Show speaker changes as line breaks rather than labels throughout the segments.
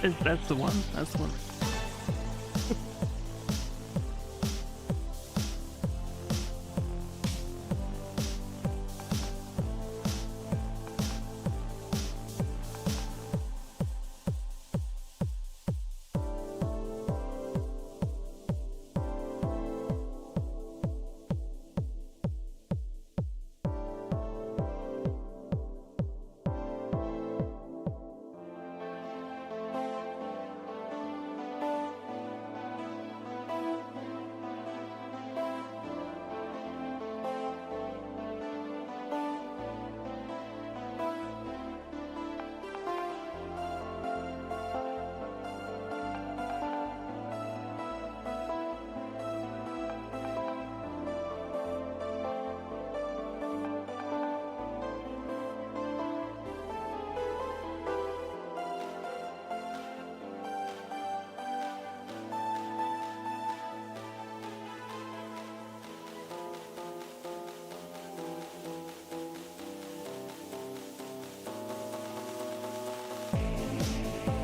That's the one. That's the one.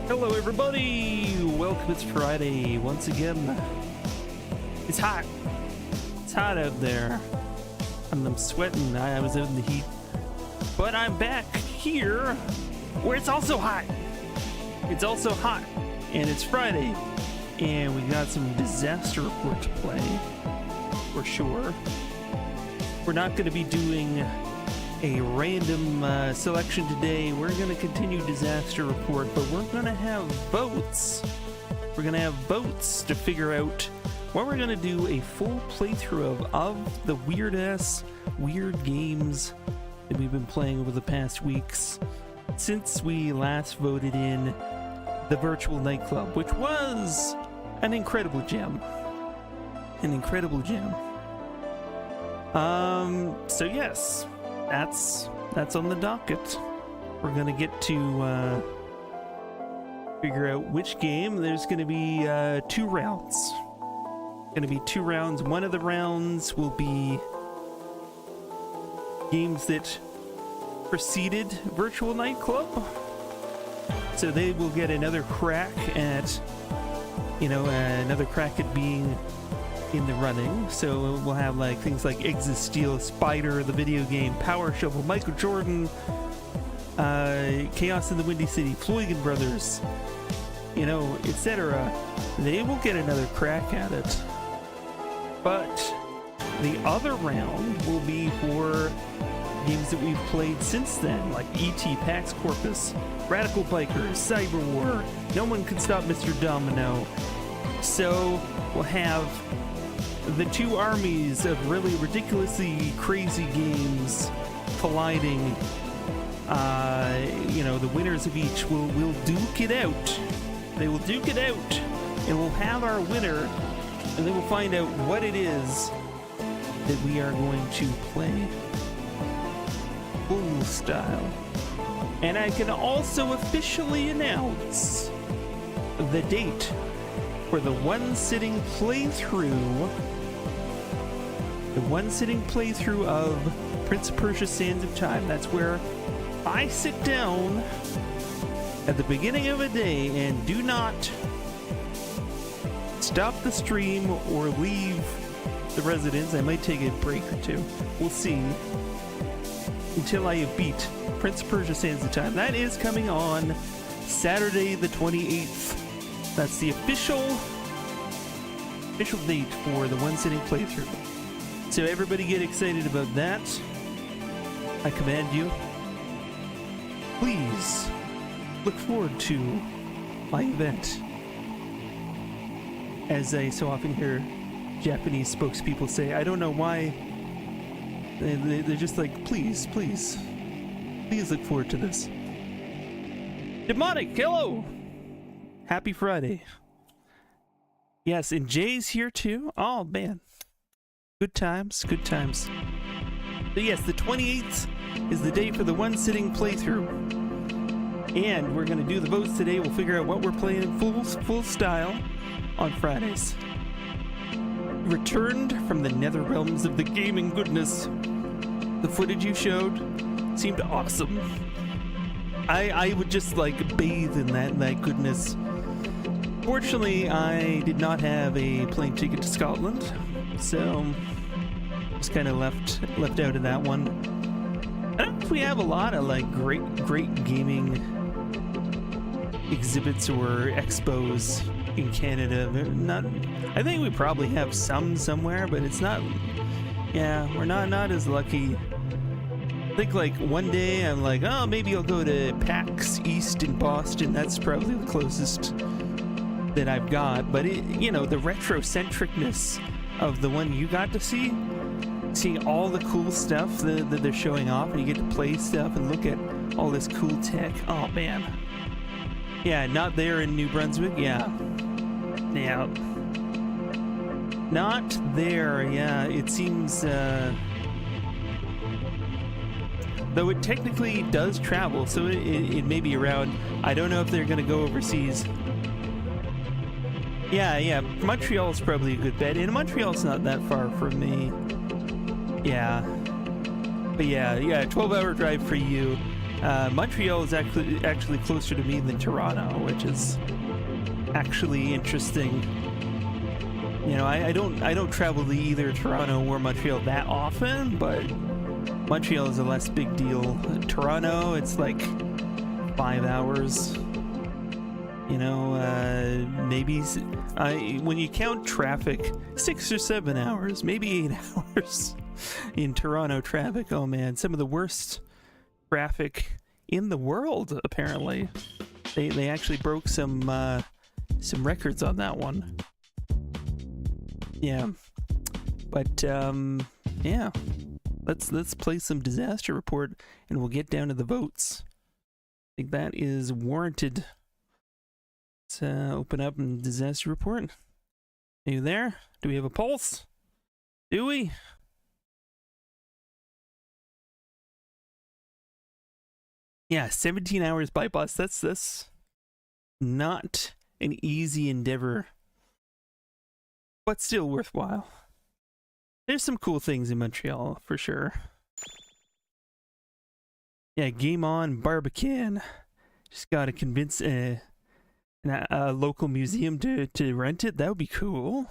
Hello everybody! Welcome, it's Friday once again. It's hot. It's hot out there. And I'm sweating. I was out in the heat. But I'm back here where it's also hot. It's also hot. And it's Friday. And we got some disaster report to play. For sure. We're not going to be doing a random selection today. We're going to continue disaster report, but we're going to have votes. We're going to have votes to figure out what we're going to do a full playthrough of the weird games that we've been playing over the past weeks since we last voted in the virtual nightclub, which was an incredible gem. An incredible gem. So yes, that's on the docket. We're gonna get to figure out which game. There's gonna be 2 rounds. Gonna be 2 rounds. One of the rounds will be games that preceded Virtual Nightclub, so they will get another crack at, another crack at being in the running. So we'll have like things like Exit Steel, Spider, the video game, Power Shovel, Michael Jordan, Chaos in the Windy City, Floygan Brothers, etc. They will get another crack at it. But the other round will be for games that we've played since then, like E.T. Pax Corpus, Radical Bikers, Cyber War, No One Can Stop Mr. Domino. So we'll have the 2 armies of really ridiculously crazy games colliding. The winners of each will duke it out. They will duke it out, and we'll have our winner, and then we'll find out what it is that we are going to play full style. And I can also officially announce the date for the one-sitting playthrough. The one-sitting playthrough of Prince of Persia: Sands of Time. That's where I sit down at the beginning of a day and do not stop the stream or leave the residence. I might take a break or 2. We'll see. Until I have beat Prince of Persia: Sands of Time. That is coming on Saturday the 28th. That's the official date for the one-sitting playthrough. So everybody get excited about that. I command you. Please look forward to my event. As I so often hear Japanese spokespeople say, I don't know why. They're just like, please look forward to this. Demonic, hello! Happy Friday. Yes, and Jay's here too. Oh man. Good times. But yes, the 28th is the day for the one-sitting playthrough. And we're going to do the votes today. We'll figure out what we're playing full style on Fridays. Returned from the nether realms of the gaming goodness. The footage you showed seemed awesome. I would just like bathe in that goodness. Fortunately, I did not have a plane ticket to Scotland, so just kind of left out of that one. I don't know if we have a lot of like great gaming exhibits or expos in Canada. Not, I think we probably have some somewhere, but it's not. Yeah, we're not as lucky. I think like one day I'm like, oh, maybe I'll go to PAX East in Boston. That's probably the closest that I've got. But it, you know, the retro-centricness of the one you got to see, seeing all the cool stuff that they're showing off, and you get to play stuff and look at all this cool tech. Oh man, yeah, not there in New Brunswick. Yeah, not there. Yeah, it seems. Though it technically does travel, so it may be around. I don't know if they're going to go overseas. Yeah, Montreal's probably a good bet, and Montreal's not that far from me. Yeah. But yeah, 12-hour drive for you. Montreal is actually closer to me than Toronto, which is actually interesting. You know, I don't travel to either Toronto or Montreal that often, but Montreal is a less big deal. Toronto, it's like 5 hours. You know, maybe when you count traffic, 6 or 7 hours, maybe 8 hours in Toronto traffic. Oh man, some of the worst traffic in the world. Apparently, they actually broke some records on that one. Yeah, but yeah. Let's play some disaster report, and we'll get down to the votes. I think that is warranted. Let's open up and disaster report. Are you there? Do we have a pulse? Do we? Yeah, 17 hours by bus. That's not an easy endeavor, but still worthwhile. There's some cool things in Montreal, for sure. Yeah, Game On Barbican. Just gotta convince a local museum to rent it. That would be cool.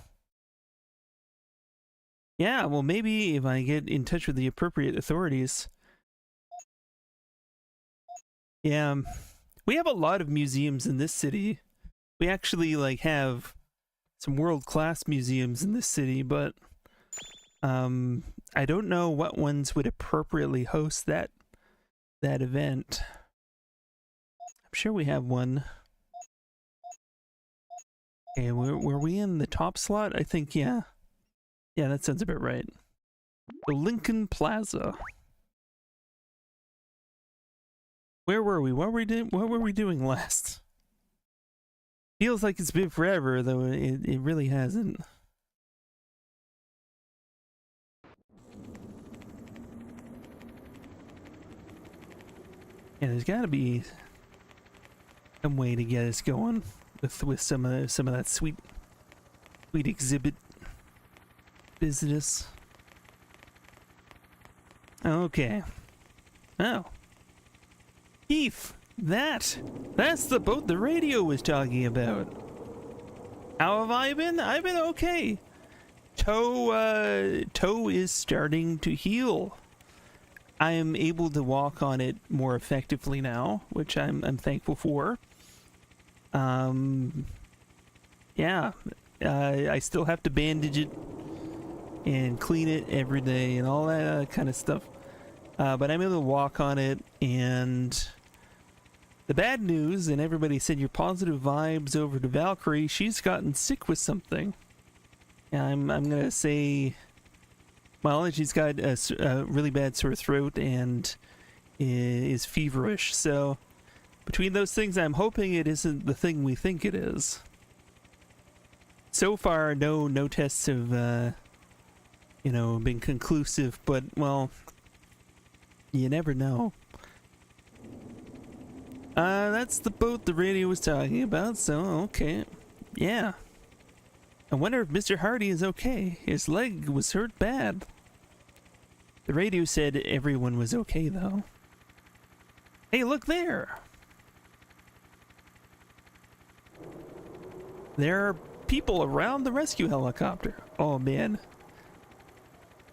Yeah, well, maybe if I get in touch with the appropriate authorities. Yeah, we have a lot of museums in this city. We actually, like, have some world-class museums in this city, but I don't know what ones would appropriately host that event. I'm sure we have one. Okay, were we in the top slot? I think, yeah. Yeah, that sounds about right. The Lincoln Plaza. Where were we? What were we doing last? Feels like it's been forever, though it really hasn't. Yeah, there's got to be some way to get us going with some of that sweet exhibit business. Okay. Oh, Keith, that's the boat the radio was talking about. How have I been? I've been okay. Toe is starting to heal. I am able to walk on it more effectively now, which I'm thankful for. Yeah, I still have to bandage it and clean it every day and all that kind of stuff. But I'm able to walk on it, and the bad news, and everybody said your positive vibes over to Valkyrie, she's gotten sick with something. Yeah, I'm gonna say, well, she's got a really bad sore throat and is feverish. So between those things, I'm hoping it isn't the thing we think it is. So far, no tests have been conclusive, but well, you never know. That's the boat the radio was talking about, so okay. Yeah. I wonder if Mr. Hardy is okay. His leg was hurt bad. The radio said everyone was okay, though. Hey, look there! There are people around the rescue helicopter. Oh man.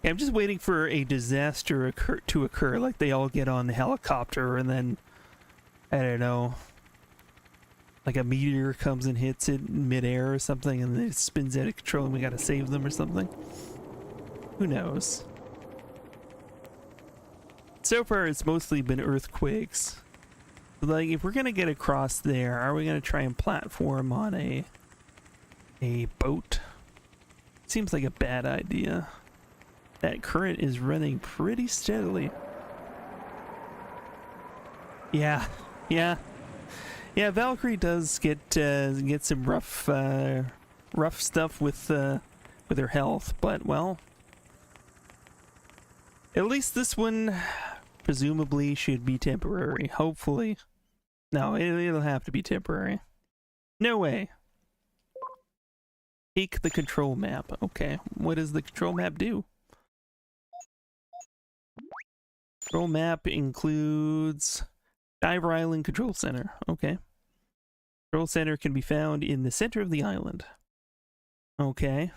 I'm just waiting for a disaster to occur, like they all get on the helicopter and then, I don't know, like a meteor comes and hits it in midair or something and it spins out of control and we gotta save them or something. Who knows? So far it's mostly been earthquakes. Like, if we're gonna get across there, are we gonna try and platform on a boat? Seems like a bad idea. That current is running pretty steadily. Yeah. Valkyrie does get some rough stuff with her health, but well, at least this one presumably should be temporary. Hopefully, no, it'll have to be temporary. No way. Take the control map. Okay, what does the control map do? Control map includes Diver Island Control Center. Okay. Control Center can be found in the center of the island. Okay.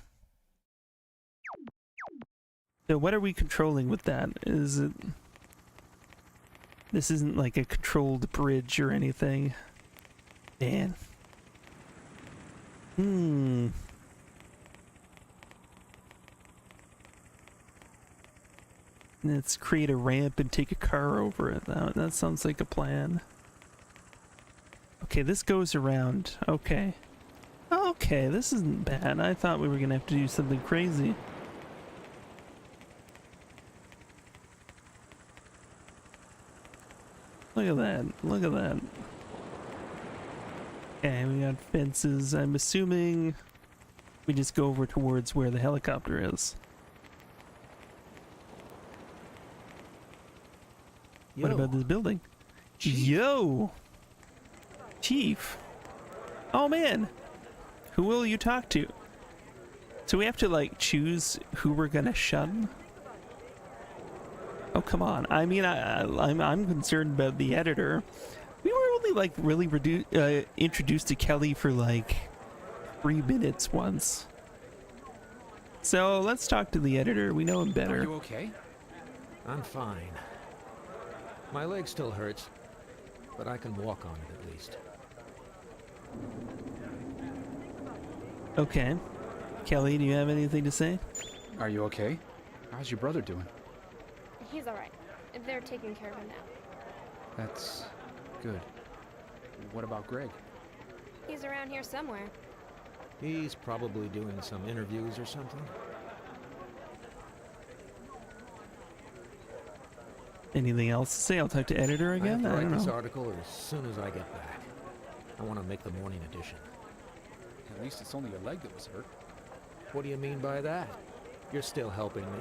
So what are we controlling with that? Is it... This isn't like a controlled bridge or anything. Man. Let's create a ramp and take a car over it. That sounds like a plan. Okay, this goes around. Okay. Okay, this isn't bad. I thought we were gonna have to do something crazy. Look at that. Look at that. Okay, we got fences. I'm assuming we just go over towards where the helicopter is. What about this building? Chief. Yo! Chief! Oh man! Who will you talk to? So we have to like choose who we're gonna shun? Oh come on. I mean, I'm concerned about the editor. We were only like really introduced to Kelly for like 3 minutes once. So let's talk to the editor. We know him better.
Are you okay? I'm fine. My leg still hurts, but I can walk on it at least.
Okay. Kelly, do you have anything to say?
Are you okay? How's your brother doing?
He's alright. They're taking care of him now.
That's good. What about Greg?
He's around here somewhere.
He's probably doing some interviews or something.
Anything else to say? I'll talk to editor again?
I have to
I
write
don't
this
know.
article as soon as I get back. I want to make the morning edition.
At least it's only your leg that was hurt.
What do you mean by that? You're still helping me.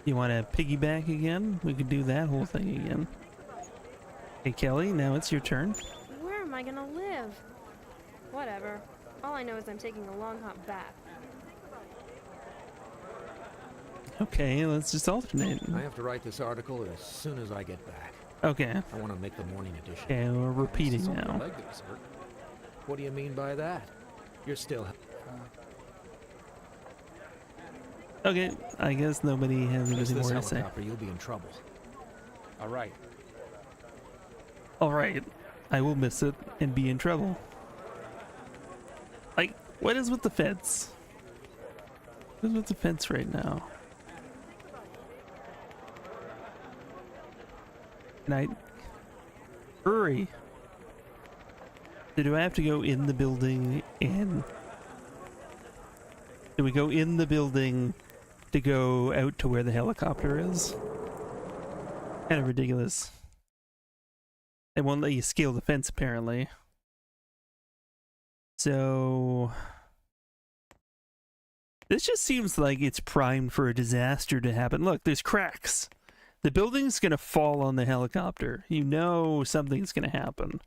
You want to piggyback again? We could do that whole thing again. Hey Kelly, now it's your turn.
Where am I gonna live? Whatever. All I know is I'm taking a long hop back.
Okay, let's just alternate.
I have to write this article as soon as I get back.
Okay.
I want to make the morning edition.
Okay, we're repeating
It's only your
now.
leg that was hurt.
What do you mean by that? You're still...
Okay, I guess nobody has
Miss
anything
this
more to say.
helicopter, you'll be in trouble.
All right.
Alright, I will miss it and be in trouble. Like, what is with the fence? What is with the fence right now? Can I... Hurry! So do I have to go in the building and... Do we go in the building to go out to where the helicopter is? Kind of ridiculous. They won't let you scale the fence, apparently. So... This just seems like it's primed for a disaster to happen. Look, there's cracks. The building's gonna fall on the helicopter. You know something's gonna happen.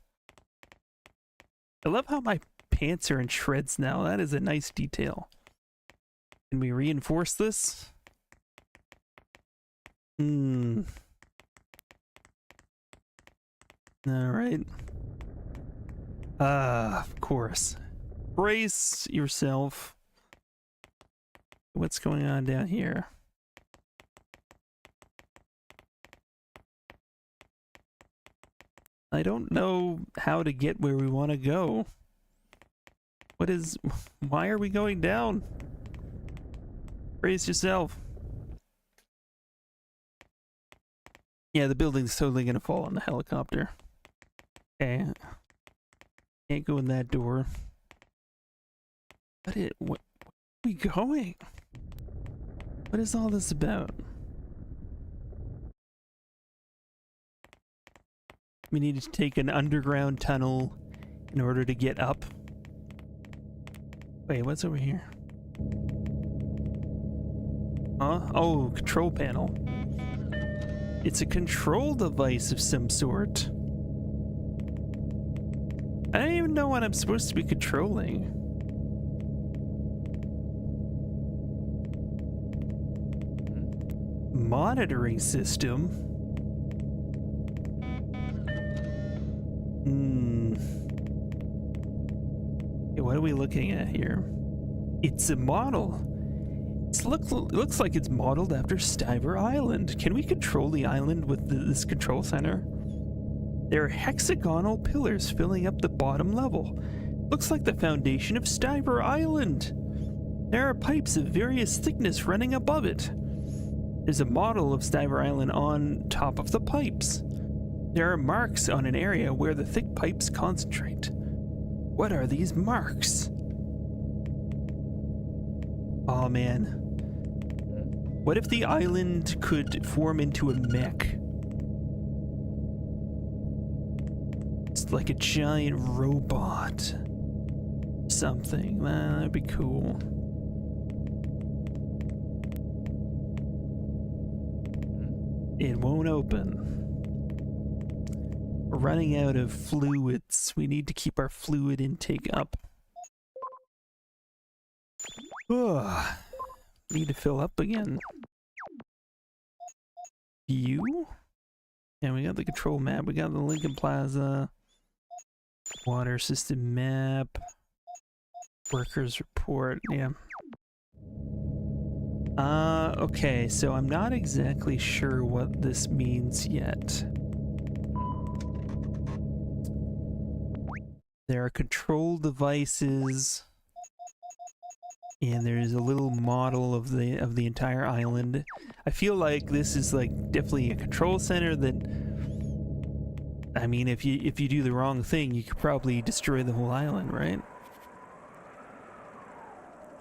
I love how my pants are in shreds now. That is a nice detail. Can we reinforce this? Alright. Of course. Brace yourself. What's going on down here? I don't know how to get where we want to go. Why are we going down? Brace yourself. Yeah, the building's totally gonna fall on the helicopter. Okay. Can't go in that door. Where are we going? What is all this about? We need to take an underground tunnel in order to get up. Wait, what's over here? Huh? Oh, control panel. It's a control device of some sort. I don't even know what I'm supposed to be controlling. Monitoring system? Okay, what are we looking at here? It's a model. It looks like it's modeled after Stiver Island. Can we control the island with this control center? There are hexagonal pillars filling up the bottom level. Looks like the foundation of Stiver Island. There are pipes of various thickness running above it. There's a model of Stiver Island on top of the pipes. There are marks on an area where the thick pipes concentrate. What are these marks? Oh man. What if the island could form into a mech? It's like a giant robot. Something. That'd be cool. It won't open. We're running out of fluids. We need to keep our fluid intake up. Ugh. Need to fill up again. View? Yeah, we got the control map. We got the Lincoln Plaza. Water system map. Workers report. Yeah. Okay, so I'm not exactly sure what this means yet. There are control devices, and there's a little model of the entire island. I feel like this is like definitely a control center that, I mean, if you do the wrong thing, you could probably destroy the whole island, right?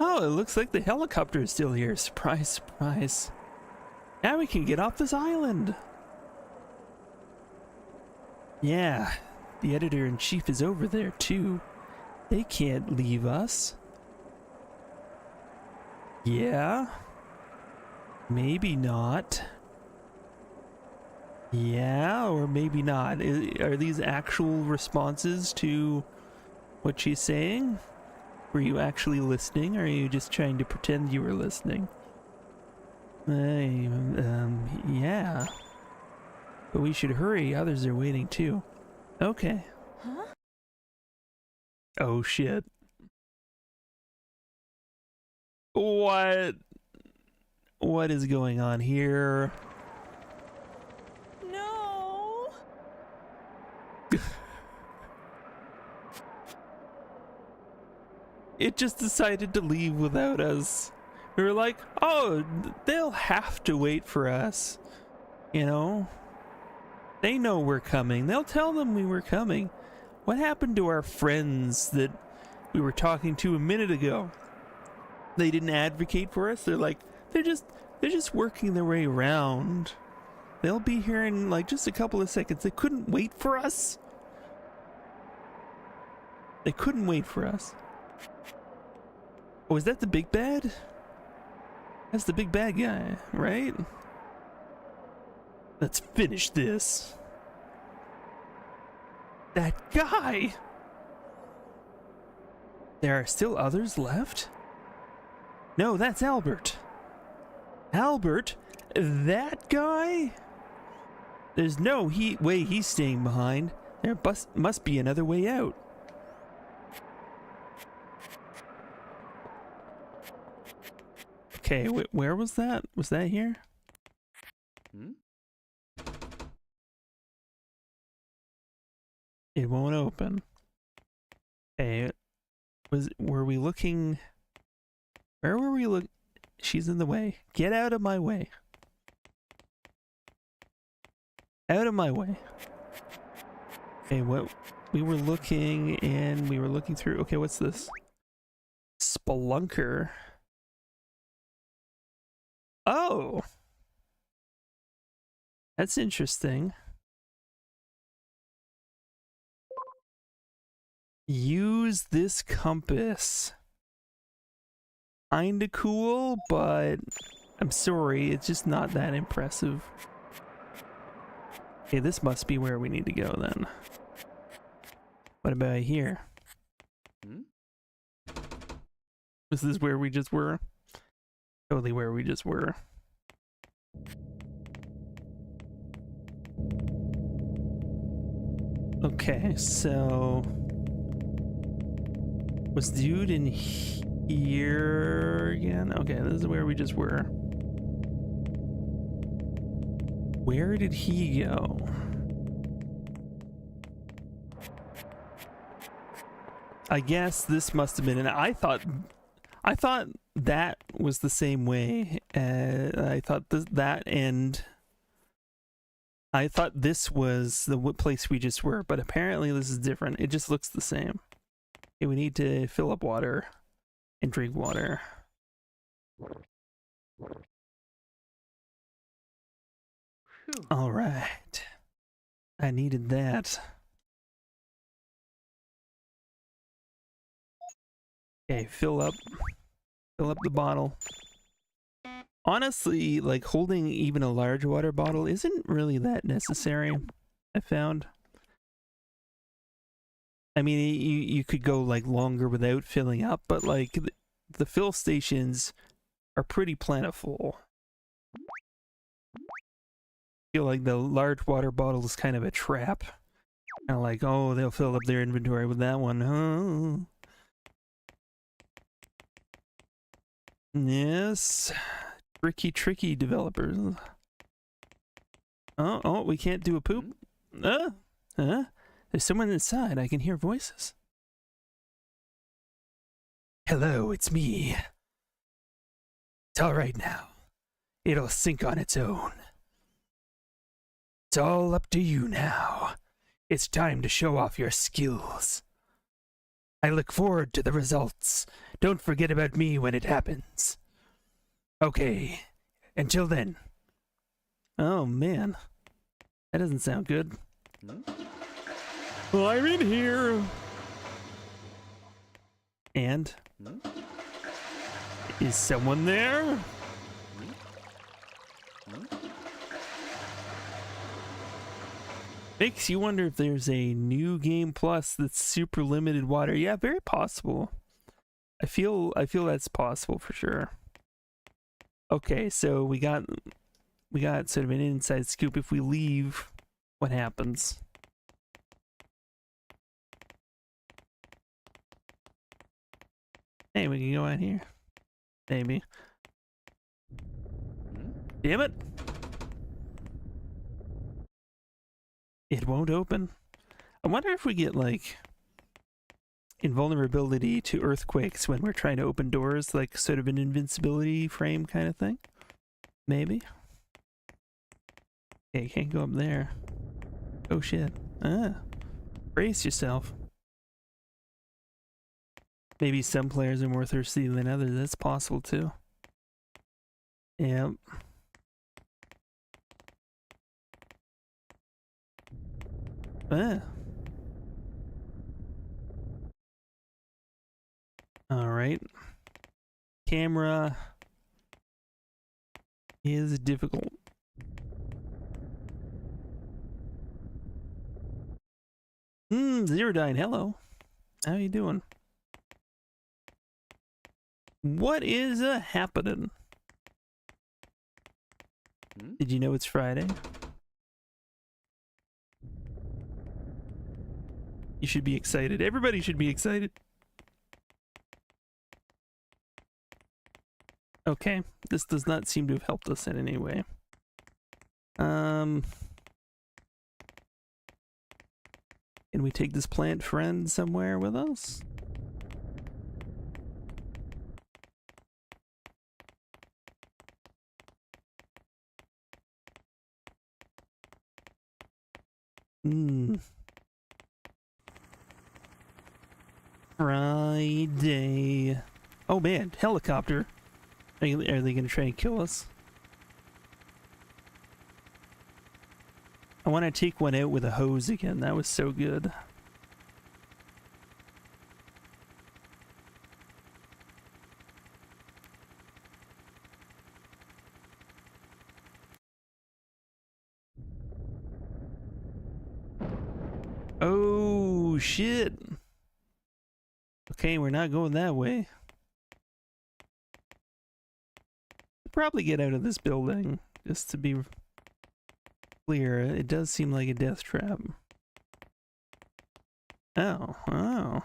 Oh, it looks like the helicopter is still here. Surprise, surprise. Now we can get off this island. Yeah, the editor-in-chief is over there too. They can't leave us. Yeah. Maybe not. Yeah, or maybe not. Are these actual responses to what she's saying? Were you actually listening, or are you just trying to pretend you were listening? Yeah. But we should hurry, others are waiting too. Okay.
Huh?
Oh shit. What is going on here?
No.
It just decided to leave without us. We were like, oh, they'll have to wait for us. You know? They know we're coming. They'll tell them we were coming. What happened to our friends that we were talking to a minute ago? They didn't advocate for us. They're like, they're just working their way around. They'll be here in like just a couple of seconds. They couldn't wait for us. They couldn't wait for us. Oh, is that the big bad? That's the big bad guy, right? Let's finish this. That guy! There are still others left? No, that's Albert. Albert? That guy? There's no way he's staying behind. There must be another way out. Okay, where was that? Was that here?
Hmm?
It won't open. Okay, were we looking? Where were we look? She's in the way. Get out of my way. Out of my way. Okay, what we were looking and we were looking through. Okay, what's this? Spelunker. Oh, that's interesting. Use this compass. Kinda cool, but I'm sorry, it's just not that impressive. Okay, this must be where we need to go then. What about here?
Hmm?
This is where we just were. Totally where we just were. Okay, so was dude in here again? Okay, this is where we just were. Where did he go? I guess this must have been an I thought that was the same way. I thought that end. I thought this was the place we just were, but apparently this is different. It just looks the same. Okay, we need to fill up water and drink water. All right. I needed that. Okay, fill up the bottle. Honestly, like holding even a large water bottle isn't really that necessary, I found. I mean, you could go like longer without filling up, but like the fill stations are pretty plentiful. I feel like the large water bottle is kind of a trap. Kind of like, oh, they'll fill up their inventory with that one, huh? Yes. Tricky developers. Oh, we can't do a poop? There's someone inside. I can hear voices. Hello, it's me. It's alright now. It'll sink on its own. It's all up to you now. It's time to show off your skills. I look forward to the results. Don't forget about me when it happens. Okay, until then. Oh man, that doesn't sound good. Well, I'm in here. And? Is someone there? Makes you wonder if there's a new game plus that's super limited water. Yeah, very possible. I feel that's possible for sure. Okay, so we got sort of an inside scoop. If we leave, what happens? Hey, we can go out here. Maybe. Damn it! It won't open. I wonder if we get like invulnerability to earthquakes when we're trying to open doors, like sort of an invincibility frame kind of thing. Maybe. Okay, you can't go up there. Oh shit. Brace yourself. Maybe some players are more thirsty than others. That's possible too. Yep. Alright. Camera is difficult. Zerodine, hello. How you doing? What is happening? Did you know it's Friday? You should be excited. Everybody should be excited. Okay, this does not seem to have helped us in any way. Can we take this plant friend somewhere with us? Friday. Oh man, helicopter. Are they gonna try and kill us? I want to take one out with a hose again. That was so good. Oh shit. Okay, we're not going that way. Probably get out of this building, just to be clear. It does seem like a death trap. Oh.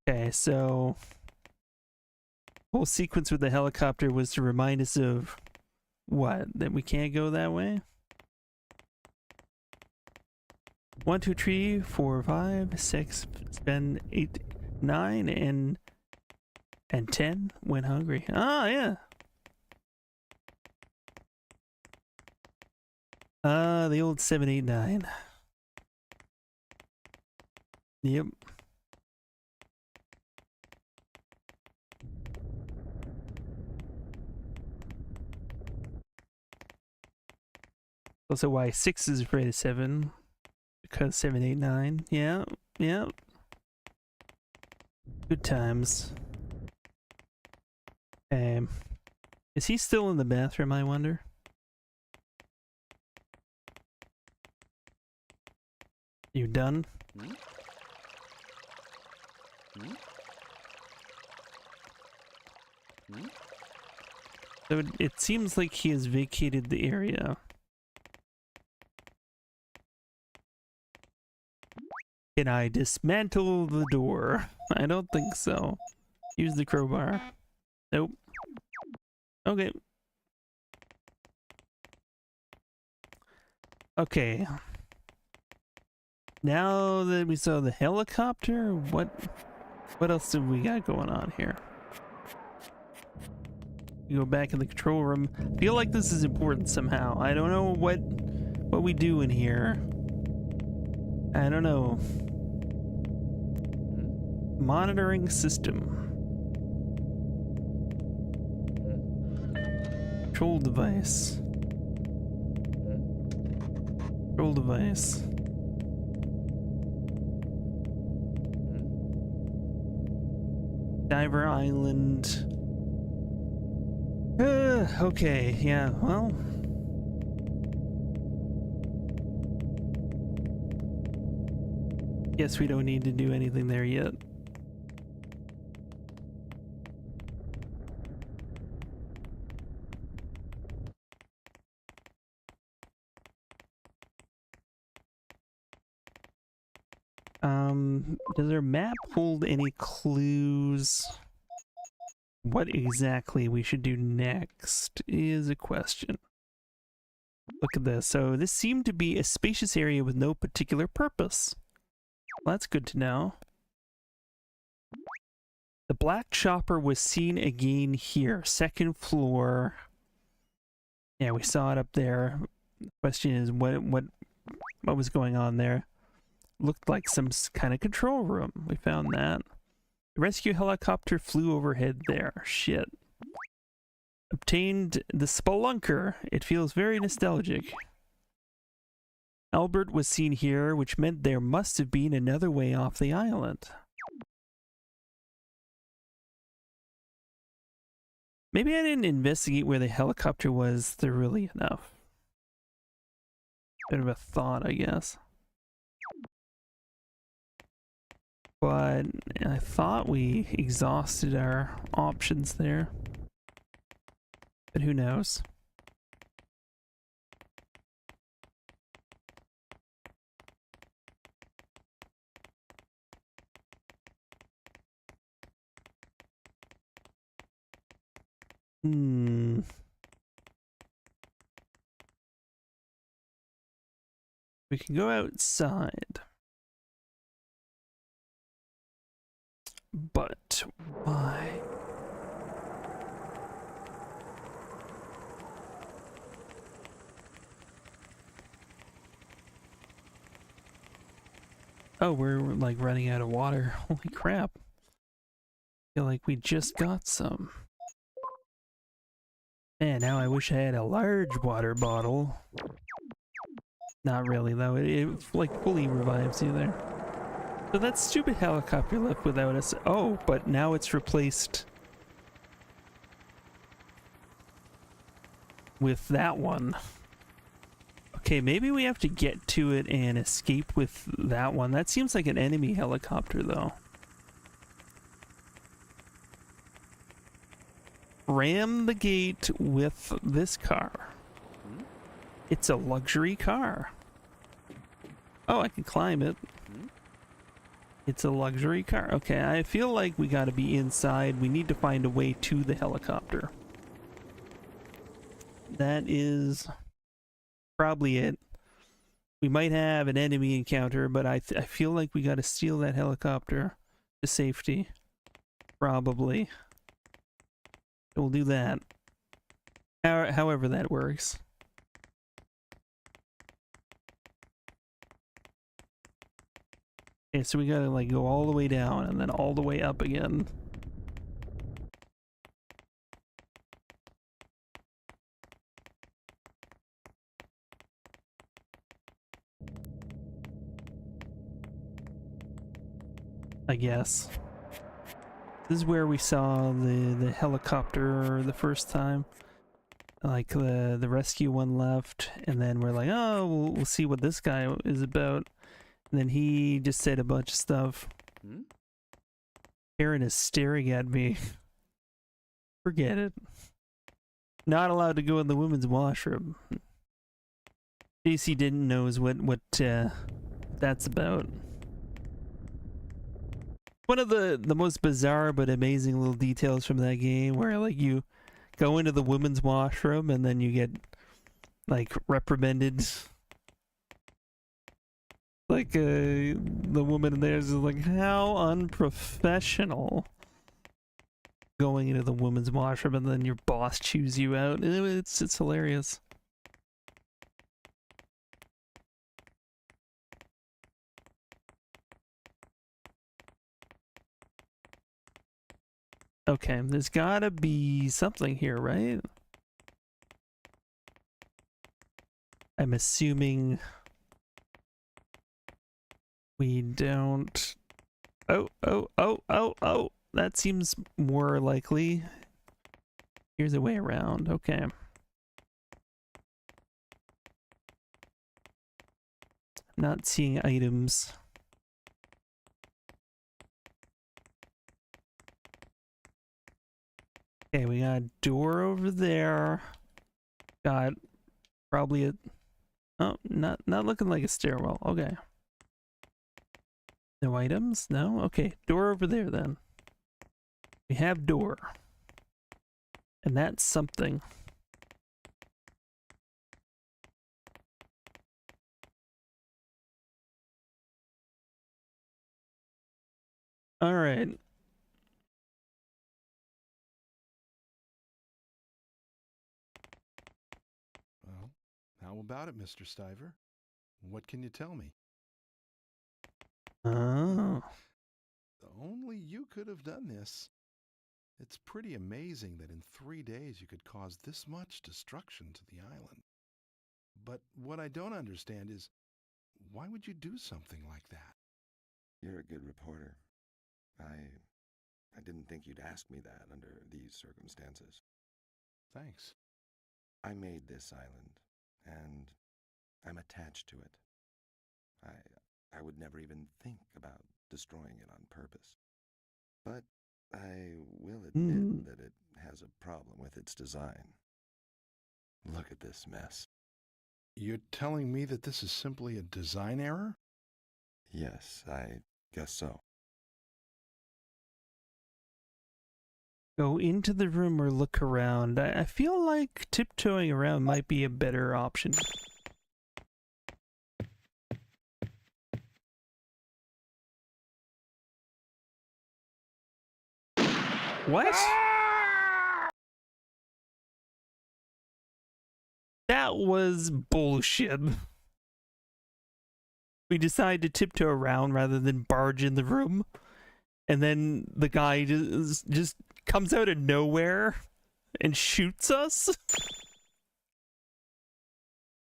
Okay, so whole sequence with the helicopter was to remind us of what? That we can't go that way? 1, 2, 3, 4, 5, 6, 7, 8, 9, and 10 when hungry. Ah, yeah. The old 7, 8, 9. Yep. Also why 6 is afraid of 7. Because 7, 8, 9. Yeah, yeah. Good times. Is he still in the bathroom, I wonder? You done?
Hmm? Hmm? Hmm?
So it seems like he has vacated the area. Can I dismantle the door? I don't think so. Use the crowbar. Nope. Okay. Okay. Now that we saw the helicopter, what else do we got going on here? We go back in the control room. Feel like this is important somehow. I don't know what we do in here. I don't know. Monitoring system. Control device. Control device. Diver Island. Okay, yeah, well. Guess we don't need to do anything there yet. Does our map hold any clues? What exactly we should do next is a question. Look at this. So this seemed to be a spacious area with no particular purpose. Well, that's good to know. The black chopper was seen again here, second floor. Yeah, we saw it up there. The question is what was going on there? Looked like some kind of control room. We found that. The rescue helicopter flew overhead there. Shit. Obtained the Spelunker. It feels very nostalgic. Albert was seen here, which meant there must have been another way off the island. Maybe I didn't investigate where the helicopter was thoroughly enough. Bit of a thought, I guess. But I thought we exhausted our options there. But who knows? Hmm. We can go outside. But why? Oh, we're like running out of water. Holy crap. Feel like we just got some. Man, now I wish I had a large water bottle. Not really though, it like fully revives you there. So that stupid helicopter left without us. Oh, but now it's replaced with that one. Okay, maybe we have to get to it and escape with that one. That seems like an enemy helicopter though. Ram the gate with this car. It's a luxury car. Oh, I can climb it. It's a luxury car. Okay, I feel like we gotta be inside. We need to find a way to the helicopter. That is probably it. We might have an enemy encounter, but I feel like we gotta steal that helicopter to safety. Probably. We'll do that. However that works. Okay, so we gotta like go all the way down and then all the way up again. I guess. This is where we saw the helicopter the first time. Like the rescue one left, and then we're like, oh, we'll see what this guy is about. And then he just said a bunch of stuff. Aaron is staring at me. Forget it. Not allowed to go in the women's washroom. JC didn't know what that's about. One of the most bizarre but amazing little details from that game, where like you go into the women's washroom and then you get like reprimanded. Like the woman in there is like, how unprofessional. Going into the women's washroom and then your boss chews you out. It's hilarious. Okay, there's gotta be something here, right? I'm assuming we don't... Oh! That seems more likely. Here's a way around, okay. Not seeing items. Okay, we got a door over there. Got probably a... Oh, not looking like a stairwell. Okay. No items? No? Okay, door over there then. We have door. And that's something. Alright.
Well, how about it, Mr. Stiver? What can you tell me?
Oh.
Only you could have done this. It's pretty amazing that in 3 days you could cause this much destruction to the island. But what I don't understand is, why would you do something like that?
You're a good reporter. I didn't think you'd ask me that under these circumstances.
Thanks.
I made this island, and I'm attached to it. I would never even think about destroying it on purpose. But I will admit that it has a problem with its design. Look at this mess.
You're telling me that this is simply a design error?
Yes, I guess so.
Go into the room or look around. I feel like tiptoeing around might be a better option. What? That was bullshit. We decided to tiptoe around rather than barge in the room. And then the guy just comes out of nowhere and shoots us.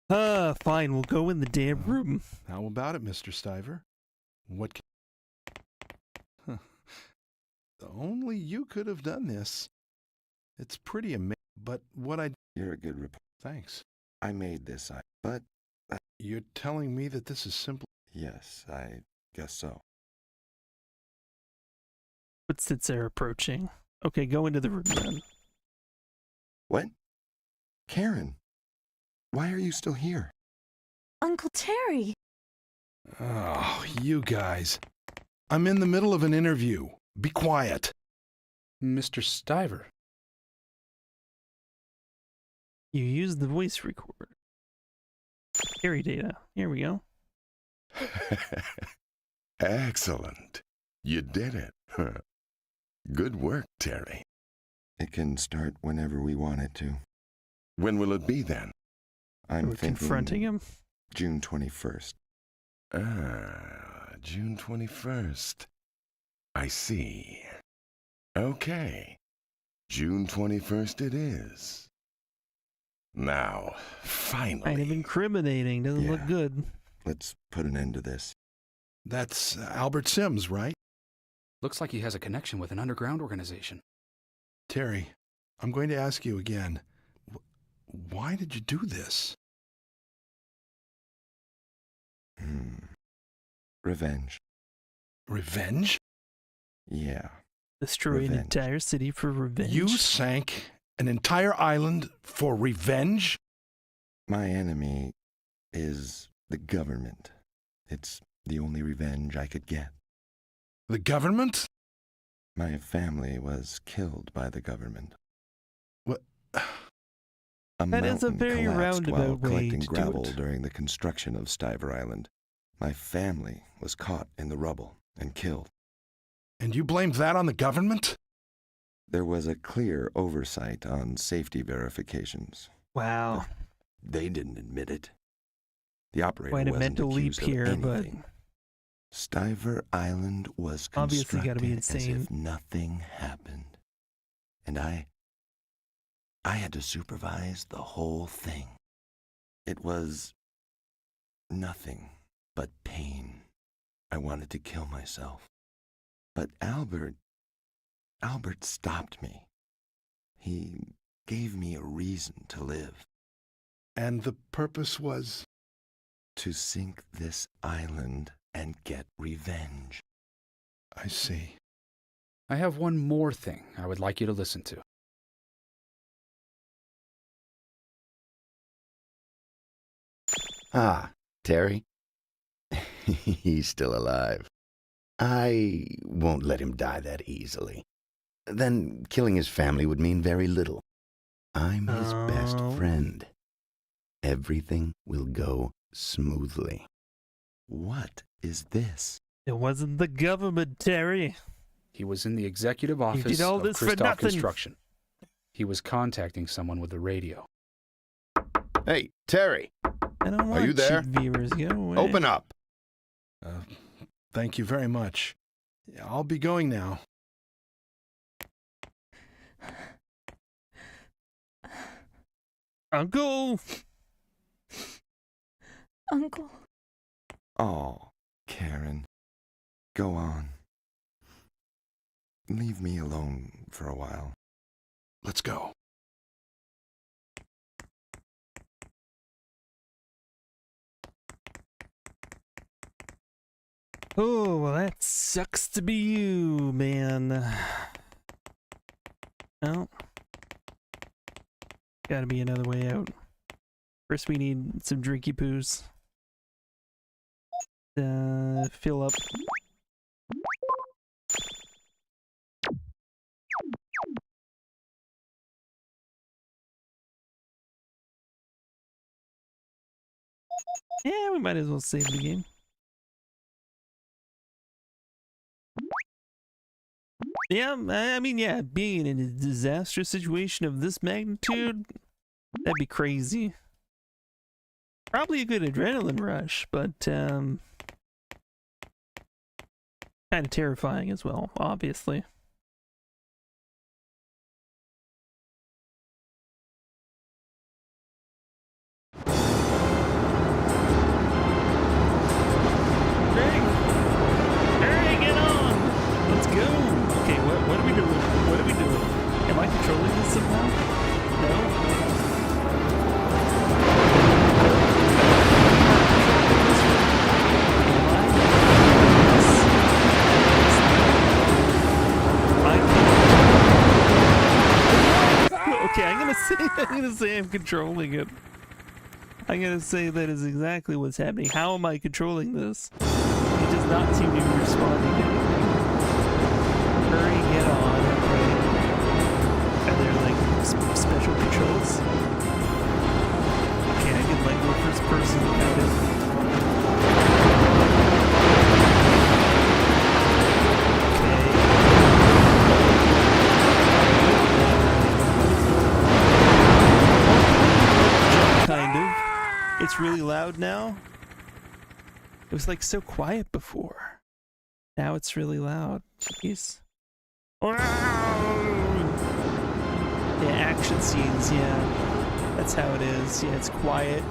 Fine, we'll go in the damn room.
How about it, Mr. Stiver? What can... Huh. Only you could have done this. It's pretty amazing, but what I...
You're a good reporter.
Thanks.
I made this, but
You're telling me that this is simply...
yes, I guess so.
Footsteps are approaching. Okay, go into the room then.
What? Karen, why are you still here?
Uncle Terry!
Oh, you guys. I'm in the middle of an interview. Be quiet.
Mr. Stiver.
You use the voice recorder. Carry data. Here we go.
Excellent. You did it. Good work, Terry.
It can start whenever we want it to.
When will it be then?
I'm
We're
thinking
confronting him.
June 21st.
June 21st. I see. Okay. June 21st it is. Now, finally.
Kind of incriminating. Doesn't look
Yeah.
good.
Let's put an end to this.
That's Albert Sims, right?
Looks like he has a connection with an underground organization.
Terry, I'm going to ask you again. Why did you do this?
Revenge.
Revenge?
Yeah.
Destroy an
Revenge.
entire city for revenge.
You sank an entire island for revenge?
My enemy is the government. It's the only revenge I could get.
The government?
My family was killed by the government.
What?
A
That is a
mountain
very
collapsed while
roundabout way
collecting
to do
gravel
it.
during the construction of Stiver Island. My family was caught in the rubble and killed.
And you blamed that on the government?
There was a clear oversight on safety verifications.
Wow.
They didn't admit it. The operator
Quite a
wasn't
mental leap
accused of
here, but
anything. Stiver Island was
obviously
constructed
gotta be
as
insane.
if nothing happened. And I had to supervise the whole thing. It was nothing but pain. I wanted to kill myself. But Albert stopped me. He gave me a reason to live.
And the purpose was?
To sink this island and get revenge.
I see.
I have one more thing I would like you to listen to.
Ah, Terry? He's still alive. I won't let him die that easily. Then killing his family would mean very little. I'm his best
Oh.
friend. Everything will go smoothly.
What is this?
It wasn't the government, Terry.
He was in the executive office
did all
of
this for
Christoph
nothing.
Construction. He was contacting someone with the radio.
Hey, Terry,
I don't want
you there?
cheap viewers. Go away.
open up.
Thank you very much. I'll be going now.
Uncle.
Uncle.
Oh, Karen. Go on. Leave me alone for a while.
Let's go.
Oh, well, that sucks to be you, man. Well, gotta be another way out. First, we need some drinky poos. Fill up. Yeah, we might as well save the game. Yeah, I mean, yeah, being in a disastrous situation of this magnitude, that'd be crazy. Probably a good adrenaline rush, but kind of terrifying as well, obviously. Hey, get on! Let's go! Okay, what are we doing? What are we doing? Am I controlling this somehow? No? Okay, I'm gonna say I'm controlling it. I'm gonna say that is exactly what's happening. How am I controlling this? It does not seem to be responding to anything. Hurry, get on. Okay. Are there like special controls? Okay, I can like go first person kind of. Kind of. It's really loud now. It was like so quiet before. Now it's really loud. Jeez. Yeah, action scenes, yeah. That's how it is. Yeah, it's quiet.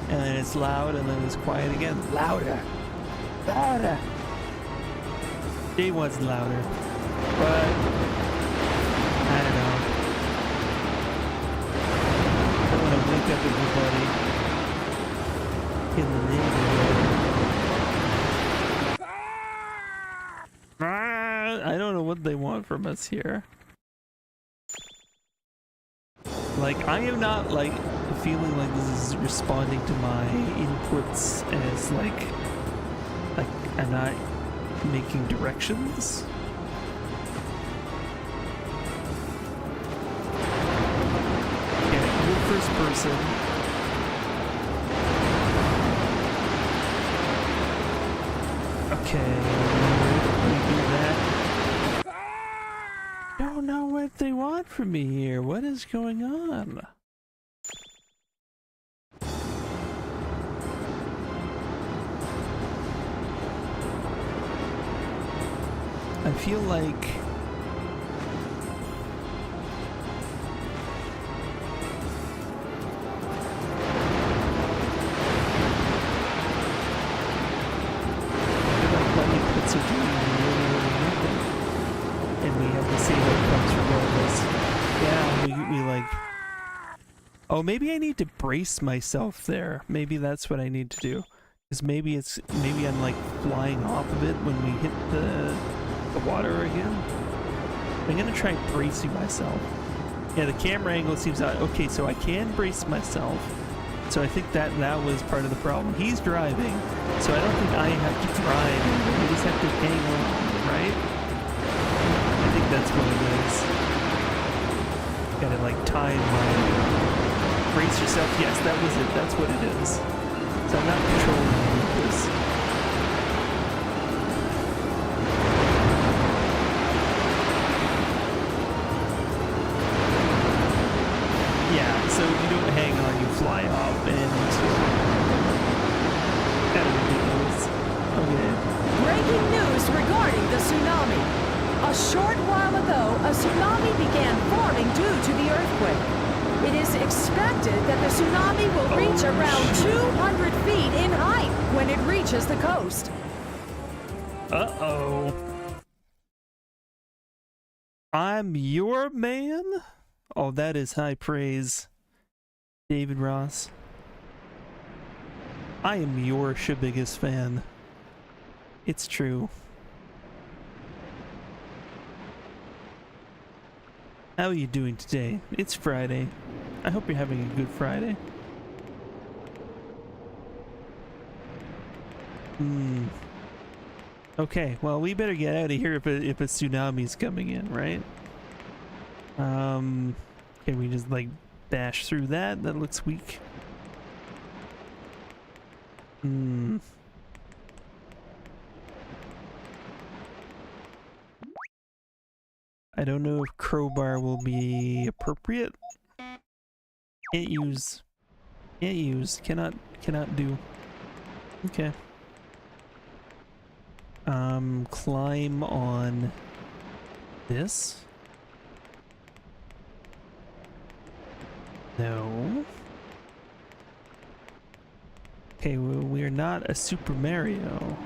And then it's loud, and then it's quiet again. Louder. Louder. Day was louder. But I don't know. Wake up everybody in the neighborhood. I don't know what they want from us here. Like, I am not like feeling like this is responding to my inputs as like I'm not making directions. First person. Okay, we do that. Don't know what they want from me here. What is going on? I feel like oh, maybe I need to brace myself there. Maybe that's what I need to do. Because maybe I'm like flying off of it when we hit the water again. I'm gonna try bracing myself. Yeah, the camera angle seems out. Okay, so I can brace myself. So I think that was part of the problem. He's driving, so I don't think I have to drive. I just have to hang on, right? I think that's what it is. Gotta like time my... Brace yourself. Yes, that was it. That's what it is. So I'm not controlling any of this. Yeah, so you don't hang on, you fly off, and kind of ridiculous. Okay.
Breaking news regarding the tsunami. A short while ago, a tsunami began forming due to the earthquake. It is expected that the tsunami will reach around 200 feet in height when it reaches the coast.
Uh-oh. I'm your man? Oh, that is high praise, David Ross. I am your biggest fan. It's true. How are you doing today? It's Friday. I hope you're having a good Friday. Okay, well, we better get out of here if a tsunami's coming in, right? Can we just like bash through that? That looks weak. I don't know if crowbar will be appropriate. Can't use. Can't use. Cannot do. Okay. Climb on this. No. Okay, well, we're not a Super Mario.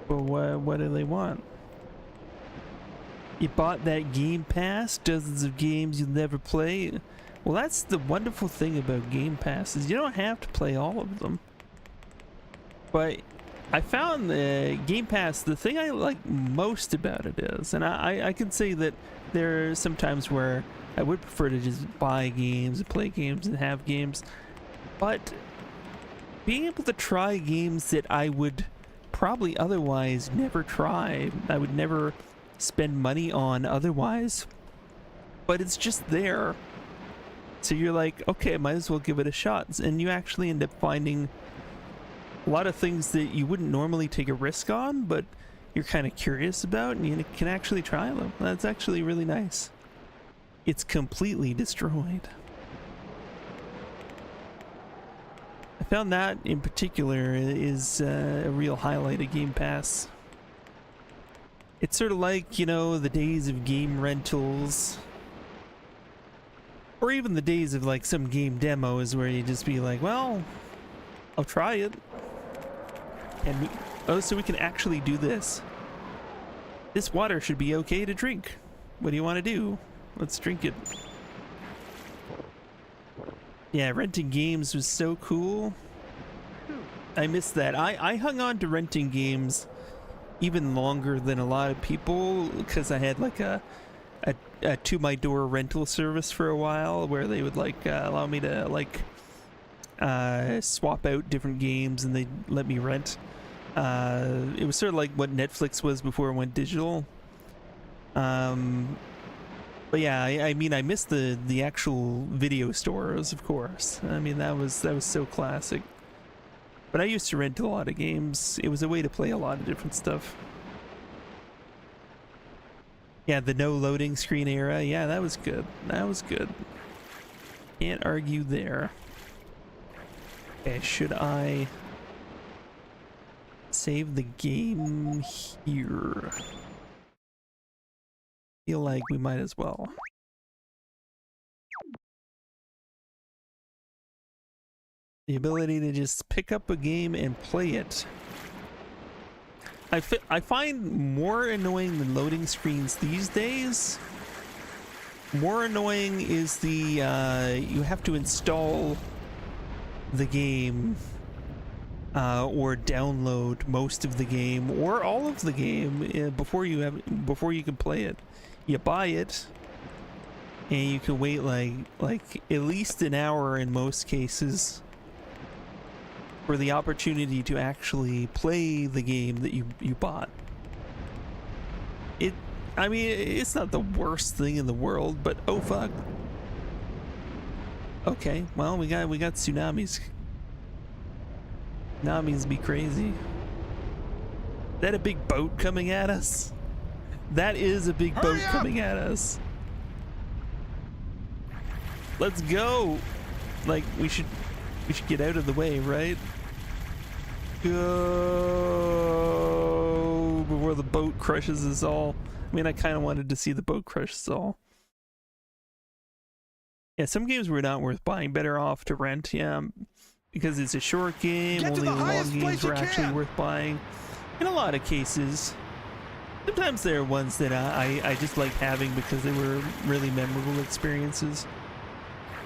Well, what do they want? You bought that Game Pass? Dozens of games you'll never play? Well, that's the wonderful thing about Game Pass, is you don't have to play all of them. But I found the Game Pass, the thing I like most about it is, and I can say that there are some times where I would prefer to just buy games and play games and have games, but being able to try games that I would probably otherwise never try, I would never spend money on otherwise, but it's just there. So you're like, okay, might as well give it a shot. And you actually end up finding a lot of things that you wouldn't normally take a risk on, but you're kind of curious about, and you can actually try them. That's actually really nice. It's completely destroyed. I found that in particular is a real highlight of Game Pass. It's sort of like, you know, the days of game rentals, or even the days of like some game demos where you just be like, well, I'll try it. And oh, so we can actually do this. This water should be okay to drink. What do you want to do? Let's drink it. Yeah, renting games was so cool. I missed that. I hung on to renting games even longer than a lot of people because I had like a to my door rental service for a while where they would like allow me to like swap out different games and they'd let me rent. It was sort of like what Netflix was before it went digital. But yeah, I mean, I missed the actual video stores, of course. I mean, that was so classic. But I used to rent a lot of games. It was a way to play a lot of different stuff. Yeah, the no loading screen era. Yeah, that was good. That was good. Can't argue there. Okay, should I save the game here? Feel like we might as well. The ability to just pick up a game and play it. I find more annoying than loading screens these days. More annoying is the you have to install the game or download most of the game or all of the game before you can play it. You buy it and you can wait like at least an hour in most cases for the opportunity to actually play the game that you bought. I mean, it's not the worst thing in the world, but oh fuck. Okay, well, we got tsunamis. Tsunamis be crazy. Is that a big boat coming at us? That is a big boat coming at us. Let's go. Like, we should get out of the way, right? Go before the boat crushes us all. I mean, I kind of wanted to see the boat crush us all. Yeah, some games were not worth buying. Better off to rent, yeah. Because it's a short game, only the long games were actually worth buying. In a lot of cases. Sometimes there are ones that I just like having because they were really memorable experiences.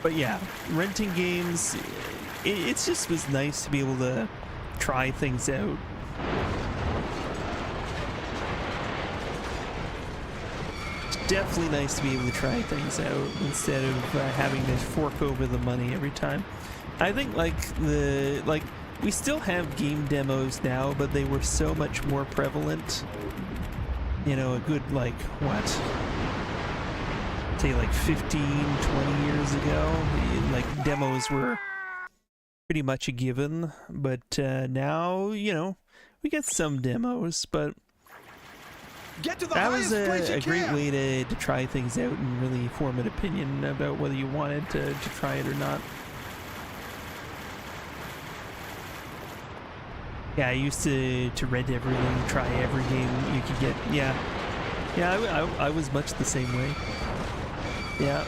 But yeah, renting games, it's just was nice to be able to try things out. It's definitely nice to be able to try things out instead of having to fork over the money every time. I think we still have game demos now, but they were so much more prevalent. You know, a good say like 15, 20 years ago, like demos were pretty much a given. But now, you know, we get some demos, but
Get to the
that was
highest place you
a great
can.
way to try things out and really form an opinion about whether you wanted to try it or not. Yeah, I used to rent everything, try every game you could get. Yeah, I was much the same way. Yeah,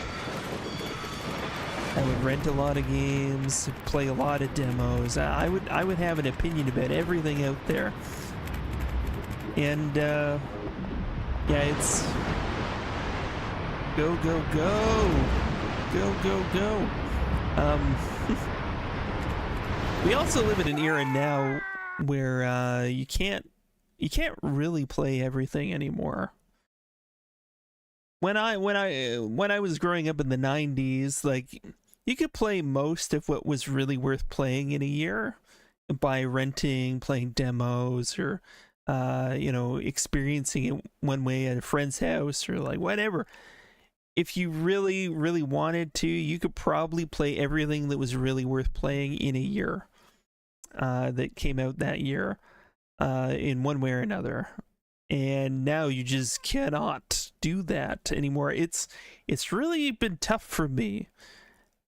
I would rent a lot of games, play a lot of demos. I would have an opinion about everything out there, and yeah, it's go go go go go go. We also live in an era now where you can't really play everything anymore. When I was growing up in the 90s, like, you could play most of what was really worth playing in a year by renting, playing demos, or you know, experiencing it one way at a friend's house, or like whatever. If you really wanted to, you could probably play everything that was really worth playing in a year. That came out that year in one way or another, and now you just cannot do that anymore. It's really been tough for me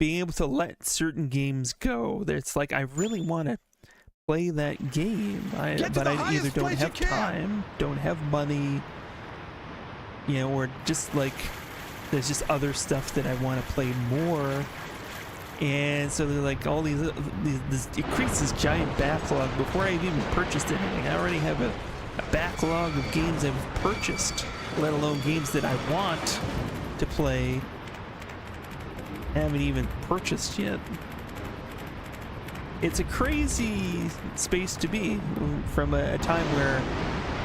being able to let certain games go. It's like, I really want to play that game, but I either don't have time, don't have money, you know, or just like there's just other stuff that I want to play more. And so they're like, all these it creates this giant backlog before I've even purchased anything. I already have a backlog of games I've purchased, let alone games that I want to play. I haven't even purchased yet. It's a crazy space to be from a time where,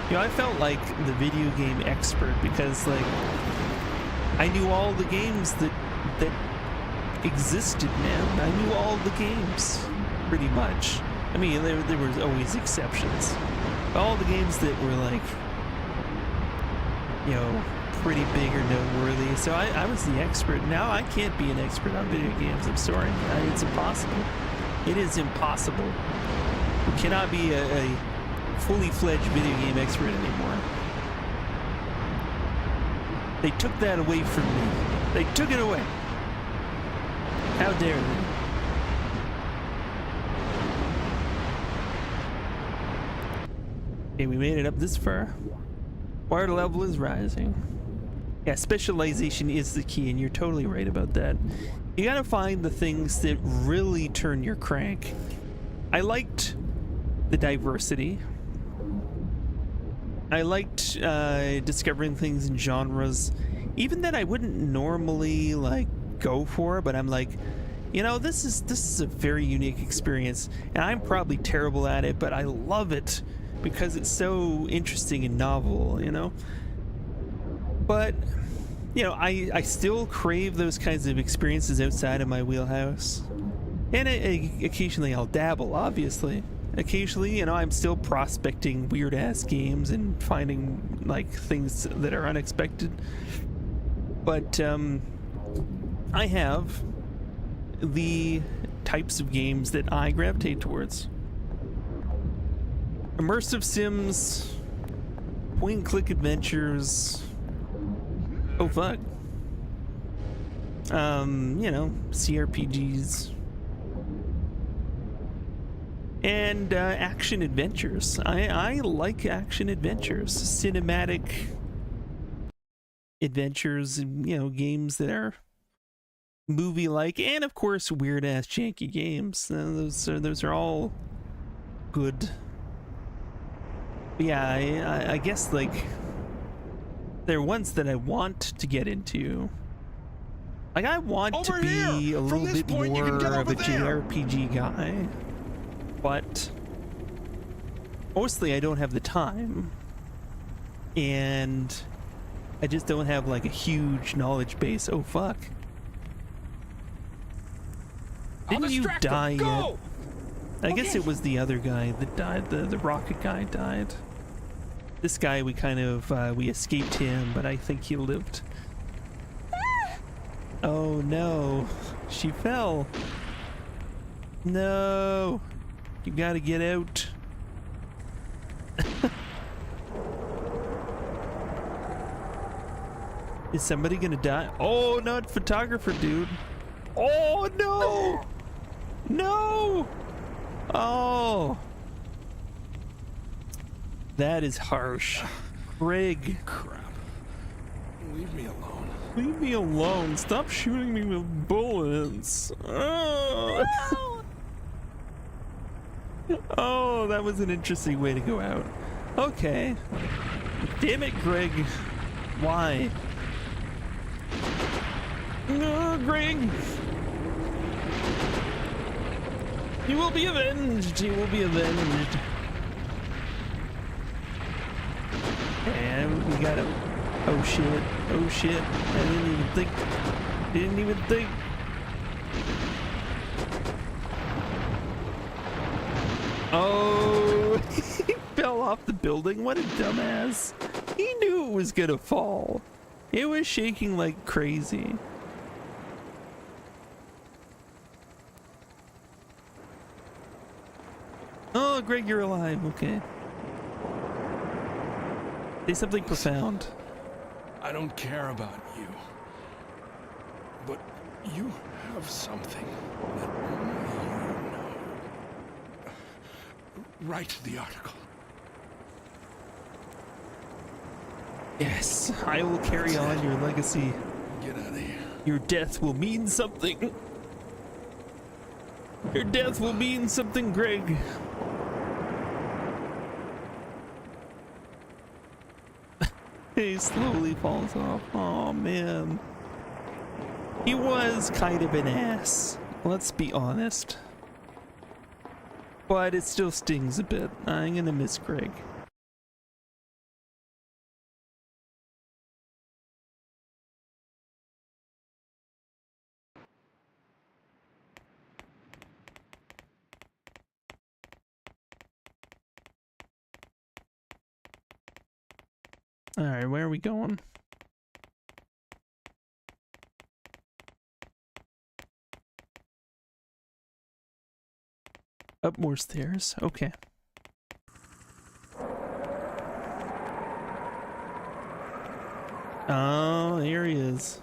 you know, I felt like the video game expert, because like I knew all the games that existed, man. I knew all the games, pretty much. I mean, there was always exceptions. But all the games that were like, you know, pretty big or noteworthy. So I was the expert. Now I can't be an expert on video games. I'm sorry. It's impossible. It is impossible. You cannot be a fully fledged video game expert anymore. They took that away from me. They took it away. How dare they? Okay, we made it up this far. Water level is rising. Yeah, specialization is the key, and you're totally right about that. You gotta find the things that really turn your crank. I liked the diversity. I liked discovering things in genres, even that I wouldn't normally like go for, but I'm like, you know, this is a very unique experience, and I'm probably terrible at it, but I love it because it's so interesting and novel, you know. But you know, I still crave those kinds of experiences outside of my wheelhouse, and occasionally I'll dabble, obviously. Occasionally, you know, I'm still prospecting weird ass games and finding like things that are unexpected, but I have the types of games that I gravitate towards. Immersive sims, point-and-click adventures. Oh fuck. You know, CRPGs. And action adventures. I like action adventures, cinematic adventures, you know, games that are movie-like, and of course weird-ass janky games. Those are all good. But yeah, I guess like there are ones that I want to get into. Like, I want to be a little bit more of a JRPG guy, but mostly I don't have the time, and I just don't have like a huge knowledge base. Oh fuck. Didn't you die yet? I guess it was the other guy that died. The rocket guy died. This guy, we kind of we escaped him, but I think he lived. Oh no, she fell. No, you gotta get out. Is somebody gonna die? Oh, not photographer, dude. Oh no! No! Oh, that is harsh. Greg,
Crap. Leave me alone.
leave me alone. Stop shooting me with bullets. Oh. Oh, that was an interesting way to go out. Okay. Damn it, Greg. Why? No, Greg. You will be avenged. You will be avenged. And we got him. Oh shit. Oh shit. I didn't even think. Didn't even think. Oh, he fell off the building. What a dumbass. He knew it was gonna fall. It was shaking like crazy. Oh, Greg, you're alive. Okay. Say something profound.
I don't care about you. But you have something that only you know. Write the article.
Yes, I will carry on your legacy.
Get out of here.
Your death will mean something. Your death will mean something, Greg. He slowly falls off. Oh man. He was kind of an ass. Let's be honest. But it still stings a bit. I'm gonna miss Greg. Alright, where are we going? Up more stairs. Okay. Oh, here he is.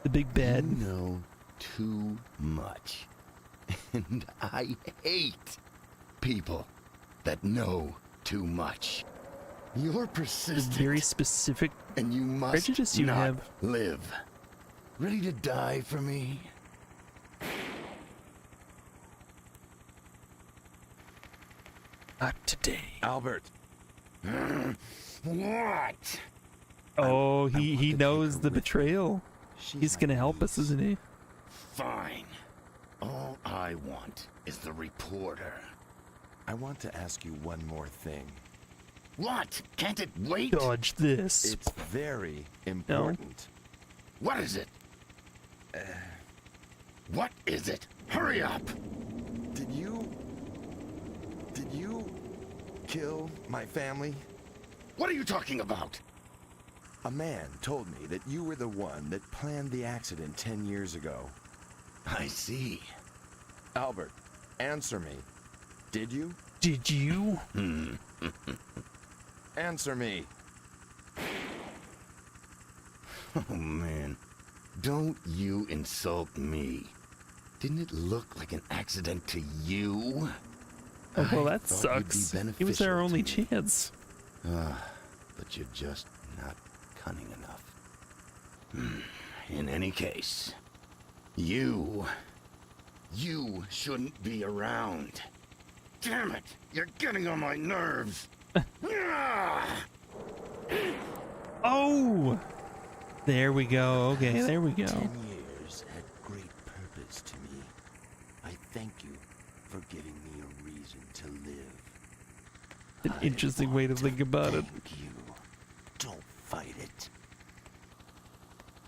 The big bed.
You know too much. And I hate people that know too much. You're persistent.
Very specific
and you must
prejudice you
not
have.
live. Ready to die for me?
Not today.
Albert.
What?
Oh, he
to take
knows
her
the
with me.
betrayal.
She's
He's
my
gonna help us,
niece.
isn't he?
Fine. All I want is the reporter.
I want to ask you one more thing.
What? Can't it wait?
Dodge this.
It's very important.
What is it? What is it? Hurry up!
Did you kill my family?
What are you talking about?
A man told me that you were the one that planned the accident 10 years ago.
I see.
Albert, answer me. Did you?
Did you?
Answer me.
Oh, man. Don't you insult me. Didn't it look like an accident to you?
Oh, well,
I
that
thought you'd be
sucks. It was
beneficial
our
to
only
me.
chance.
But you're just not cunning enough. In any case, you shouldn't be around. Damn it! You're getting on my nerves.
Oh! There we go. Okay, there we go.
10 years had great purpose to me. I thank you for giving me a reason to live.
An interesting way to think about it.
Thank you. Don't fight it.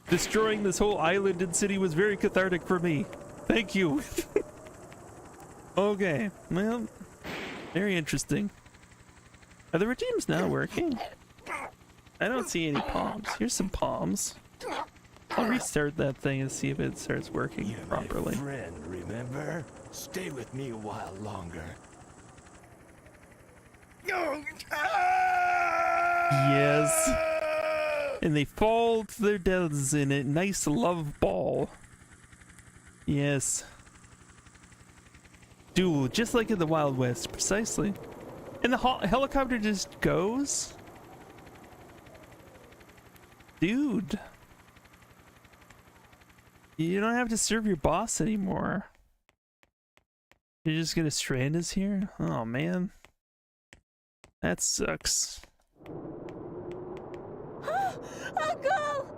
Destroying this whole island and city was very cathartic for me. Thank you. Okay, well, very interesting. Are the redeems not working? I don't see any palms. Here's some palms. I'll restart that thing and see if it starts working
You're
properly.
my friend, remember? Stay with me a while longer.
Yes. And they fall to their deaths in a nice love ball. Yes. Dude, just like in the Wild West, precisely. And the helicopter just goes? Dude. You don't have to serve your boss anymore. You're just gonna strand us here? Oh man. That sucks.
Uncle!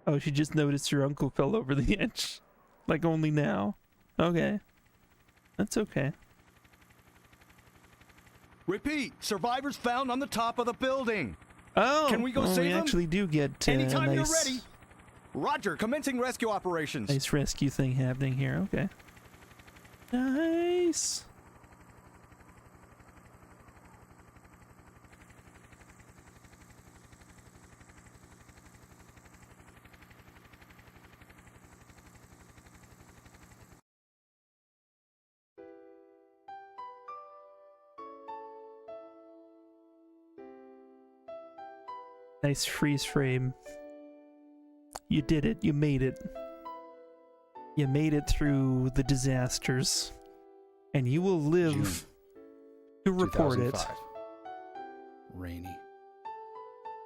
Oh, she just noticed her uncle fell over the edge. Like only now. Okay. That's okay.
Repeat, survivors found on the top of the building.
Oh,
can we go save
we
them?
actually do get
Anytime
nice,
you're ready. Roger, commencing rescue operations.
Nice rescue thing happening here. Okay. Nice. Nice freeze frame. You did it. You made it. You made it through the disasters. And you will live
June
to report it.
2005. Rainy.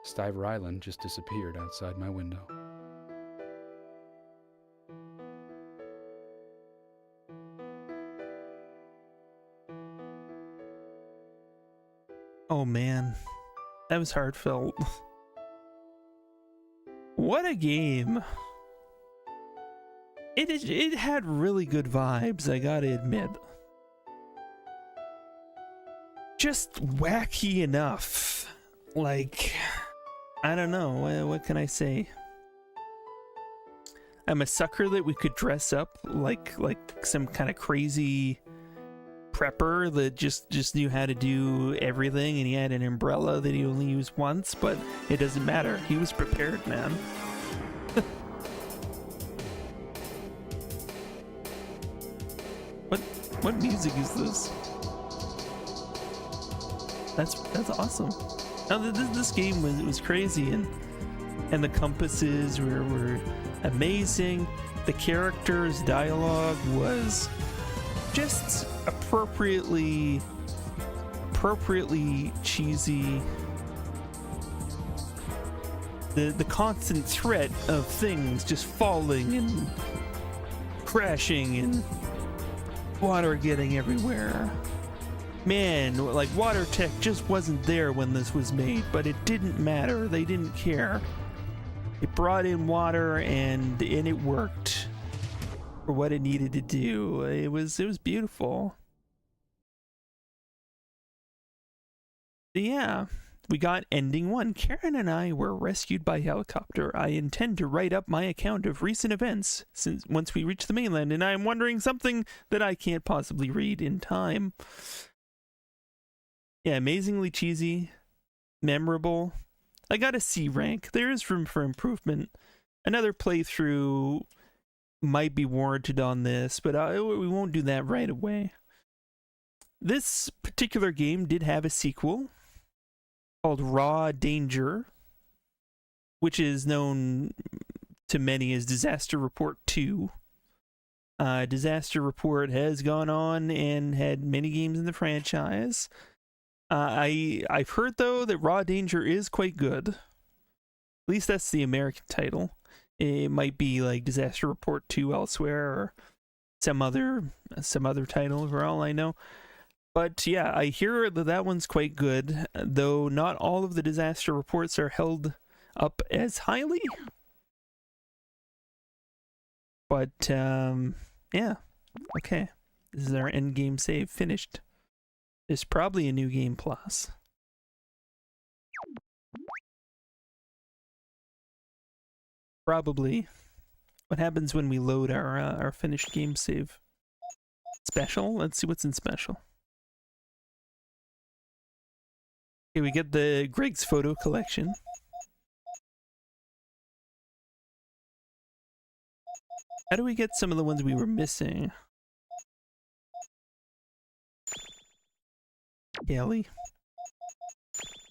Stiver Island just disappeared outside my window.
Oh man. That was heartfelt. What a game. It had really good vibes, I gotta admit. Just wacky enough. Like, I don't know, what can I say? I'm a sucker that we could dress up like some kind of crazy prepper that just knew how to do everything, and he had an umbrella that he only used once, but it doesn't matter. He was prepared, man. What music is this? That's awesome. Now this game was crazy, and the compasses were amazing. The characters' dialogue was just appropriately cheesy. The constant threat of things just falling and crashing and water getting everywhere. Man, like WaterTech just wasn't there when this was made, but it didn't matter. They didn't care. It brought in water and it worked for what it needed to do. It was beautiful. Yeah, we got ending 1. Karen and I were rescued by helicopter. I intend to write up my account of recent events once we reach the mainland, and I am wondering something that I can't possibly read in time. Yeah, amazingly cheesy, memorable. I got a C rank. There is room for improvement. Another playthrough might be warranted on this, but we won't do that right away. This particular game did have a sequel called Raw Danger, which is known to many as Disaster Report 2. Disaster Report has gone on and had many games in the franchise. I've heard, though, that Raw Danger is quite good. At least that's the American title. It might be like Disaster Report 2 elsewhere, or some other title, for all I know. But yeah, I hear that one's quite good, though not all of the disaster reports are held up as highly. But yeah, okay. This is our end game save finished. There's probably a new game plus. Probably. What happens when we load our finished game save? Special? Let's see what's in special. Okay, we get the Greg's photo collection. How do we get some of the ones we were missing? Kelly.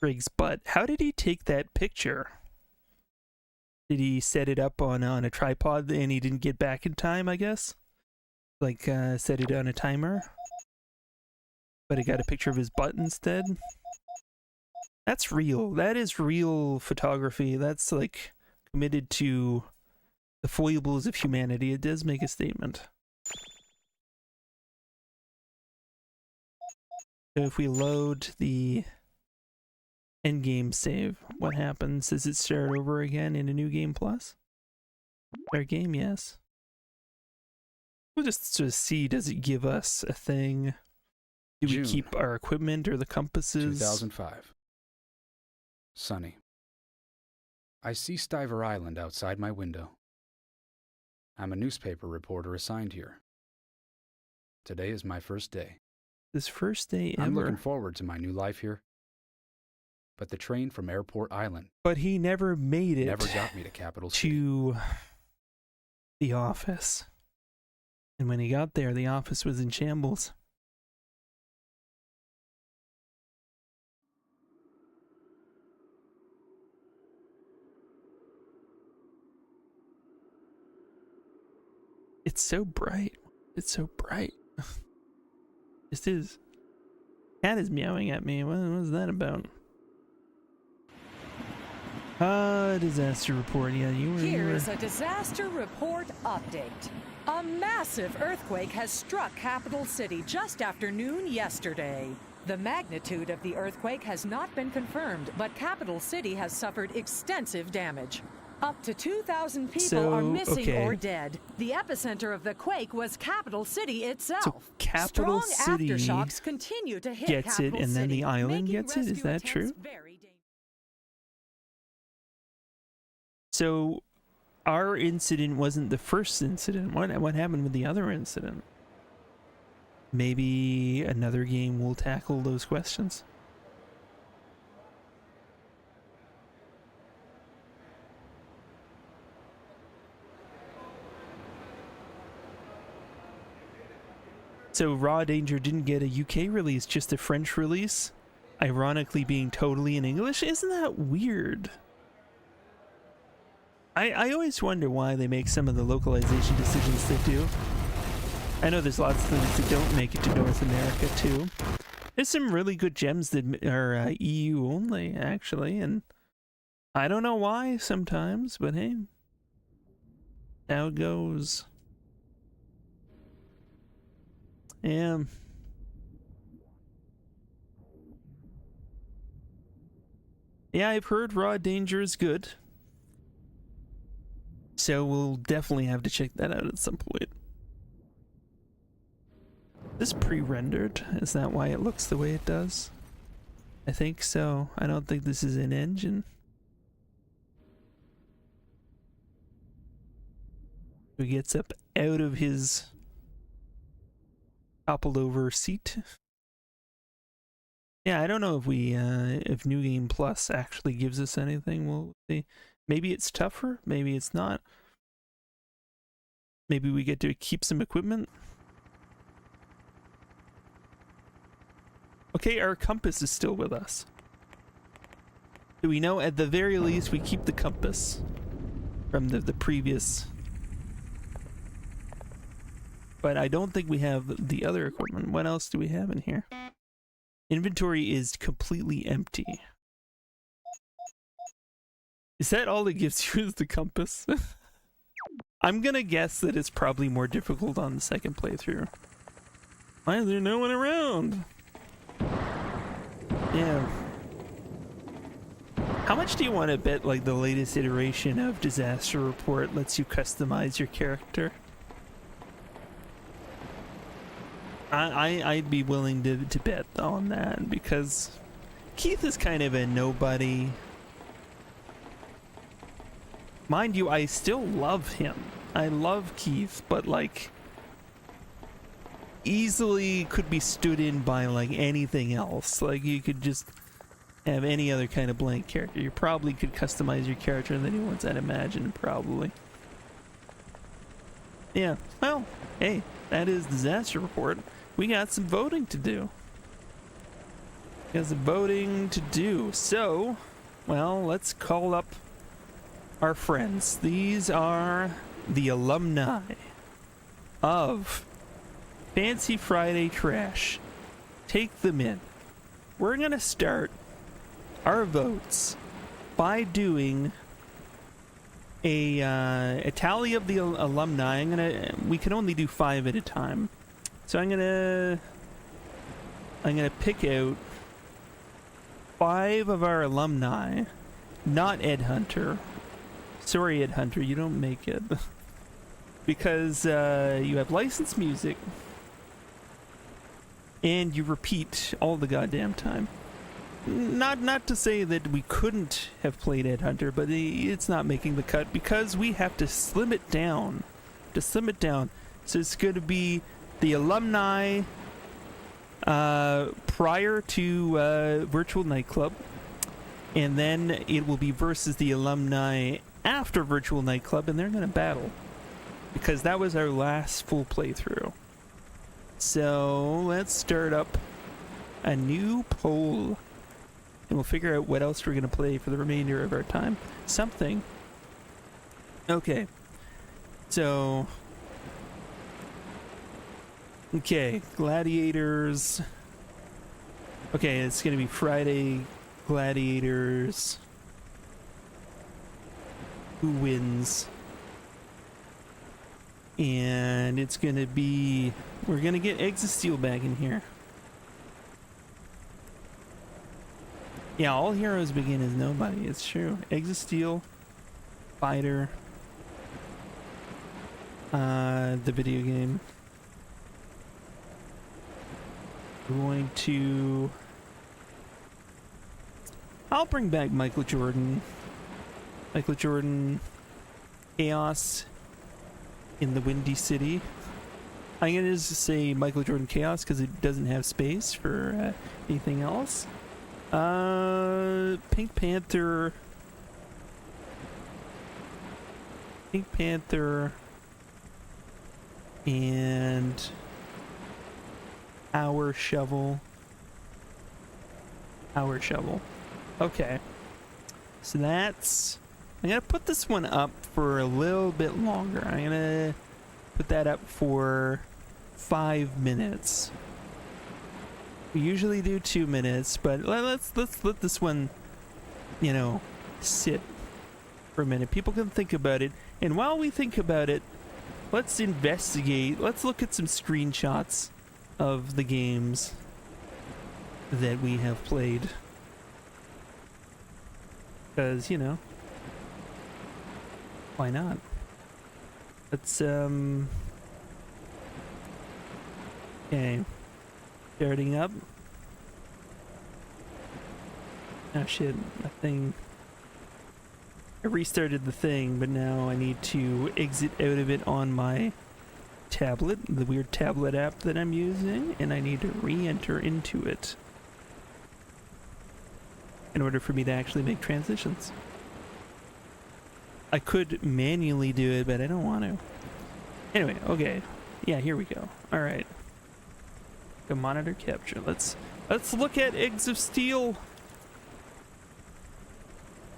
Grig's butt. How did he take that picture? Did he set it up on a tripod and he didn't get back in time, I guess? Like, set it on a timer? But he got a picture of his butt instead? That's real. That is real photography. That's, like, committed to the foibles of humanity. It does make a statement. So if we load the endgame save, what happens? Does it start over again in a new game plus? Start game, yes. We'll just sort of see, does it give us a thing? Do we keep our equipment or the compasses?
2005. Sunny. I see Stiver Island outside my window. I'm a newspaper reporter assigned here. Today is my first day.
This first day ever.
I'm looking forward to my new life here. But the train from Airport Island.
But he never made it.
Never got me to Capital City.
To the office. And when he got there, the office was in shambles. It's so bright. It's so bright. This is. Cat is meowing at me. What was that about? Disaster report. Yeah, you were.
Here is a disaster report update. A massive earthquake has struck Capital City just after noon yesterday. The magnitude of the earthquake has not been confirmed, but Capital City has suffered extensive damage. Up to 2,000 people are missing or dead. The epicenter of the quake was Capital City itself.
So Capital
Strong
City
aftershocks continue to hit
gets
Capital
it, and then
City,
the island
making
gets it. Is
rescue
that
attempts
true?
very dangerous.
So, our incident wasn't the first incident. What happened with the other incident? Maybe another game will tackle those questions. So Raw Danger didn't get a UK release, just a French release, ironically being totally in English. Isn't that weird? I always wonder why they make some of the localization decisions they do. I know there's lots of things that don't make it to North America too. There's some really good gems that are EU only, actually, and I don't know why sometimes, but hey, how it goes. Yeah. Yeah, I've heard Raw Danger is good. So we'll definitely have to check that out at some point. This pre-rendered? Is that why it looks the way it does? I think so. I don't think this is an engine. He gets up out of his toppled over seat. Yeah, I don't know if we if New Game Plus actually gives us anything. We'll see. Maybe it's tougher, maybe it's not. Maybe we get to keep some equipment. Okay, our compass is still with us. Do we know at the very least we keep the compass from the previous? But I don't think we have the other equipment. What else do we have in here? Inventory is completely empty. Is that all it gives you is the compass? I'm gonna guess that it's probably more difficult on the second playthrough. Why is there no one around? Yeah. How much do you want to bet like the latest iteration of Disaster Report lets you customize your character? I'd be willing to bet on that, because Keith is kind of a nobody. Mind you, I still love him. I love Keith, but like easily could be stood in by like anything else. Like you could just have any other kind of blank character. You probably could customize your character in the new ones, I'd imagine, probably. Yeah, well, hey, that is Disaster Report. We got some voting to do. So, well, let's call up our friends. These are the alumni of Fancy Friday Trash. Take them in. We're gonna start our votes by doing a tally of the alumni. We can only do 5 at a time, so I'm gonna pick out 5 of our alumni. Not Ed Hunter. Sorry, Ed Hunter, you don't make it because you have licensed music and you repeat all the goddamn time. Not to say that we couldn't have played Ed Hunter, but it's not making the cut because we have to slim it down. So it's going to be the alumni prior to Virtual Nightclub, and then it will be versus the alumni after Virtual Nightclub, and they're going to battle because that was our last full playthrough. So let's start up a new poll. And we'll figure out what else we're going to play for the remainder of our time. Something. Okay. So. Okay. Gladiators. Okay, it's going to be Friday. Gladiators. Who wins? And it's going to be... We're going to get Eggs of Steel back in here. Yeah, all heroes begin as nobody. It's true. Eggs of Steel, Fighter, the video game. We're going to... I'll bring back Michael Jordan. Michael Jordan, Chaos in the Windy City. I'm going to just say Michael Jordan Chaos because it doesn't have space for anything else. Pink Panther, and Power Shovel. Okay, so that's... I'm gonna put this one up for a little bit longer. I'm gonna put that up for 5 minutes. We usually do 2 minutes, but let's let this one, sit for a minute. People can think about it, and while we think about it, let's investigate. Let's look at some screenshots of the games that we have played, because why not? Let's okay. Starting up. Oh shit, that thing... I restarted the thing, but now I need to exit out of it on my tablet, the weird tablet app that I'm using, and I need to re-enter into it in order for me to actually make transitions. I could manually do it, but I don't want to. Anyway, okay. Yeah, here we go. Alright. The monitor capture. Let's look at Eggs of Steel.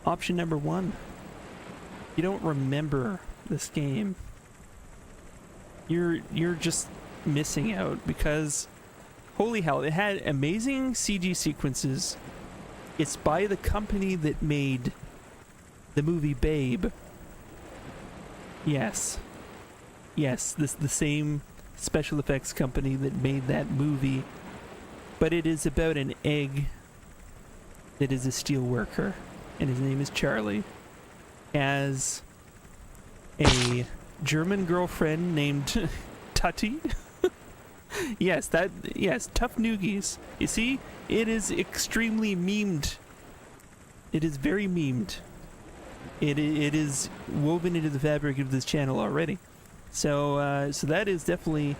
Option number 1. You don't remember this game. You're just missing out because holy hell, it had amazing CG sequences. It's by the company that made the movie Babe. Yes, the same special effects company that made that movie, but it is about an egg that is a steel worker, and his name is Charlie, has a German girlfriend named Tutty. yes, Tough Noogies. You see, it is extremely memed. It is very memed. It is woven into the fabric of this channel already. So that is definitely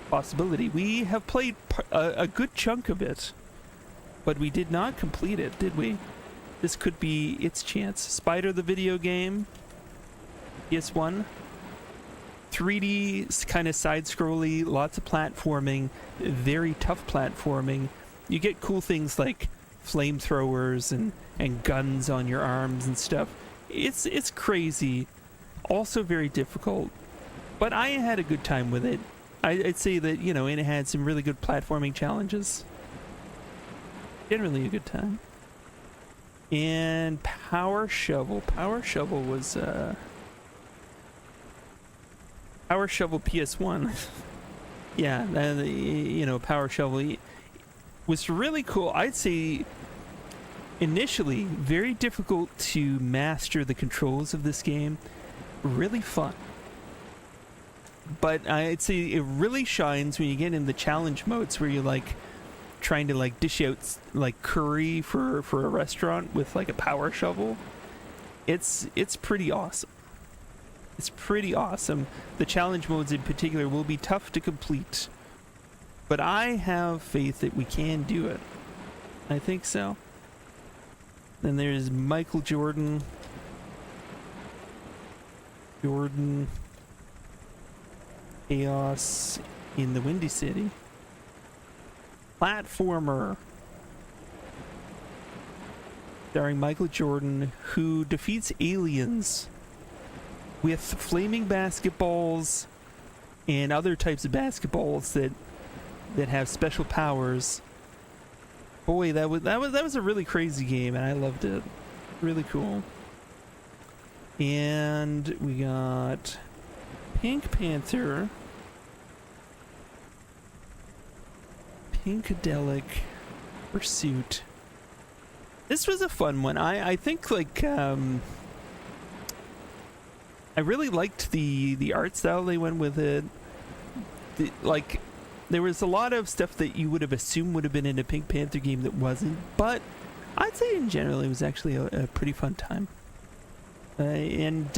a possibility. We have played a good chunk of it, but we did not complete it, did we? This could be its chance. Spider the video game, PS1, 3D kind of side-scrolly, lots of platforming, very tough platforming. You get cool things like flamethrowers and guns on your arms and stuff. It's crazy, also very difficult, but I had a good time with it. I'd say that, you know, and it had some really good platforming challenges. Generally a good time. And Power Shovel. Power Shovel was Power Shovel PS1. Yeah, you know, Power Shovel was really cool. I'd say initially very difficult to master the controls of this game. Really fun. But I'd say it really shines when you get in the challenge modes where you're like trying to like dish out like curry for a restaurant with like a power shovel. It's pretty awesome. It's pretty awesome. The challenge modes in particular will be tough to complete, but I have faith that we can do it. I think so. Then there's Michael Jordan. Chaos in the Windy City. Platformer. Starring Michael Jordan, who defeats aliens with flaming basketballs and other types of basketballs that have special powers. Boy, that was a really crazy game, and I loved it. Really cool. And we got Pink Panther, Pinkadelic Pursuit. This was a fun one. I think like I really liked the art style they went with it. Like there was a lot of stuff that you would have assumed would have been in a Pink Panther game that wasn't, but I'd say in general it was actually a pretty fun time. And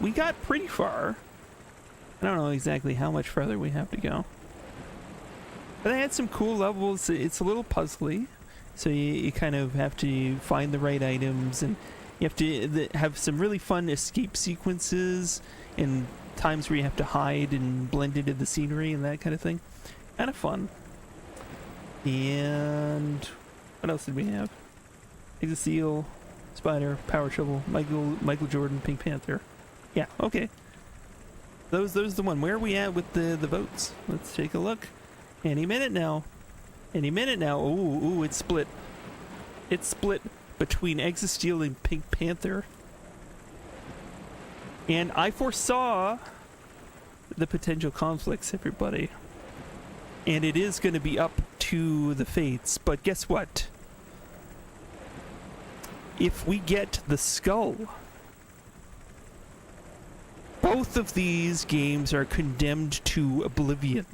we got pretty far. I don't know exactly how much further we have to go. But I had some cool levels. It's a little puzzly, so you kind of have to find the right items, and you have to have some really fun escape sequences and times where you have to hide and blend into the scenery and that kind of thing. Kind of fun. And what else did we have? Exoseal, Spider, Power Shovel, Michael Jordan, Pink Panther. Yeah, okay. Those are the one. Where are we at with the votes? Let's take a look. Any minute now. Any minute now. Ooh, it's split. It's split between Exosteel and Pink Panther. And I foresaw the potential conflicts, everybody. And it is going to be up to the fates. But guess what? If we get the skull, both of these games are condemned to oblivion.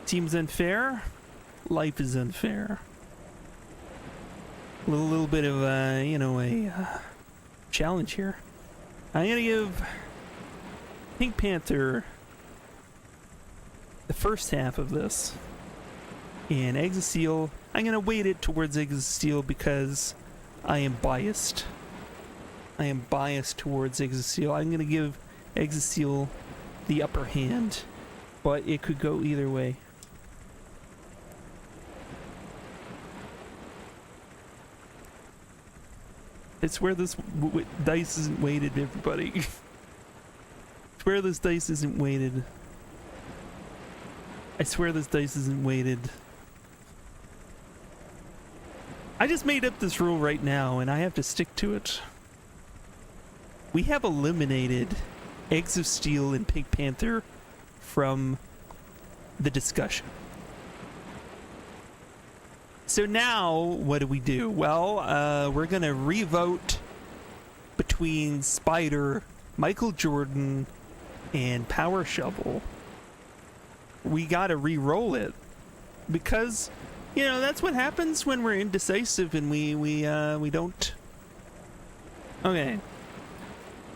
Seems unfair. Life is unfair. A little bit of a challenge here. I'm gonna give Pink Panther the first half of this, and Exoseal, I'm gonna weight it towards Exoseal because I am biased. I am biased towards Exoseal. I'm gonna give Exoseal the upper hand, but it could go either way. It's where this dice isn't weighted, everybody. It's where this dice isn't weighted. I swear this dice isn't weighted. I just made up this rule right now, and I have to stick to it. We have eliminated Exosteel and Pink Panther from the discussion. So now, what do? Well, we're gonna re-vote between Spider, Michael Jordan, and Power Shovel. We gotta re-roll it because, you know, that's what happens when we're indecisive and we don't. Okay.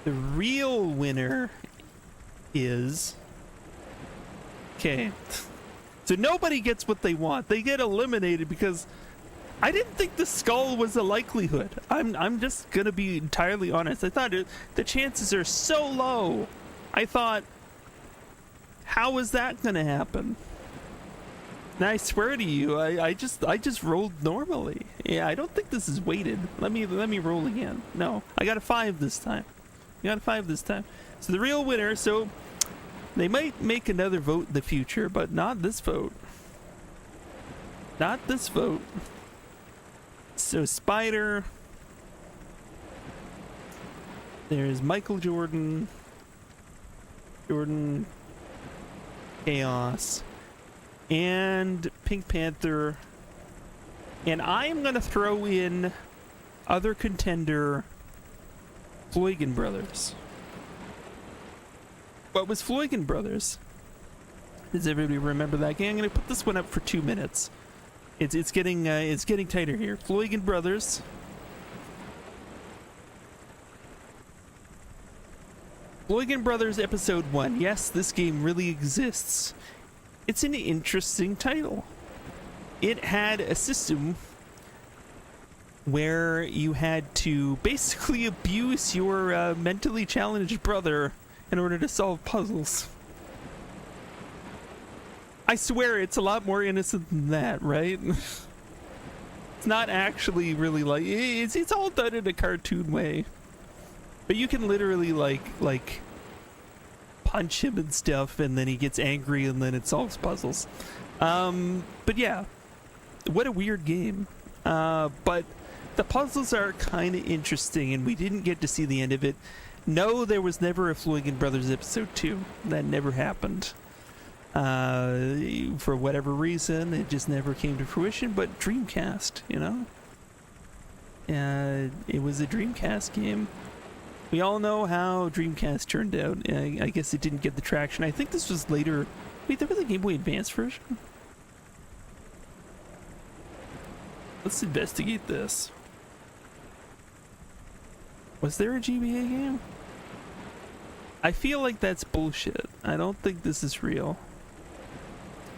The real winner is. Okay. So nobody gets what they want. They get eliminated because I didn't think the skull was a likelihood. I'm just gonna be entirely honest. I thought the chances are so low. I thought, how is that gonna happen? And I swear to you, I just rolled normally. Yeah, I don't think this is weighted. Let me roll again. No, I got a 5 this time. I got a 5 this time. So the real winner. So they might make another vote in the future, but not this vote. Not this vote. So Spider. There's Michael Jordan. Jordan. Chaos. And Pink Panther. And I am going to throw in other contender Floygan Brothers. What was Floygan Brothers? Does everybody remember that game? I'm going to put this one up for 2 minutes. It's getting tighter here. Floygan Brothers. Floygan Brothers Episode 1. Yes, this game really exists. It's an interesting title. It had a system where you had to basically abuse your mentally challenged brother in order to solve puzzles. I swear it's a lot more innocent than that, right? It's not actually really like it's all done in a cartoon way. But you can literally like punch him and stuff, and then he gets angry, and then it solves puzzles. But yeah, what a weird game. But the puzzles are kind of interesting, and we didn't get to see the end of it. No, there was never a Floygan Brothers Episode 2. That never happened. For whatever reason, it just never came to fruition. But Dreamcast, you know? It was a Dreamcast game. We all know how Dreamcast turned out. I guess it didn't get the traction. I think this was later. Wait, there was a Game Boy Advance version? Let's investigate this. Was there a GBA game? I feel like that's bullshit. I don't think this is real.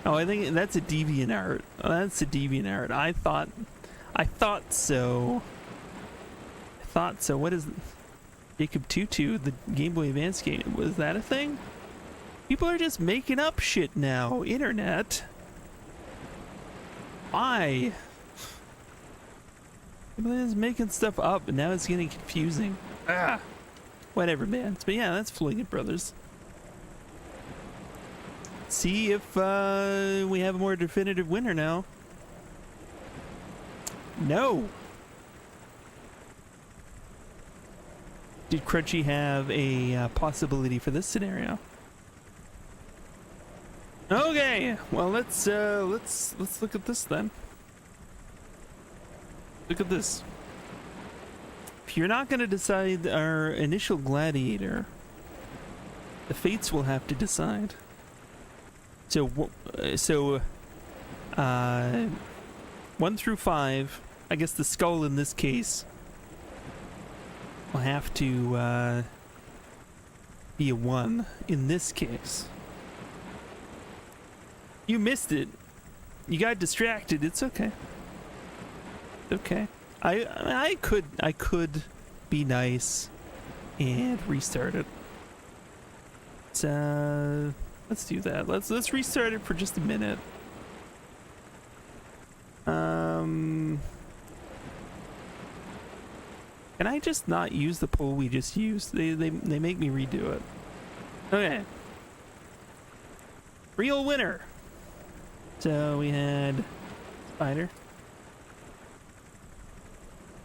Oh, I think that's a DeviantArt. Oh, that's a DeviantArt. I thought so. I thought so. What is Jacob Tutu, the Game Boy Advance game? Was that a thing? People are just making up shit now. Internet. Why? People are just making stuff up, and now it's getting confusing. Ah. Whatever, man. But yeah, that's Floygan Brothers. See if we have a more definitive winner now. No. Did Crunchy have a possibility for this scenario? Okay. Well, let's look at this then. Look at this. If you're not going to decide our initial gladiator, the fates will have to decide. So 1 through 5, I guess the skull in this case will have to be a 1 in this case. You missed it. You got distracted. It's okay. Okay. I could be nice and restart it. Let's do that. Let's restart it for just a minute. Can I just not use the poll we just used? They make me redo it. Okay. Real winner. So we had Spider.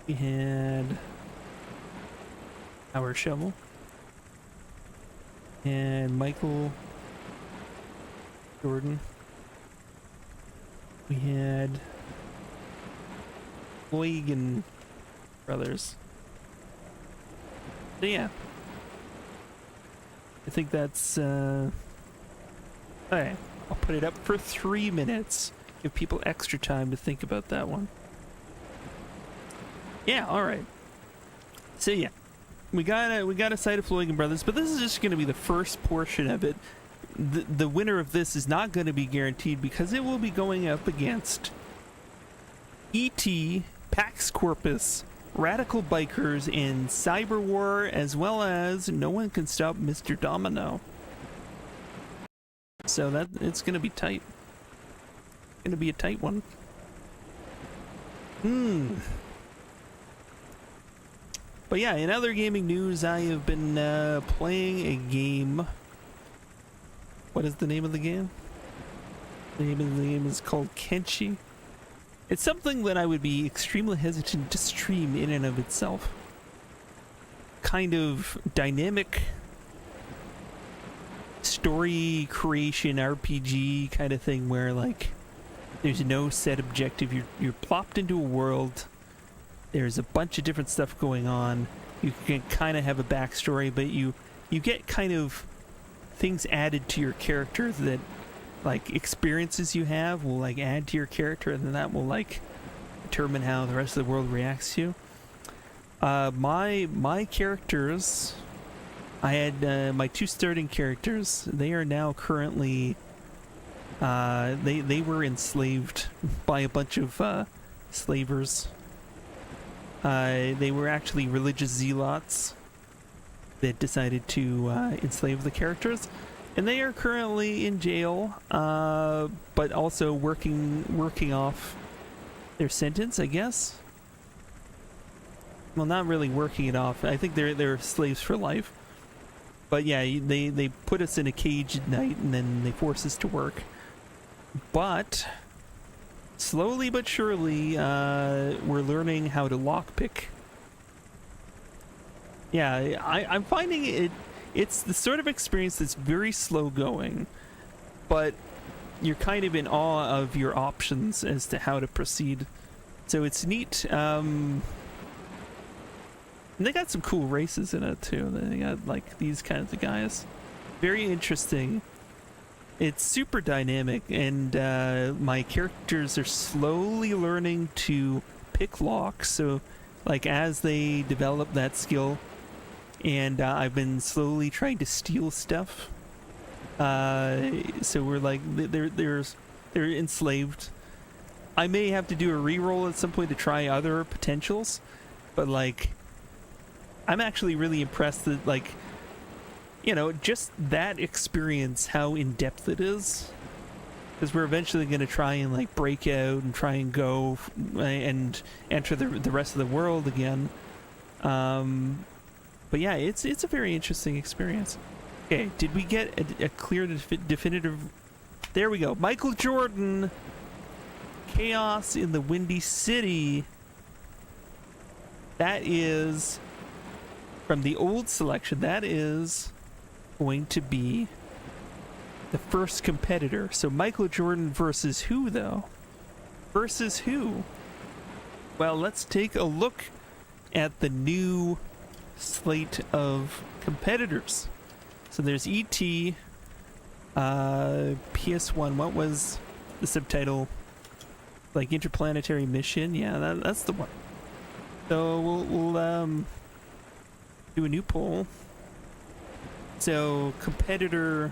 We had our shovel. And Michael Jordan. We had Floygan Brothers. So yeah. I think that's alright. I'll put it up for 3 minutes. Give people extra time to think about that one. Yeah, alright. So yeah. We got a sight of Floygan Brothers, but this is just going to be the first portion of it. The winner of this is not going to be guaranteed because it will be going up against E.T., Pax Corpus, Radical Bikers, and Cyber War, as well as No One Can Stop Mr. Domino. So that it's gonna be tight. Gonna be a tight one. But yeah, in other gaming news, I have been playing a game. What is the name of the game? The name of the game is called Kenshi. It's something that I would be extremely hesitant to stream in and of itself. Kind of dynamic story creation RPG kind of thing where like there's no set objective. You're plopped into a world. There's a bunch of different stuff going on. You can kind of have a backstory, but you get kind of things added to your character that like experiences you have will like add to your character, and then that will like determine how the rest of the world reacts to you. My characters, I had my two starting characters. They are now currently they were enslaved by a bunch of slavers. They were actually religious zealots that decided to enslave the characters, and they are currently in jail, but also working off their sentence, I guess. Well, not really working it off. I think they're slaves for life. But yeah, they put us in a cage at night, and then they force us to work. But slowly but surely, we're learning how to lockpick. Yeah, I'm finding it's the sort of experience that's very slow going, but you're kind of in awe of your options as to how to proceed. So it's neat. And they got some cool races in it too. They got like these kinds of guys. Very interesting. It's super dynamic, and my characters are slowly learning to pick locks. So like as they develop that skill, and I've been slowly trying to steal stuff. So we're like they're enslaved. I may have to do a reroll at some point to try other potentials, but like I'm actually really impressed that like, you know, just that experience, how in depth it is, because we're eventually going to try and like break out and try and go and enter the rest of the world again. But yeah, it's a very interesting experience. Okay, did we get a clear definitive? There we go. Michael Jordan, Chaos in the Windy City. That is from the old selection. That is going to be the first competitor. So Michael Jordan versus who, though? Versus who? Well, let's take a look at the new slate of competitors. So there's E.T., PS1. What was the subtitle? Like Interplanetary Mission? Yeah, that's the one. So we'll do a new poll. So competitor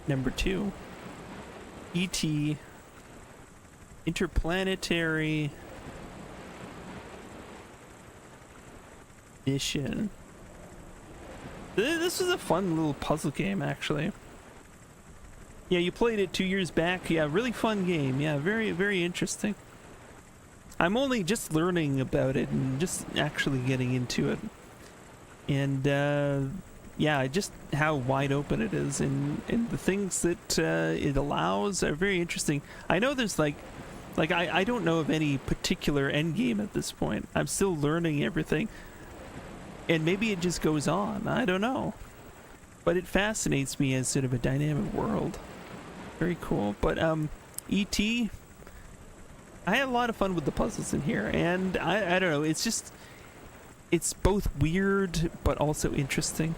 number 2, E.T., Interplanetary Mission. This was a fun little puzzle game, actually. Yeah, you played it 2 years back. Yeah, really fun game. Yeah, very, very interesting. I'm only just learning about it and just actually getting into it. And, yeah, just how wide open it is, and the things that it allows are very interesting. I know there's like I don't know of any particular end game at this point. I'm still learning everything. And maybe it just goes on. I don't know. But it fascinates me as sort of a dynamic world. Very cool. But E.T., I had a lot of fun with the puzzles in here. And I don't know. It's just, it's both weird but also interesting.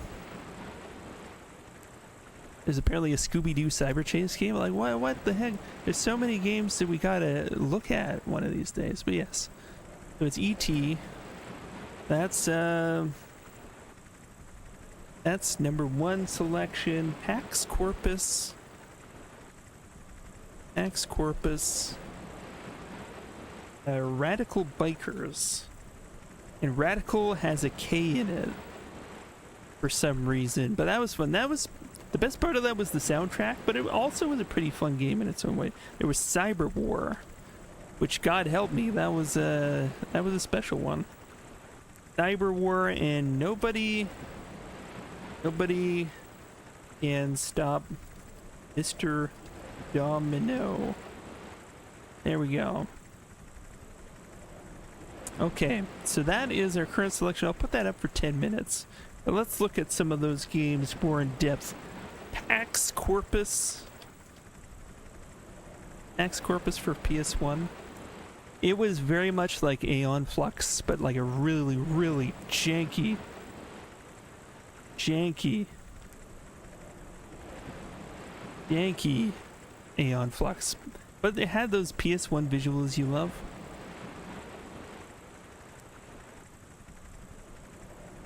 There's apparently a Scooby-Doo Cyber Chase game. Like, what the heck? There's so many games that we gotta look at one of these days. But yes. So it's E.T., that's number 1 selection. Pax Corpus. Pax Corpus. Radical Bikers. And Radical has a K in it for some reason. But that was fun. That was the best part of that was the soundtrack, but it also was a pretty fun game in its own way. There was Cyber War, which, God help me, that was a special one. Cyber War, and nobody can stop Mr. Domino. There we go. Okay, so that is our current selection. I'll put that up for 10 minutes. But let's look at some of those games more in depth. Pax Corpus. Pax Corpus for PS1. It was very much like Aeon Flux, but like a really, really janky Aeon Flux. But it had those PS1 visuals you love.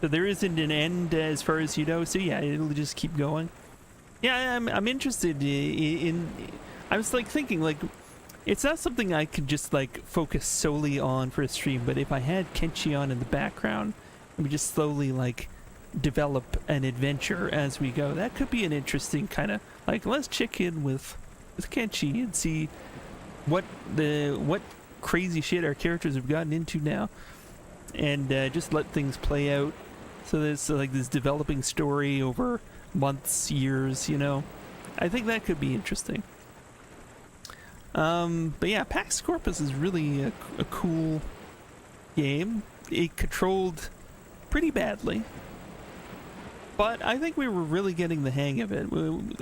So there isn't an end as far as you know, so yeah, it'll just keep going. Yeah, I'm interested in I was like thinking, like, it's not something I could just like focus solely on for a stream, but if I had Kenshi on in the background and we just slowly like develop an adventure as we go, that could be an interesting kind of like, let's check in with Kenshi and see what crazy shit our characters have gotten into now, and just let things play out. So there's like this developing story over months, years, you know. I think that could be interesting. But yeah, Pax Corpus is really a cool game. It controlled pretty badly, but I think we were really getting the hang of it.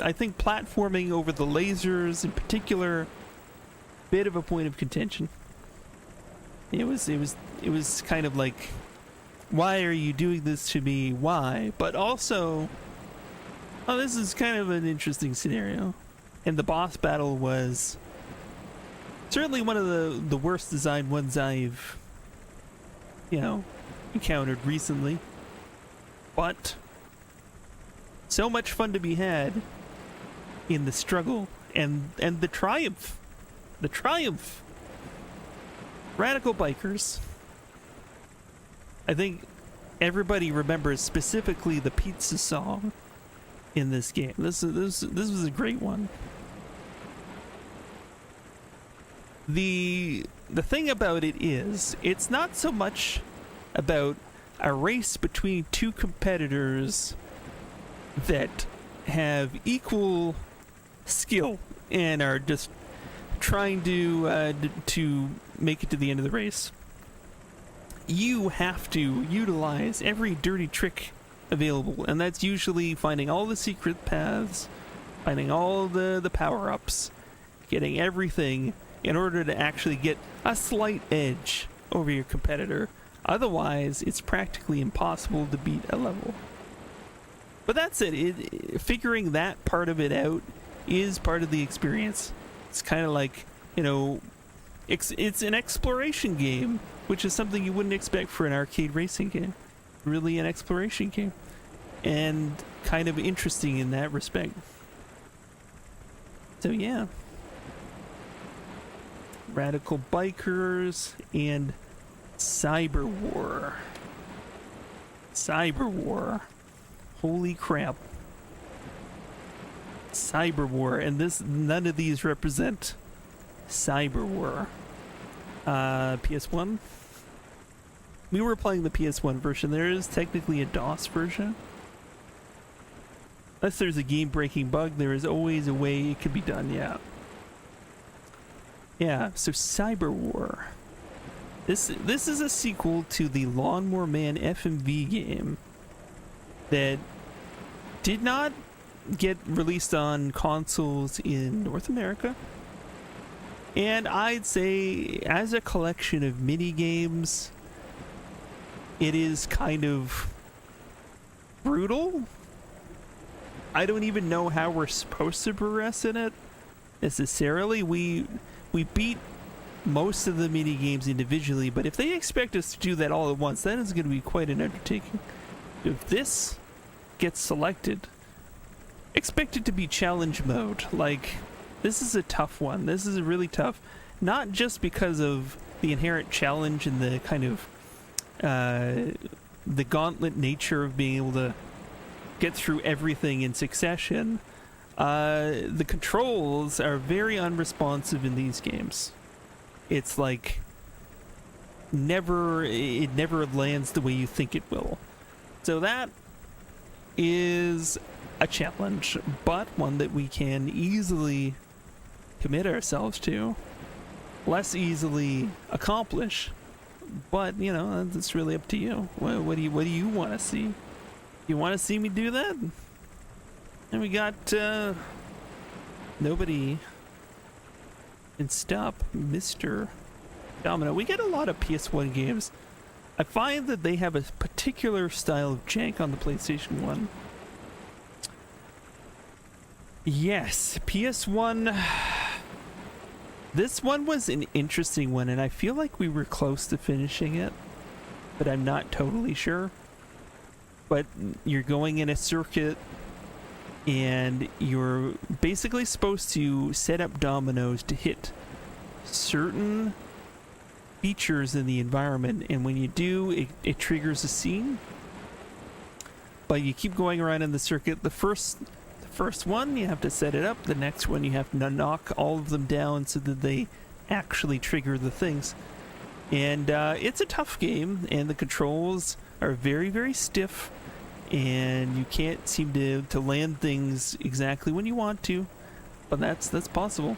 I think platforming over the lasers in particular, bit of a point of contention. It was kind of like, why are you doing this to me? Why? But also, oh, this is kind of an interesting scenario. And the boss battle was certainly one of the worst designed ones I've, you know, encountered recently. But so much fun to be had in the struggle and the triumph. The triumph. Radical Bikers. I think everybody remembers specifically the pizza song in this game. This was a great one. The thing about it is, it's not so much about a race between two competitors that have equal skill and are just trying to make it to the end of the race. You have to utilize every dirty trick available, and that's usually finding all the secret paths, finding all the power-ups, getting everything in order to actually get a slight edge over your competitor. Otherwise, it's practically impossible to beat a level. But that's it. Figuring that part of it out is part of the experience. It's kind of like, you know, it's an exploration game, which is something you wouldn't expect for an arcade racing game. Really an exploration game. And kind of interesting in that respect. So yeah. Radical Bikers and Cyber War. Cyber War. Holy crap. Cyber War, and none of these represent Cyber War. PS1. We were playing the PS1 version. There is technically a DOS version. Unless there's a game-breaking bug, there is always a way it could be done, yeah. Yeah, so Cyber War. This is a sequel to the Lawnmower Man FMV game that did not get released on consoles in North America. And I'd say, as a collection of mini games, it is kind of brutal. I don't even know how we're supposed to progress in it necessarily. We beat most of the mini games individually, but if they expect us to do that all at once, that is going to be quite an undertaking. If this gets selected, expect it to be challenge mode, like This is a tough one. This is really tough. Not just because of the inherent challenge and the kind of the gauntlet nature of being able to get through everything in succession. The controls are very unresponsive in these games. It's like it never lands the way you think it will. So that is a challenge, but one that we can easily commit ourselves to, less easily accomplish, but you know, it's really up to you. What do you want to see? You want to see me do that? And we got nobody can stop Mr. Domino. We get a lot of PS1 games. I find that they have a particular style of jank on the PlayStation 1. Yes, PS1. This one was an interesting one, and I feel like we were close to finishing it, but I'm not totally sure. But you're going in a circuit, and you're basically supposed to set up dominoes to hit certain features in the environment, and when you do, it triggers a scene. But you keep going around in the circuit. The first one, you have to set it up. The next one, you have to knock all of them down so that they actually trigger the things. And it's a tough game, and the controls are very, very stiff, and you can't seem to land things exactly when you want to, but that's possible.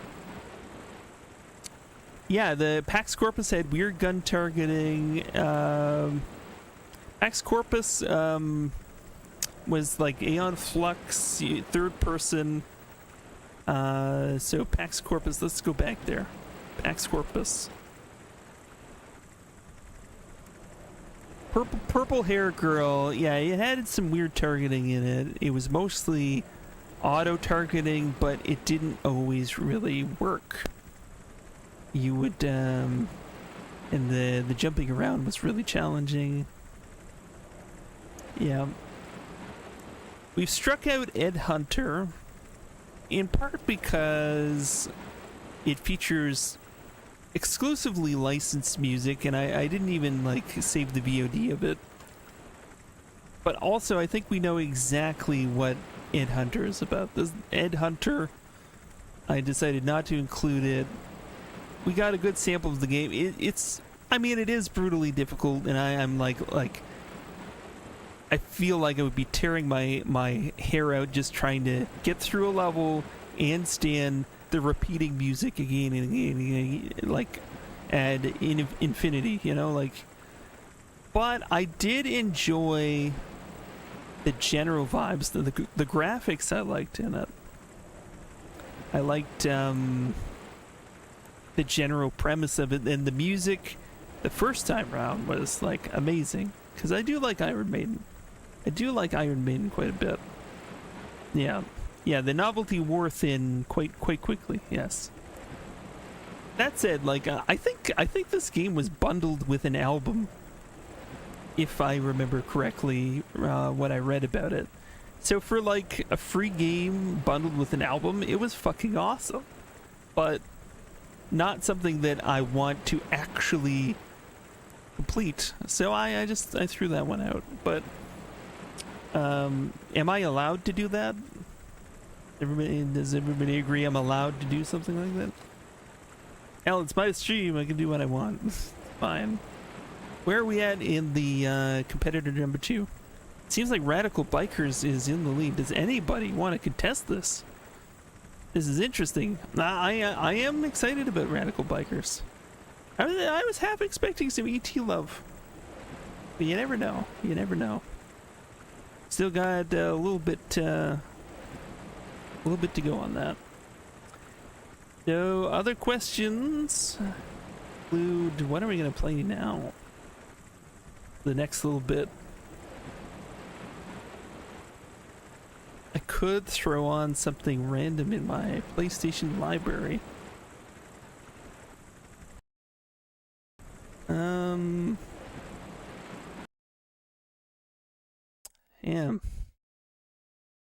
Yeah, the Pax Corpus had weird gun targeting. Pax Corpus was like Aeon Flux, third person. So Pax Corpus, let's go back there. Pax Corpus. Purple hair girl, yeah, it had some weird targeting in it. It was mostly auto-targeting, but it didn't always really work. You would, and the jumping around was really challenging. Yeah. We've struck out Ed Hunter, in part because it features exclusively licensed music, and I didn't even like save the VOD of it. But also, I think we know exactly what Ed Hunter is about. This Ed Hunter, I decided not to include it. We got a good sample of the game. I mean, it is brutally difficult, and I'm like, I feel like I would be tearing my hair out just trying to get through a level and stand the repeating music again and again, and again, like ad infinity, you know, like. But I did enjoy the general vibes, the graphics I liked in it. I liked the general premise of it, and the music the first time round was like amazing, because I do like Iron Maiden. I do like Iron Maiden quite a bit. Yeah, the novelty wore thin quite quickly. Yes. That said, like I think this game was bundled with an album, if I remember correctly, what I read about it. So for like a free game bundled with an album, it was fucking awesome. But not something that I want to actually complete. So I threw that one out. But am I allowed to do that? Does everybody agree I'm allowed to do something like that? Hell, it's my stream. I can do what I want. It's fine. Where are we at in the competitor number 2? It seems like Radical Bikers is in the lead. Does anybody want to contest this? This is interesting. I am excited about Radical Bikers. I was half expecting some ET love, but you never know. You never know. Still got a little bit to go on that. So other questions include, what are we gonna play now? The next little bit. I could throw on something random in my PlayStation library. Yeah.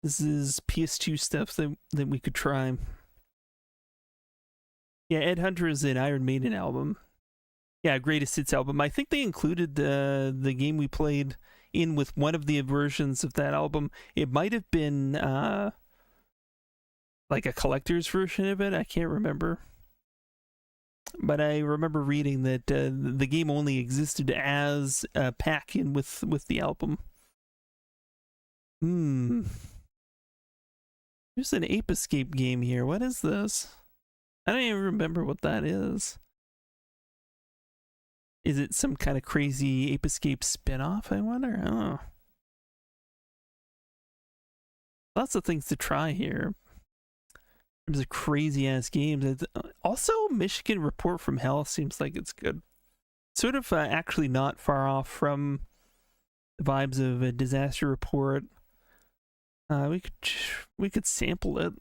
This is PS2 stuff that we could try. Yeah, Ed Hunter is an Iron Maiden album. Yeah, greatest hits album. I think they included the game we played in with one of the versions of that album. It might have been like a collector's version of it. I can't remember. But I remember reading that the game only existed as a pack in with the album. There's an Ape Escape game here. What is this? I don't even remember what that is. Is it some kind of crazy Ape Escape spin-off, I wonder? Oh. Lots of things to try here. There's crazy-ass games. Also, Michigan Report from Hell seems like it's good. Sort of actually not far off from the vibes of a Disaster Report. We could sample it.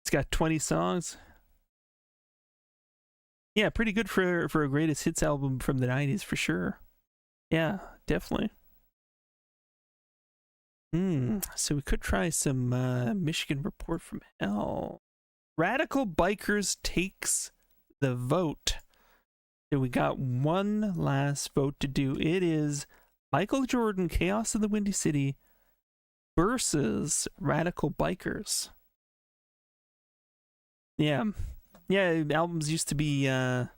It's got 20 songs. Yeah, pretty good for a greatest hits album from the 90s for sure. Yeah, definitely. So we could try some Michigan Report from Hell. Radical Bikers takes the vote. So we got one last vote to do. It is Michael Jordan, Chaos in the Windy City versus Radical Bikers. Yeah, albums used to be 10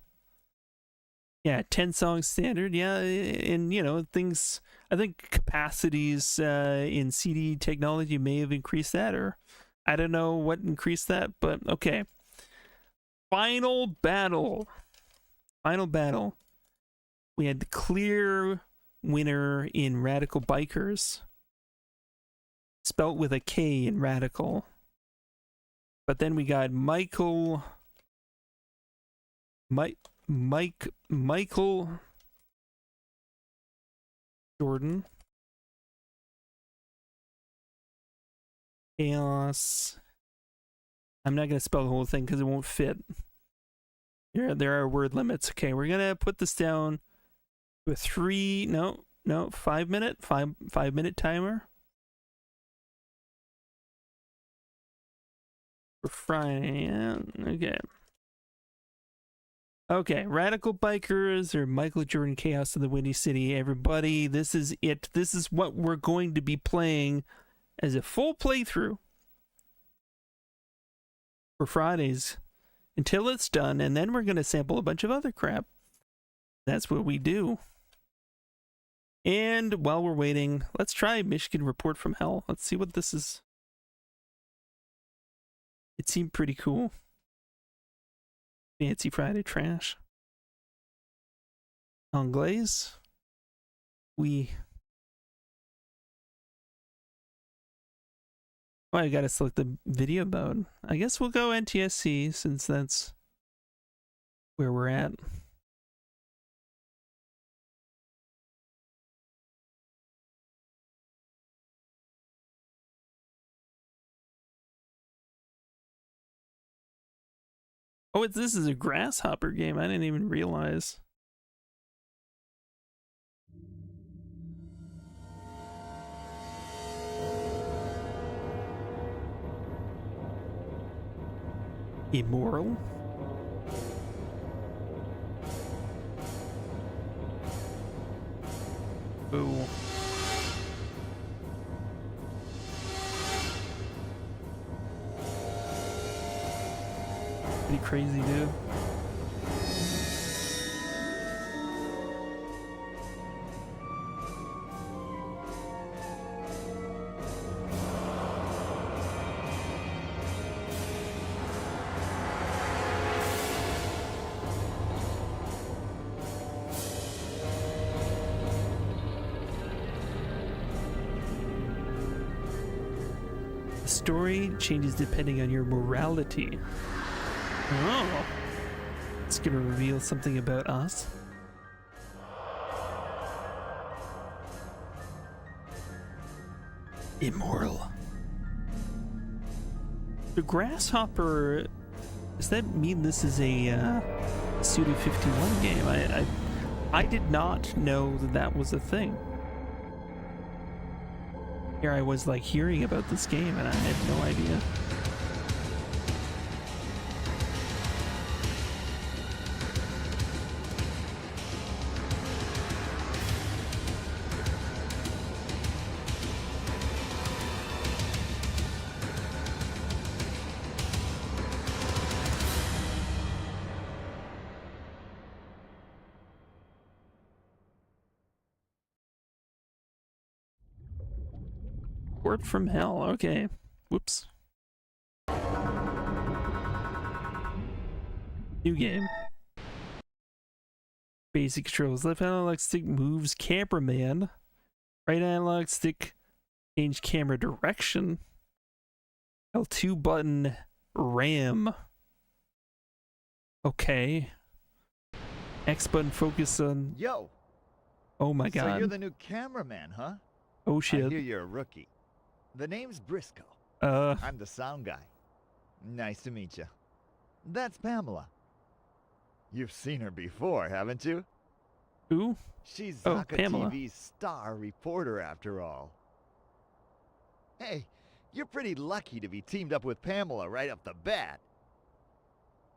songs standard. Yeah, and things, I think capacities in CD technology may have increased that, or I don't know what increased that, but okay. Final battle. We had the clear winner in Radical Bikers, spelt with a K in Radical. But then we got Michael Jordan, Chaos. I'm not going to spell the whole thing because it won't fit. There are word limits. Okay, we're going to put this down to a 5 minute timer. For Friday, yeah, okay, Radical Bikers or Michael Jordan, Chaos in the Windy City. Everybody, this is it. This is what we're going to be playing as a full playthrough for Fridays until it's done, and then we're going to sample a bunch of other crap. That's what we do. And while we're waiting, let's try Michigan Report from Hell. Let's see what this is. It seemed pretty cool. Fancy Friday trash. Anglaise. I gotta select the video mode. I guess we'll go NTSC since that's where we're at. Oh, this is a Grasshopper game. I didn't even realize. Immoral? Ooh. Pretty crazy, dude. The story changes depending on your morality. Oh, it's gonna reveal something about us. Immoral. The Grasshopper, does that mean this is a Suda 51 game? I did not know that was a thing. Here I was like hearing about this game and I had no idea. Port from hell. Okay. Whoops. New game. Basic controls. Left analog stick moves cameraman. Right analog stick change camera direction. L2 button RAM. Okay. X button focus on.
Yo.
Oh my god.
So you're the new cameraman, huh?
Oh shit.
I hear you're a rookie. The name's Briscoe. I'm the sound guy. Nice to meet you. That's Pamela. You've seen her before, haven't you?
Who?
She's
Oh,
Zaka
Pamela.
TV's star reporter, after all. Hey, you're pretty lucky to be teamed up with Pamela right off the bat.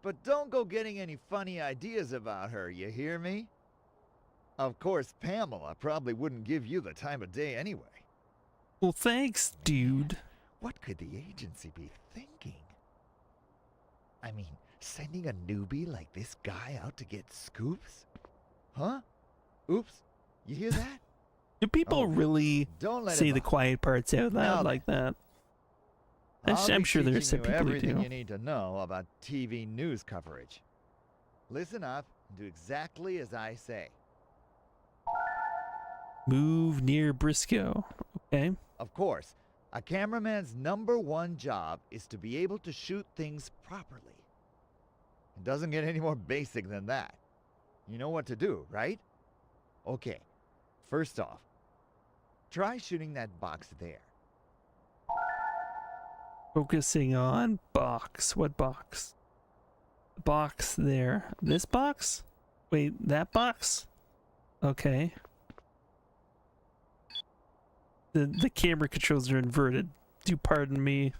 But don't go getting any funny ideas about her, you hear me? Of course, Pamela probably wouldn't give you the time of day anyway.
Well, thanks, dude.
What could the agency be thinking? I mean, sending a newbie like this guy out to get scoops? Huh? Oops, you hear that?
Do people really
Don't let
say
him
the
out.
quiet parts out loud like that? I'm sure there's some people who
everything
do.
you need to know about TV news coverage. Listen up and do exactly as I say.
Move near Briscoe. Okay.
Of course, a cameraman's #1 job is to be able to shoot things properly. It doesn't get any more basic than that. You know what to do, right? Okay, first off, try shooting that box there.
Focusing on box. What box? Box there. This box? Wait, that box? Okay. The camera controls are inverted. Do pardon me.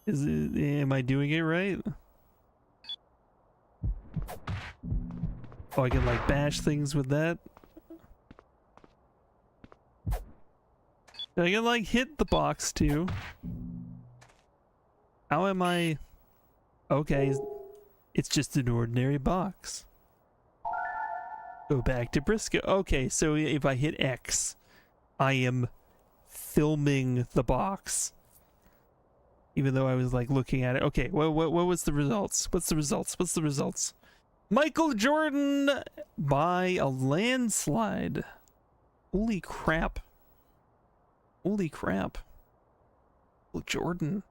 Am I doing it right? Oh, I can like bash things with that. I can like hit the box too. How am I? Okay, it's just an ordinary box. Go back to Briscoe. Okay, so if I hit X, I am filming the box. Even though I was like looking at it. Okay, what was the results? What's the results? What's the results? Michael Jordan by a landslide. Holy crap. Holy crap. Michael Jordan.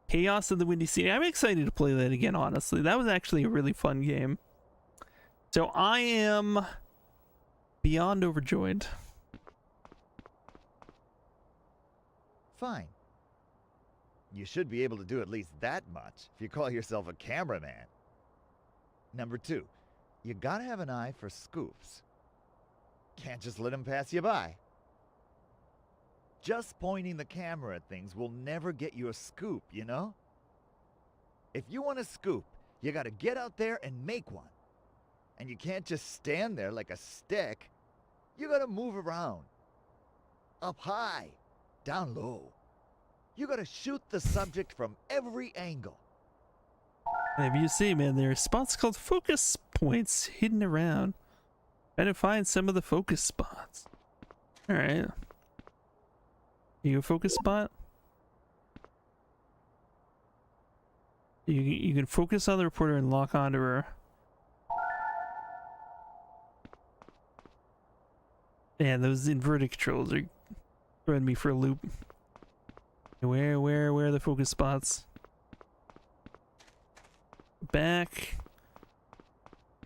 Chaos of the Windy City. I'm excited to play that again, honestly. That was actually a really fun game. So I am beyond overjoyed.
Fine. You should be able to do at least that much if you call yourself a cameraman. #2, you gotta have an eye for scoops. Can't just let them pass you by. Just pointing the camera at things will never get you a scoop, you know? If you want a scoop, you gotta get out there and make one. And you can't just stand there like a stick. You gotta move around. Up high, down low. You gotta shoot the subject from every angle.
Maybe you see, man, there are spots called focus points hidden around. Try to find some of the focus spots. Alright. You a focus spot? You can focus on the reporter and lock onto her. Man, those inverted controls are throwing me for a loop. Where are the focus spots? Back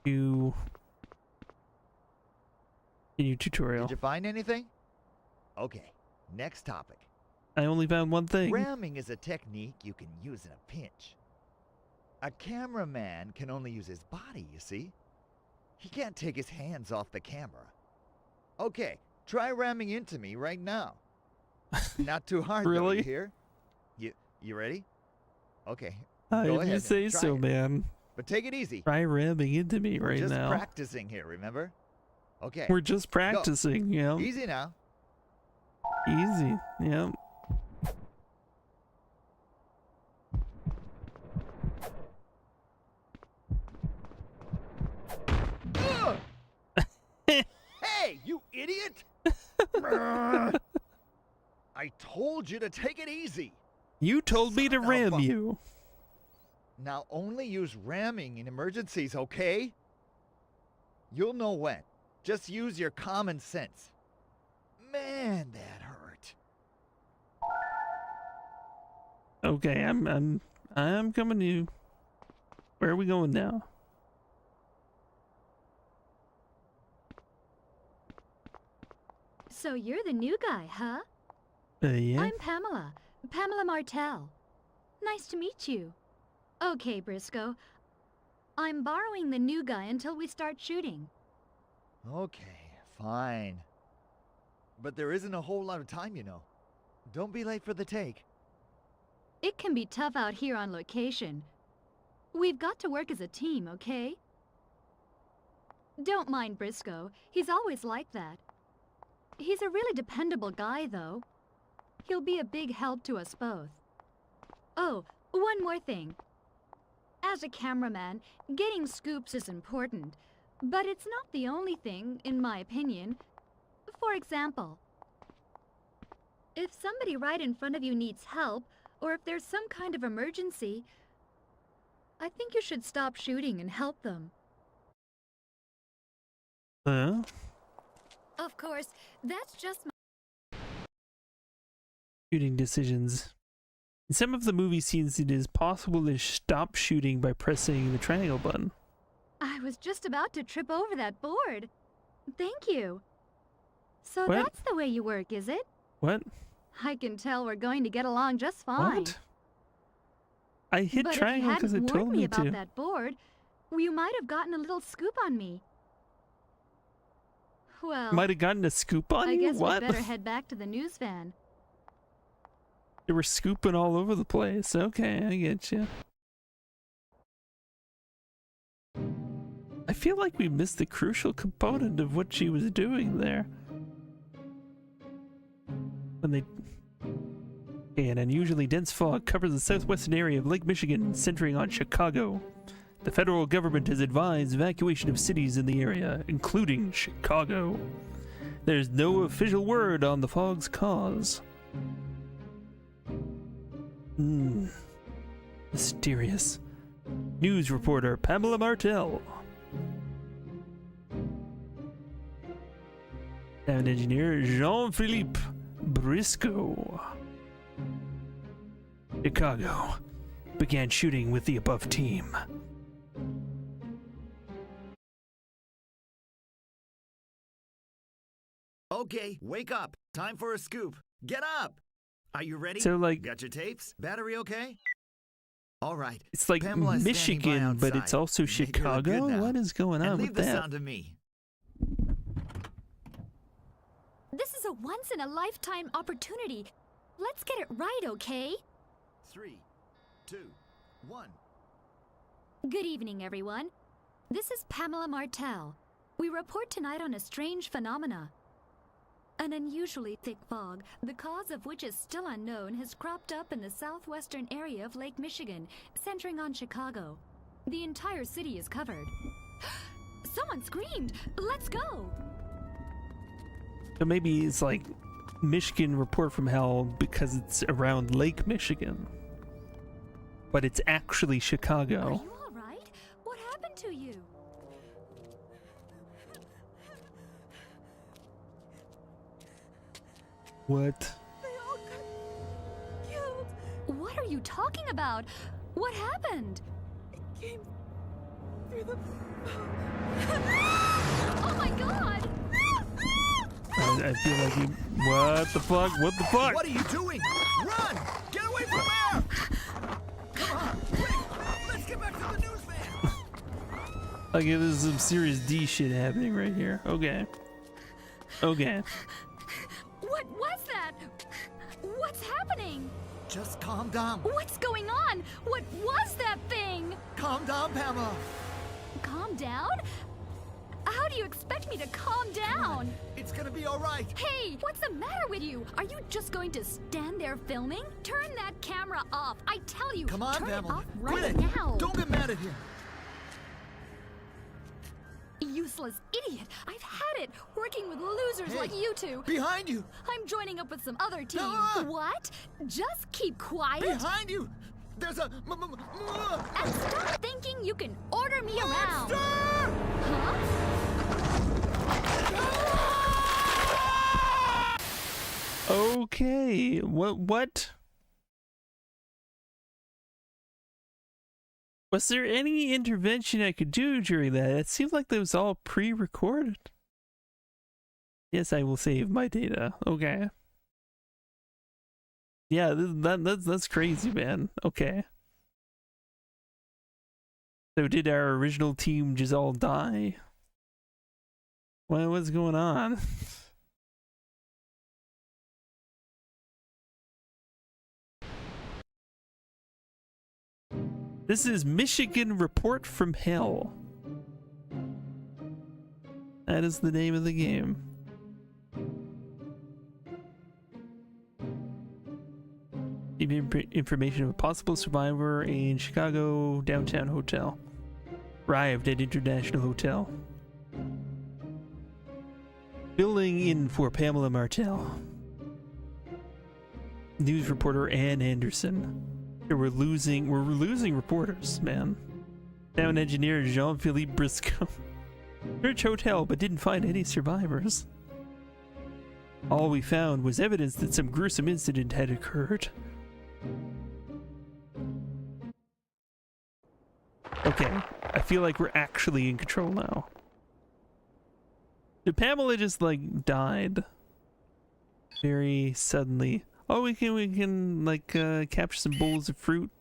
to new tutorial.
Did you find anything? Okay, next topic.
I only found one thing.
Ramming is a technique you can use in a pinch. A cameraman can only use his body, you see? He can't take his hands off the camera. Okay, try ramming into me right now. Not too hard,
Really?
though, you hear? You ready? Okay,
If
go ahead
you
and
say
try
so,
it.
man.
But take it easy.
Try ramming into me
We're
right
just
now.
practicing here, remember? Okay.
We're just practicing, yeah.
Easy now.
Easy, yeah.
Hey, you idiot! I told you to take it easy.
You told me to
Son of
ram
a-
you.
Now only use ramming in emergencies, okay? You'll know when. Just use your common sense. Man, that hurt.
Okay, I'm coming to you. Where are we going now?
So you're the new guy, huh?
Yeah.
I'm Pamela. Pamela Martell. Nice to meet you. Okay, Briscoe. I'm borrowing the new guy until we start shooting.
Okay, fine. But there isn't a whole lot of time, you know. Don't be late for the take.
It can be tough out here on location. We've got to work as a team, okay? Don't mind Briscoe. He's always like that. He's a really dependable guy, though. He'll be a big help to us both. Oh, one more thing. As a cameraman, getting scoops is important, but it's not the only thing, in my opinion. For example, if somebody right in front of you needs help, or if there's some kind of emergency, I think you should stop shooting and help them. Of course, that's just my
Shooting decisions. In some of the movie scenes, it is possible to stop shooting by pressing the triangle button.
I was just about to trip over that board. Thank you. So
What?
that's the way you work, is it?
What?
I can tell we're going to get along just fine.
What? I hit
But
triangle because
if
it
you hadn't
told
warned me
me
about
to.
that board, you might have gotten a little scoop on me. Well,
Might have gotten a scoop on
I
you?
guess
What?
we better head back to the news van.
They were scooping all over the place. Okay, I get you. I feel like we missed the crucial component of what she was doing there. When they... Okay, an unusually dense fog covers the southwestern area of Lake Michigan, centering on Chicago. The federal government has advised evacuation of cities in the area, including Chicago. There's no official word on the fog's cause. Mysterious. News reporter Pamela Martell. Sound engineer Jean-Philippe Briscoe. Chicago. Began shooting with the above team.
Okay, wake up. Time for a scoop. Get up. Are you ready?
So, like-
Got your tapes? Battery okay? All right.
It's like
Pamela's standing by
Michigan, but it's
outside.
also
Make her look
Chicago?
good now.
What is going
And
on
leave
with
the
that?
sound to me.
This is a once-in-a-lifetime opportunity. Let's get it right, okay?
3, 2, 1.
Good evening, everyone. This is Pamela Martell. We report tonight on a strange phenomena. An unusually thick fog, the cause of which is still unknown, has cropped up in the southwestern area of Lake Michigan, centering on Chicago. The entire city is covered. Someone screamed! Let's go!
So maybe it's like Michigan Report from Hell because it's around Lake Michigan. But it's actually
Are
Chicago.
you all right? What happened to you?
What?
Killed. What are you talking about? What happened?
It came through the...
Oh my god!
I feel like you... What the fuck? What the fuck?
What are you doing? Run! Get away from there! Come on, quick! Let's get back to the news van!
Okay, this is some serious D shit happening right here. Okay. Okay.
What was that? What's happening?
Just calm down.
What's going on? What was that thing?
Calm down, Pamela.
Calm down? How do you expect me to calm down?
It's gonna be all right.
Hey, what's the matter with you? Are you just going to stand there filming? Turn that camera off. I tell you,
Come on,
turn
Pamela.
it off
Quit
right
it.
now.
Don't get mad at him.
You useless idiot. I've had it working with losers like you two.
Behind you!
I'm joining up with some other team.
Noah!
What? Just keep quiet.
Behind you! There's a...
And stop thinking you can order me around. Huh?
Okay, what? Was there any intervention I could do during that? It seemed like that was all pre-recorded. Yes, I will save my data. Okay. Yeah, that's crazy, man. Okay. So did our original team just all die? What's going on? This is Michigan Report from Hell. That is the name of the game. Information of a possible survivor in Chicago downtown hotel. Arrived at International Hotel. Filling in for Pamela Martell. News reporter Ann Anderson. We're losing reporters, man. Sound engineer Jean-Philippe Briscoe. Search hotel, but didn't find any survivors. All we found was evidence that some gruesome incident had occurred. Okay, I feel like we're actually in control now. Did Pamela just like died very suddenly? Oh, we can like capture some bowls of fruit.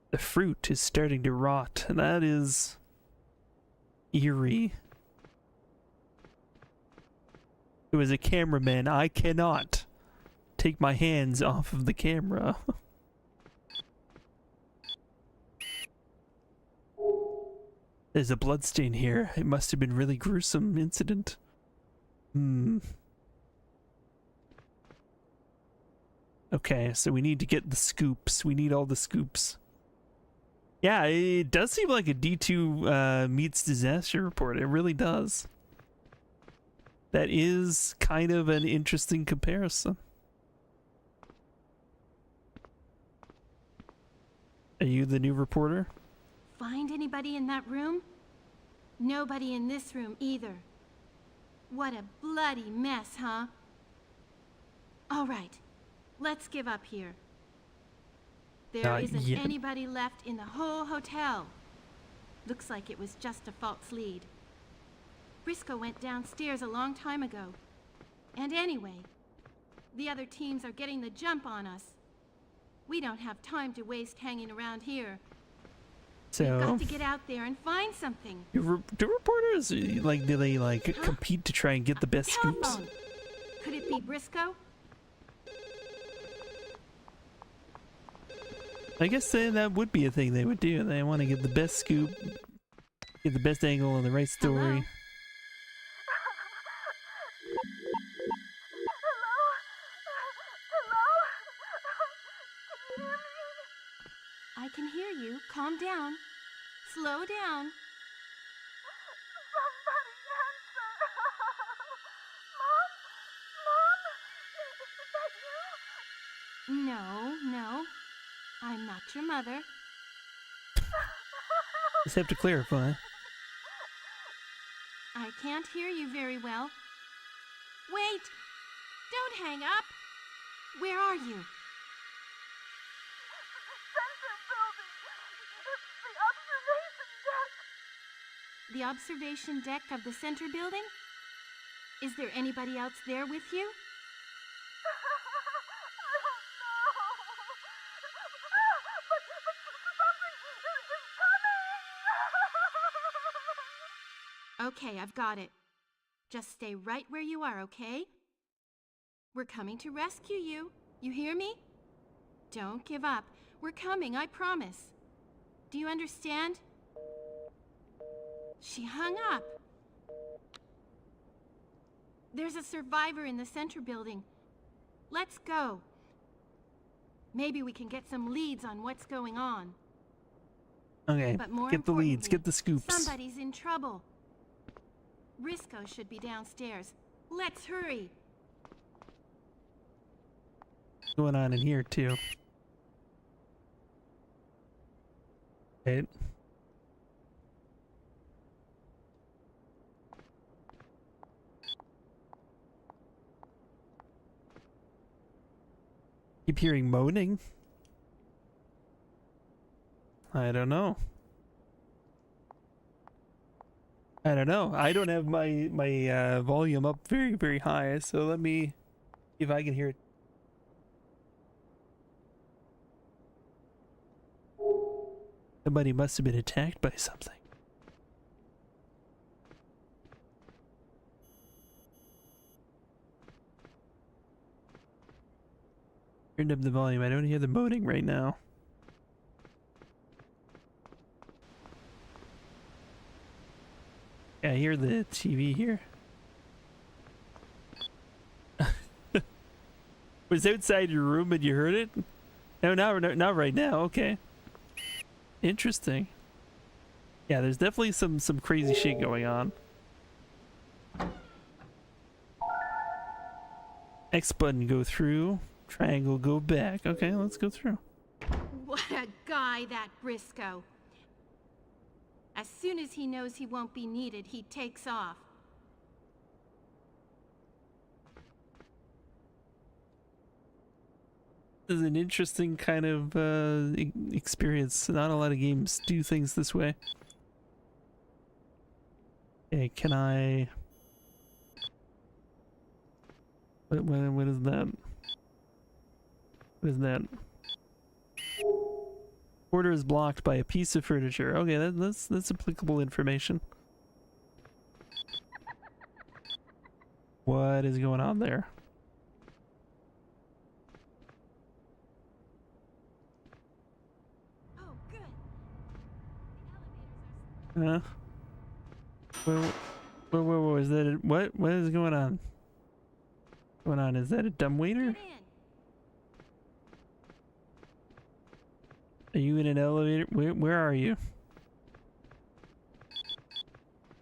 The fruit is starting to rot, and that is eerie. As a cameraman, I cannot take my hands off of the camera. There's a bloodstain here. It must have been a really gruesome incident. Okay, so we need to get the scoops. We need all the scoops. Yeah, it does seem like a D2 meets disaster report. It really does. That is kind of an interesting comparison. Are you the new reporter?
Find anybody in that room? Nobody in this room either. What a bloody mess, huh? All right, let's give up here. There isn't anybody left in the whole hotel. Looks like it was just a false lead. Briscoe went downstairs a long time ago. And anyway, the other teams are getting the jump on us. We don't have time to waste hanging around here.
So
we've got to get out there and find something.
Do reporters like compete to try and get the best scoops?
Could it be Briscoe?
I guess that would be a thing they would do. They want to get the best scoop, get the best angle on the right story.
I can hear you. Calm down. Slow down.
Somebody answer. Mom? Mom? Is that you?
No. I'm not your mother.
Just have to clarify.
I can't hear you very well. Wait! Don't hang up! Where are you? The observation deck of the center building? Is there anybody else there with you? Okay, I've got it. Just stay right where you are, okay? We're coming to rescue you. You hear me? Don't give up. We're coming, I promise. Do you understand? She hung up. There's a survivor in the center building. Let's go. Maybe we can get some leads on what's going on.
Okay,
but more
get the leads, get the scoops.
Somebody's in in trouble. Briscoe should be downstairs. Let's hurry.
What's going on in here, too? Right. Keep hearing moaning. I don't know. I don't know. I don't have my volume up very high, so let me see if I can hear it. Somebody must have been attacked by something. Turned up the volume. I don't hear the moaning right now. Yeah, I hear the TV here. Was outside your room and you heard it? No, not right now. Okay. Interesting. Yeah, there's definitely some crazy shit going on. X button go through. Triangle go back. Okay, let's go through.
What a guy, that Briscoe. As soon as he knows he won't be needed, he takes off.
This is an interesting kind of experience. Not a lot of games do things this way. Okay, can I... What is that? What is that? Order is blocked by a piece of furniture. Okay, that's applicable information. What is going on there?
Oh, good.
Whoa, is that a, what is going on? What's going on? Is that a dumbwaiter? Are you in an elevator? Where are you?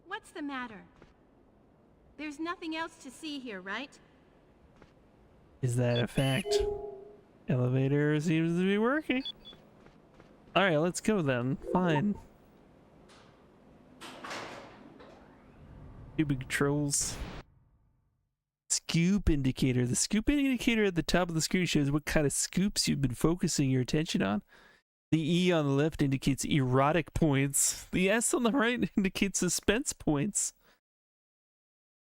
What's the matter? There's nothing else to see here, right?
Is that a fact? Elevator seems to be working. Alright, let's go then. Fine. Stupid controls. Scoop indicator. The scoop indicator at the top of the screen shows what kind of scoops you've been focusing your attention on. The E on the left indicates erotic points. The S on the right indicates suspense points.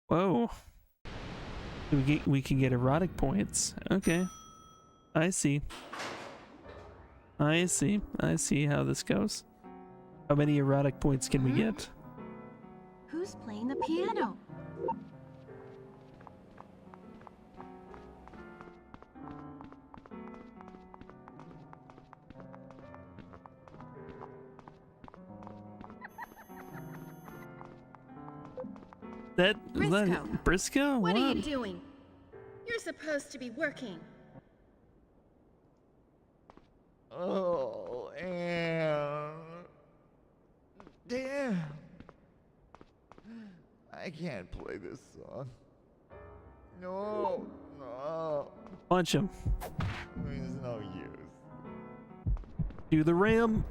Whoa. We can get erotic points. Okay. I see. I see how this goes. How many erotic points can we get?
Who's playing the piano?
Briscoe?
What are you doing? You're supposed to be working.
Oh, Anne. Damn. I can't play this song. No.
Punch him.
There's no use.
Do the ram.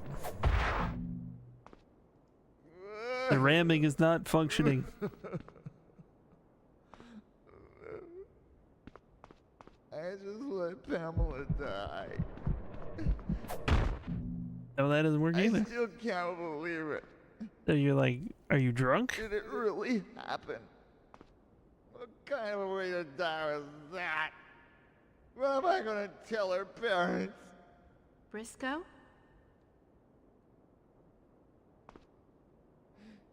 The ramming is not functioning.
I just let Pamela die.
No, that doesn't work either.
I still can't believe it.
So you're like, are you drunk?
Did it really happen? What kind of a way to die was that? What am I gonna tell her parents?
Briscoe?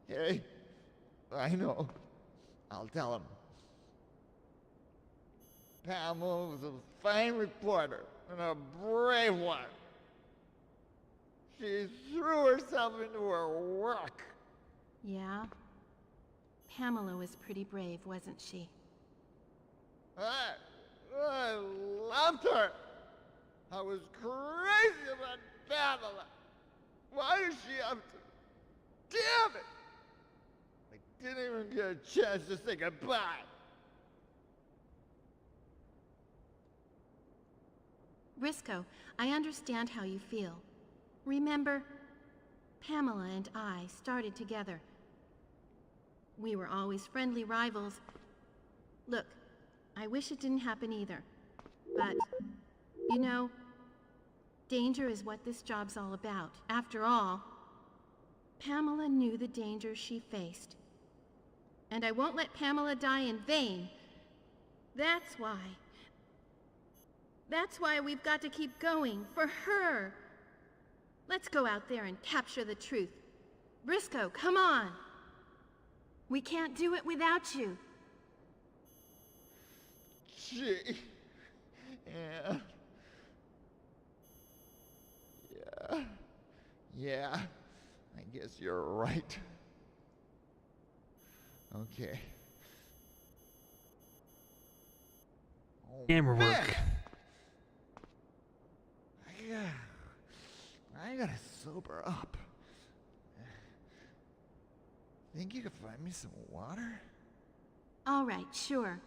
Hey, I know. I'll tell him. Pamela was a fine reporter and a brave one. She threw herself into her work.
Yeah. Pamela was pretty brave, wasn't she?
I loved her. I was crazy about Pamela. Why does she have to? Damn it! didn't even get a chance to say goodbye.
Briscoe, I understand how you feel. Remember, Pamela and I started together. We were always friendly rivals. Look, I wish it didn't happen either. But, you know, danger is what this job's all about. After all, Pamela knew the dangers she faced. And I won't let Pamela die in vain. That's why we've got to keep going, for her. Let's go out there and capture the truth. Briscoe, come on! We can't do it without you.
Gee. Yeah. Yeah. I guess you're right. Okay. Oh,
Camera
man.
work.
I gotta sober up. Think you could find me some water?
All right, sure.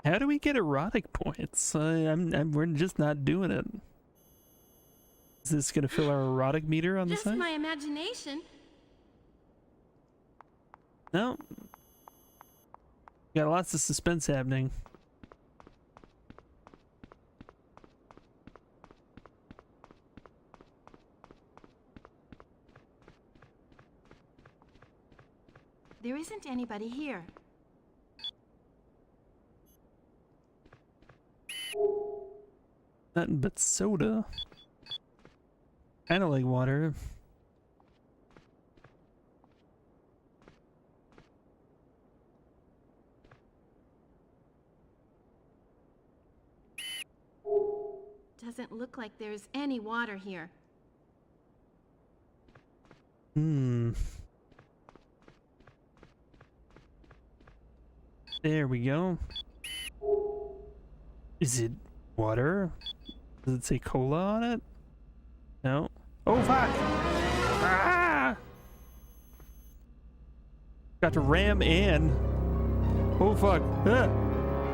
How do we get erotic points? We're just not doing it. Is this gonna fill our erotic meter on the
Just
side?
my imagination.
No. Got lots of suspense happening.
There isn't anybody here.
Nothing but soda. Kinda like water.
Doesn't look like there's any water here.
There we go. Is it water? Does it say cola on it? No. Oh fuck! Ah! Got to ram Ann. Oh fuck!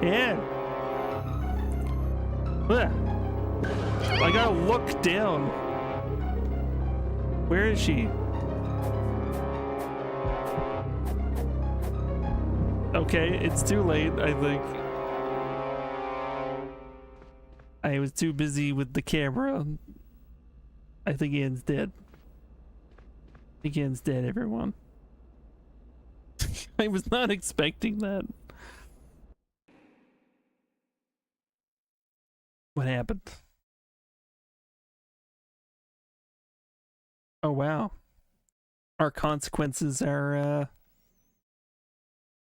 Ann. I gotta look down. Where is she? Okay, it's too late, I think. I was too busy with the camera. I think Ann's dead. I think Ann's dead, everyone. I was not expecting that. What happened? Oh wow. Our consequences are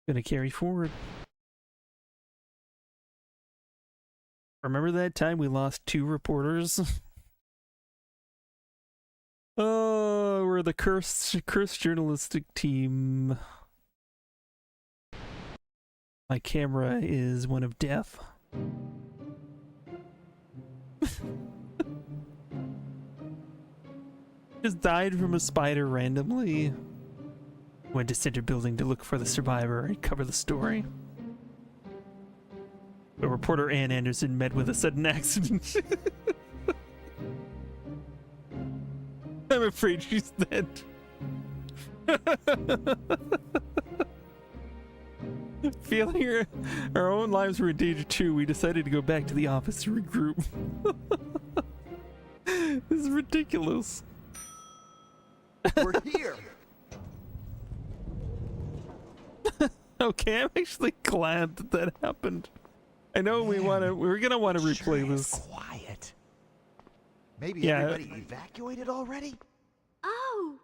gonna carry forward. Remember that time we lost 2 reporters? Oh, we're the cursed journalistic team. My camera is one of death. Just died from a spider randomly. Went to center building to look for the survivor and cover the story. But reporter Ann Anderson met with a sudden accident. I'm afraid she's dead. Feeling our own lives were in danger too, we decided to go back to the office to regroup. This is ridiculous.
We're here.
Okay, I'm actually glad that that happened. I know we're gonna want to replay this.
Quiet. Maybe everybody evacuated already?
Oh,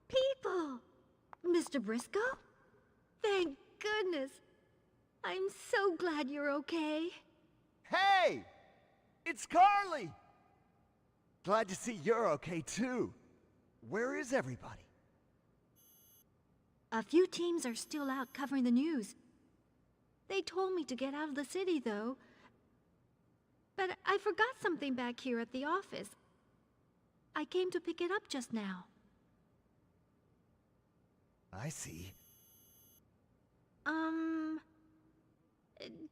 people! Mr. Briscoe? Thank goodness. I'm so glad you're okay.
Hey! It's Carly! Glad to see you're okay too. Where is everybody?
A few teams are still out covering the news. They told me to get out of the city, though. But I forgot something back here at the office. I came to pick it up just now.
I see.
Do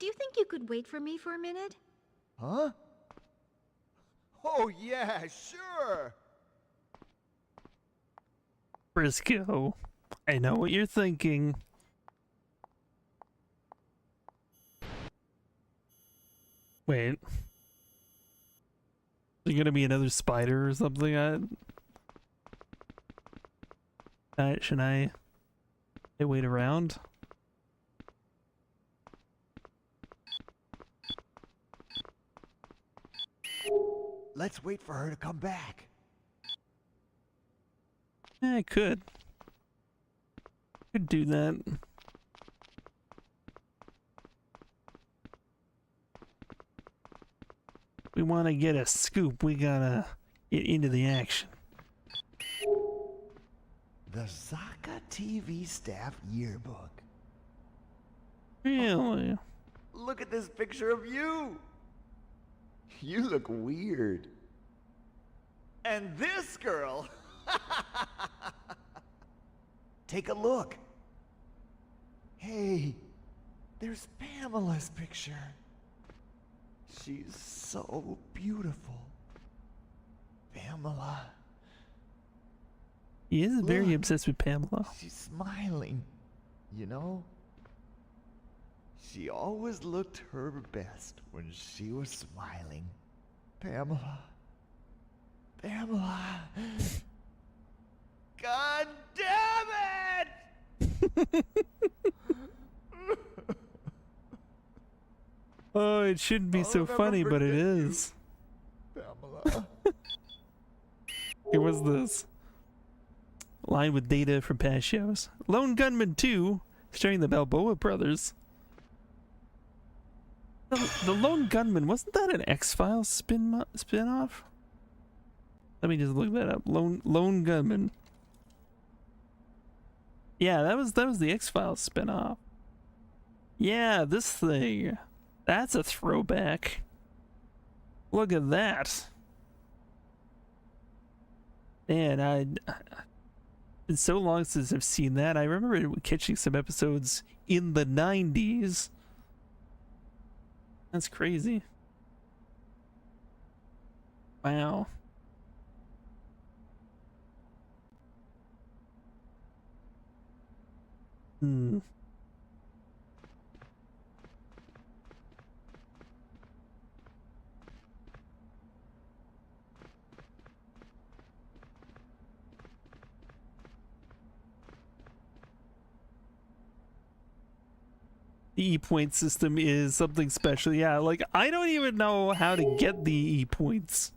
you think you could wait for me for a minute?
Huh? Oh, yeah, sure.
Briscoe, I know what you're thinking. Wait. Is there gonna be another spider or something? Should I wait around?
Let's wait for her to come back.
Yeah, I could. Could do that. We want to get a scoop. We gotta get into the action.
The Zaka TV staff yearbook.
Really?
Look at this picture of you. You look weird. And this girl. Take a look. Hey, there's Pamela's picture. She's so beautiful. Pamela.
He is very
Look,
obsessed with Pamela.
She's smiling, you know? She always looked her best when she was smiling. Pamela. Pamela. God damn it!
Oh, it shouldn't be so funny, but it is.
Pamela.
Here was this line with data from past shows. Lone Gunman 2, starring the Balboa brothers. The Lone Gunman, wasn't that an X-Files spin-off? Let me just look that up. Lone Gunman. Yeah, that was the X-Files spin-off. Yeah, this thing. That's a throwback. Look at that. Man, it's so long since I've seen that. I remember catching some episodes in the 90s. That's crazy. Wow. The E-point system is something special. Yeah, like, I don't even know how to get the E-points.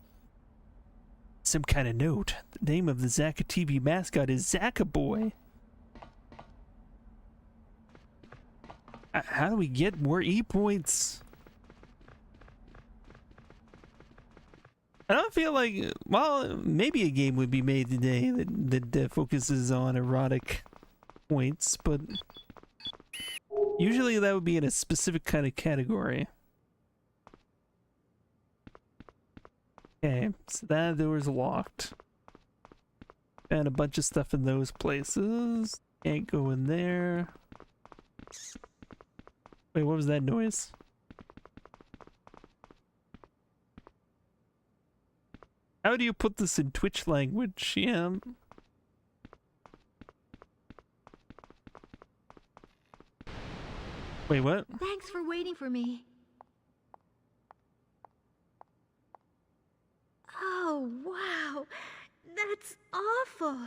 Some kind of note. The name of the Zaka TV mascot is Zaka Boy. How do we get more E-points? I don't feel like... Well, maybe a game would be made today that focuses on erotic points, but... Usually that would be in a specific kind of category. Okay, so that door's locked. Found a bunch of stuff in those places. Can't go in there. Wait, what was that noise? How do you put this in Twitch language? Yeah. Wait, what?
Thanks for waiting for me. Oh, wow. That's awful.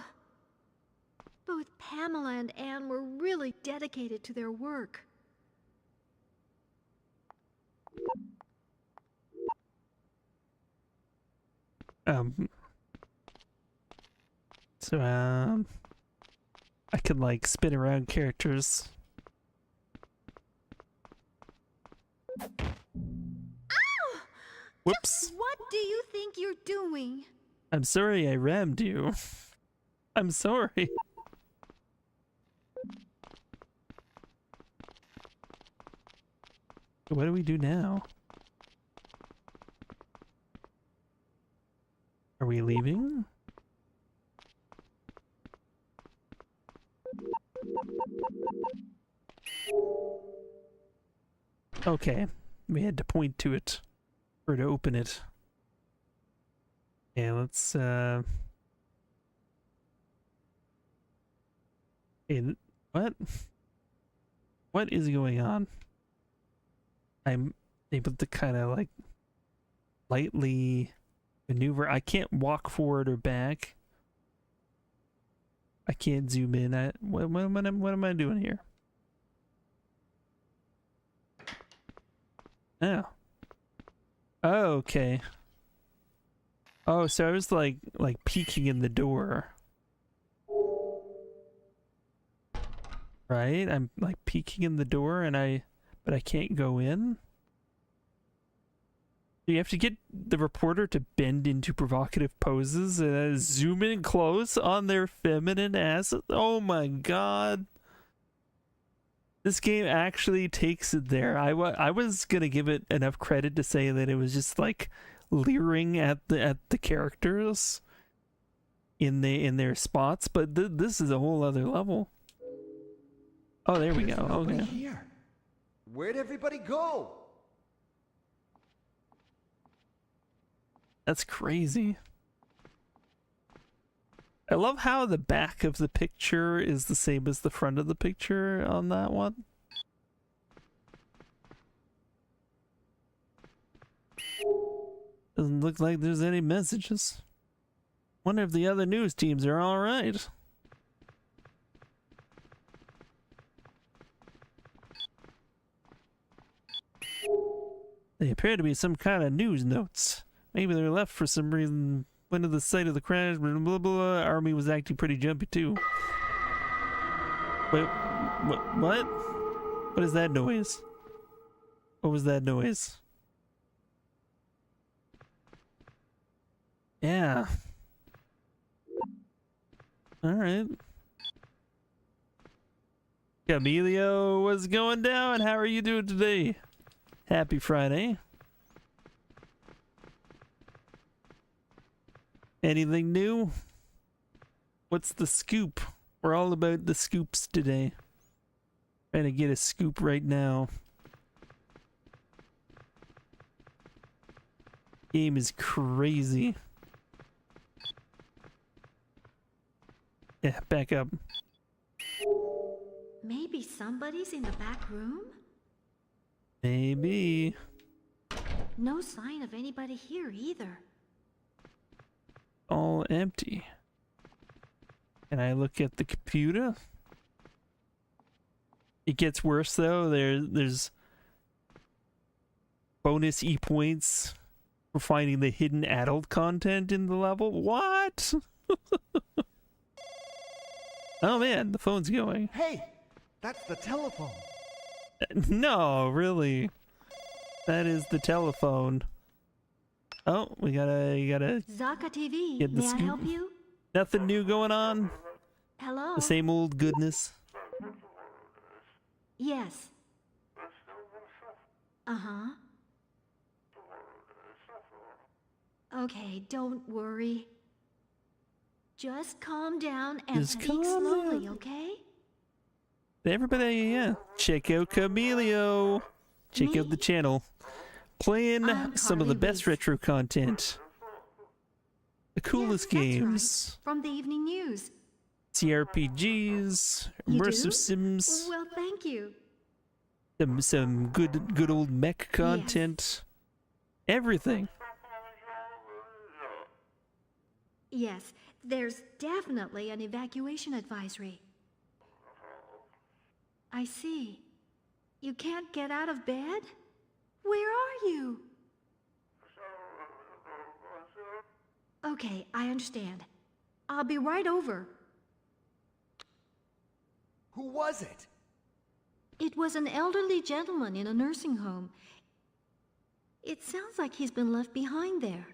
Both Pamela and Anne were really dedicated to their work.
So, I could, like, spin around characters.
Ow!
Whoops.
What do you think you're doing?
I'm sorry I rammed you. I'm sorry. What do we do now? we leaving? Okay, we had to point to it or to open it. Yeah, let's hey, what? What is going on? I'm able to kind of like lightly maneuver. I can't walk forward or back. I can't zoom in. What am I doing here? Oh. Oh, okay. Oh, so I was like peeking in the door. Right? I'm like peeking in the door but I can't go in. You have to get the reporter to bend into provocative poses and zoom in close on their feminine asses. Oh my god. This game actually takes it there. I was gonna give it enough credit to say that it was just like leering at the characters in their spots, but this is a whole other level. Oh, there we go. Okay.
Here. Where'd everybody go?
That's crazy. I love how the back of the picture is the same as the front of the picture on that one. Doesn't look like there's any messages. Wonder if the other news teams are all right. They appear to be some kind of news notes. Maybe they're left for some reason. Went to the site of the crash, blah, blah, blah. Army was acting pretty jumpy too. Wait, what? What is that noise? What was that noise? Yeah. Alright. Camilio, what's going down? How are you doing today? Happy Friday. Anything new? What's the scoop? We're all about the scoops today. Trying to get a scoop right now. Game is crazy. Yeah, back up.
Maybe somebody's in the back room?
Maybe.
No sign of anybody here either.
All empty. Can I look at the computer? It gets worse though. There's bonus E-points for finding the hidden adult content in the level. What? Oh man, the phone's going.
Hey, that's the telephone.
No, really. That is the telephone. Oh, you gotta
Zaka TV,
get the
may
scoop.
I help you?
Nothing new going on.
Hello?
The same old goodness.
Yes. Uh-huh. Okay, don't worry. Just calm down and
Just
speak
calm
slowly,
down.
okay?
Everybody, yeah. Check out Camilio. Check out the channel. Playing
I'm
some of the
Harley
best
Reese.
retro content. The coolest
Yes, that's
games.
right. From the evening news.
CRPGs,
You
immersive
do?
sims,
Well, thank you.
some good old mech content. Everything.
Yes, there's definitely an evacuation advisory. I see. You can't get out of bed? Where are you? Okay, I understand. I'll be right over.
Who was it?
It was an elderly gentleman in a nursing home. It sounds like he's been left behind there.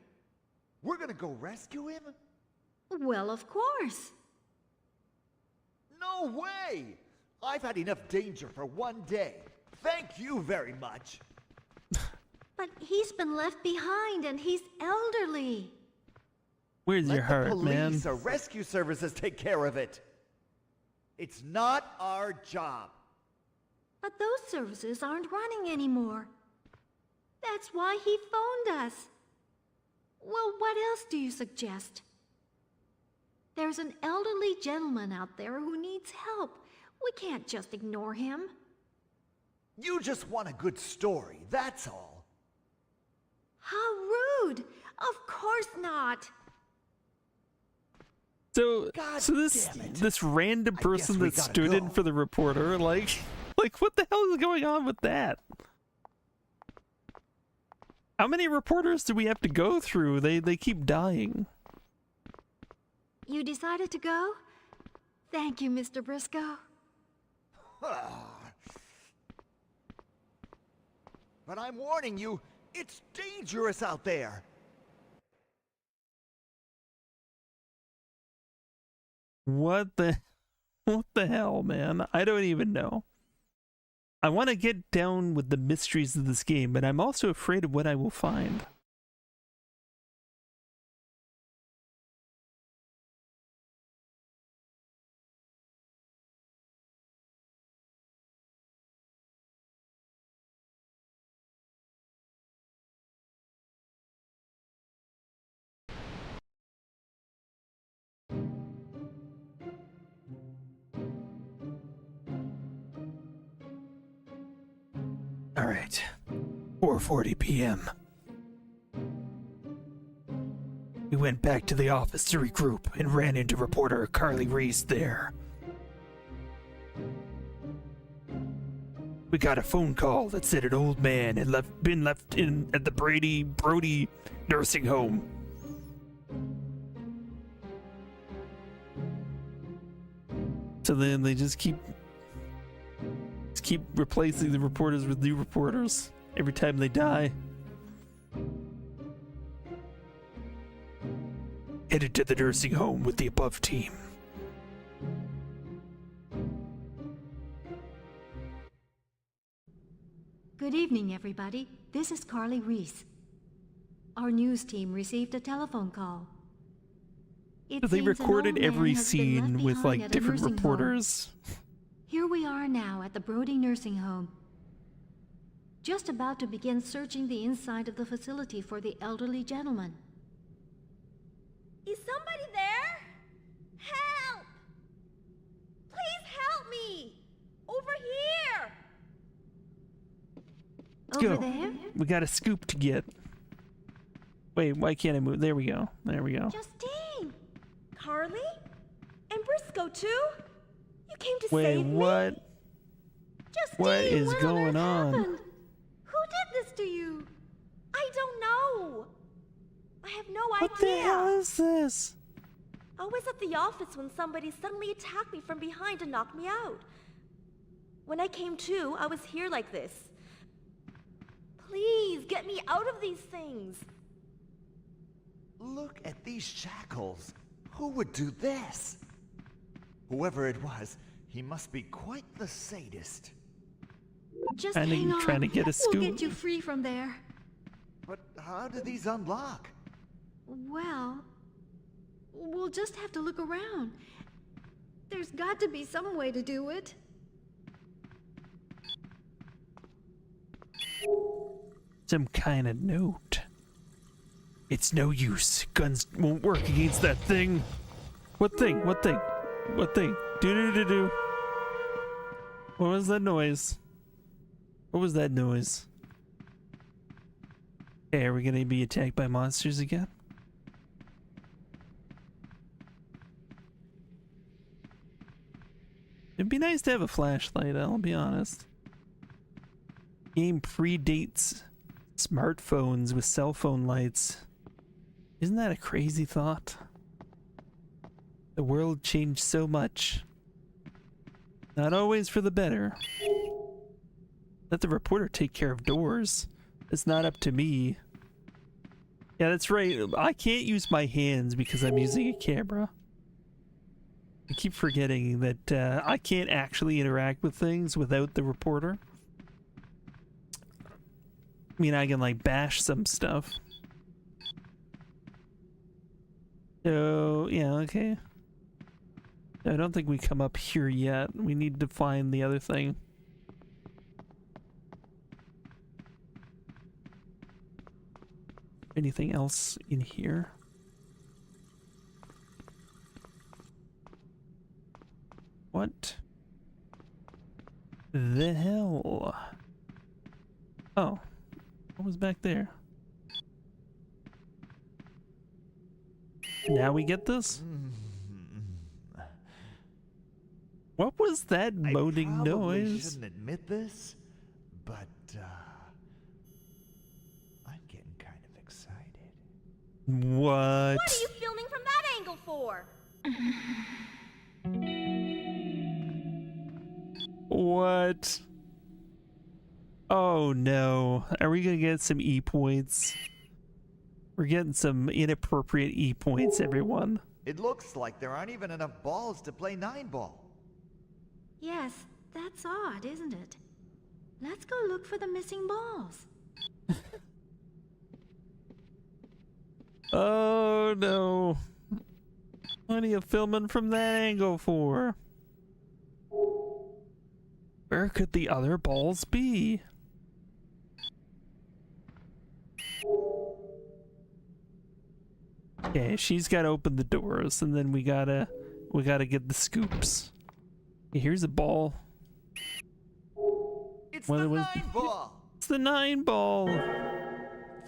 We're gonna go rescue him?
Well, of course.
No way! I've had enough danger for one day. Thank you very much.
But he's been left behind and he's elderly.
Where's your heart,
Let the
man?
police or rescue services take care of it. It's not our job.
But those services aren't running anymore. That's why he phoned us. Well, what else do you suggest? There's an elderly gentleman out there who needs help. We can't just ignore him.
You just want a good story, that's all.
How rude! Of course not!
So,
God
this random person
we
that
gotta
stood in
go.
for the reporter, like what the hell is going on with that? How many reporters do we have to go through? They keep dying.
You decided to go? Thank you, Mr. Briscoe.
But I'm warning you, it's dangerous out there.
What the hell, man? I don't even know. I want to get down with the mysteries of this game, but I'm also afraid of what I will find. All right, 4:40 p.m. We went back to the office to regroup and ran into reporter Carly Reese there. We got a phone call that said an old man had been left in at the Brody nursing home. So then they just keep replacing the reporters with new reporters every time they die. Headed to the nursing home with the above team.
Good evening, everybody. This is Carly Reese. Our news team received a telephone call. It
So they
seems an
recorded
old man
every
has been left
scene with
behind
like
at a
different
nursing home.
reporters.
Here we are now at the Brody Nursing Home. Just about to begin searching the inside of the facility for the elderly gentleman.
Is somebody there? Help! Please help me! Over here!
Let's
Over
go.
there?
We got a scoop to get. Wait, why can't I move? There we go. There we go.
Justine! Carly? And Briscoe, too? You came to
Wait,
save me?
what?
Justine,
What is
what
going on?
happened? Who did this to you? I don't know. I have no
What
idea.
the hell is this?
I was at the office when somebody suddenly attacked me from behind and knocked me out. When I came to, I was here like this. Please, get me out of these things.
Look at these shackles. Who would do this? Whoever it was, he must be quite the sadist.
Just
Trying to-
hang on.
trying to get a
We'll
scoop.
get you free from there.
But how do these unlock?
Well, we'll just have to look around. There's got to be some way to do it.
Some kind of note. It's no use. Guns won't work against that thing. What thing? What thing? What thing? Do-do-do-do. What was that noise? What was that noise? Hey, are we gonna be attacked by monsters again? It'd be nice to have a flashlight, I'll be honest. Game predates smartphones with cell phone lights. Isn't that a crazy thought? The world changed so much. Not always for the better. Let the reporter take care of doors. It's not up to me. Yeah, that's right. I can't use my hands because I'm using a camera. I keep forgetting that I can't actually interact with things without the reporter. I mean, I can like bash some stuff. So, yeah, okay. I don't think we come up here yet. We need to find the other thing. Anything else in here? What the hell? Oh, what was back there? Now we get this? What was that moaning
I probably
noise?
shouldn't admit this, but I'm getting kind of excited.
What?
What are you filming from that angle for?
What? Oh no. Are we gonna get some E points? We're getting some inappropriate E points, everyone.
It looks like there aren't even enough balls to play 9-ball.
Yes, that's odd, isn't it? Let's go look for the missing balls.
Oh no. What are you filming from that angle for? Where could the other balls be? Okay, she's gotta open the doors, and then we gotta get the scoops. Okay, here's a ball.
It's the 9-ball!
It's the 9-ball!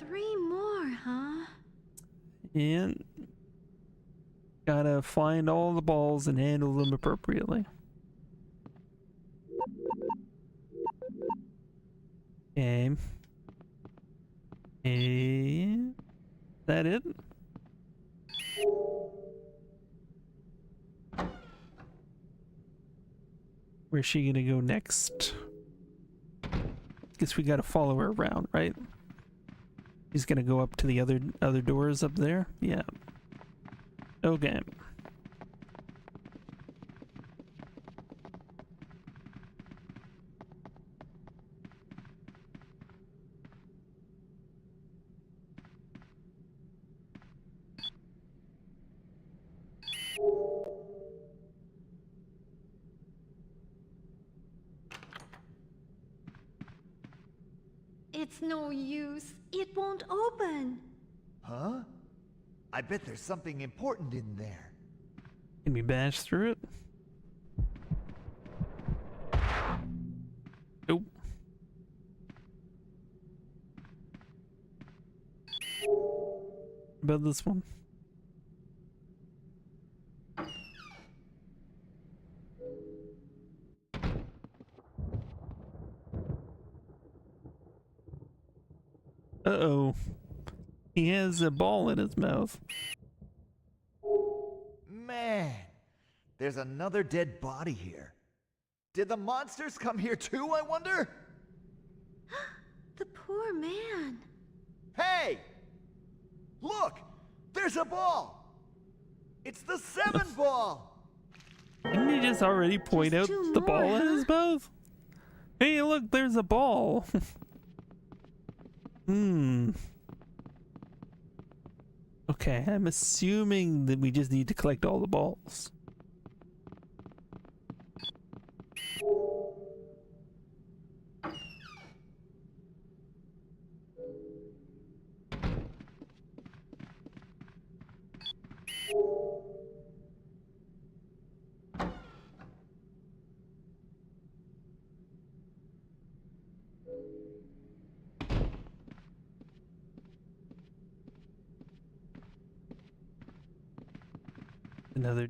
3 more, huh?
And gotta find all the balls and handle them appropriately. Okay. Is that it? Where's she gonna go next? Guess we gotta follow her around, right? He's gonna go up to the other doors up there? Yeah. Okay.
It's no use. It won't open.
Huh? I bet there's something important in there.
Can we bash through it? Nope. About this one? Uh-oh. He has a ball in his mouth.
Man, there's another dead body here. Did the monsters come here too, I wonder?
The poor man.
Hey! Look! There's a ball! It's the 7-ball!
Didn't he just already point out the ball in his mouth? Hey, look, there's a ball. Okay, I'm assuming that we just need to collect all the balls. Another.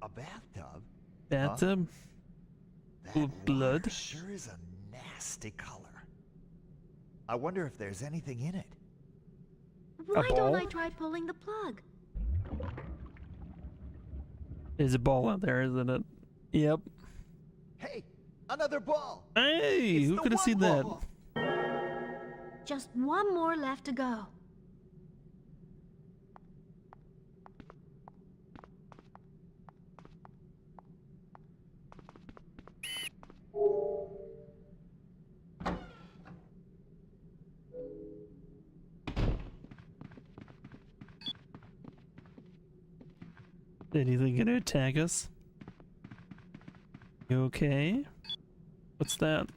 A bathtub?
Bathtub? Full of blood?
Sure is a nasty color. I wonder if there's anything in it.
Why don't I try pulling the plug?
There's a ball out there, isn't it? Yep.
Hey, Another ball!
Hey, who could have seen that?
Just one more left to go.
Anything gonna attack us? You okay? What's that?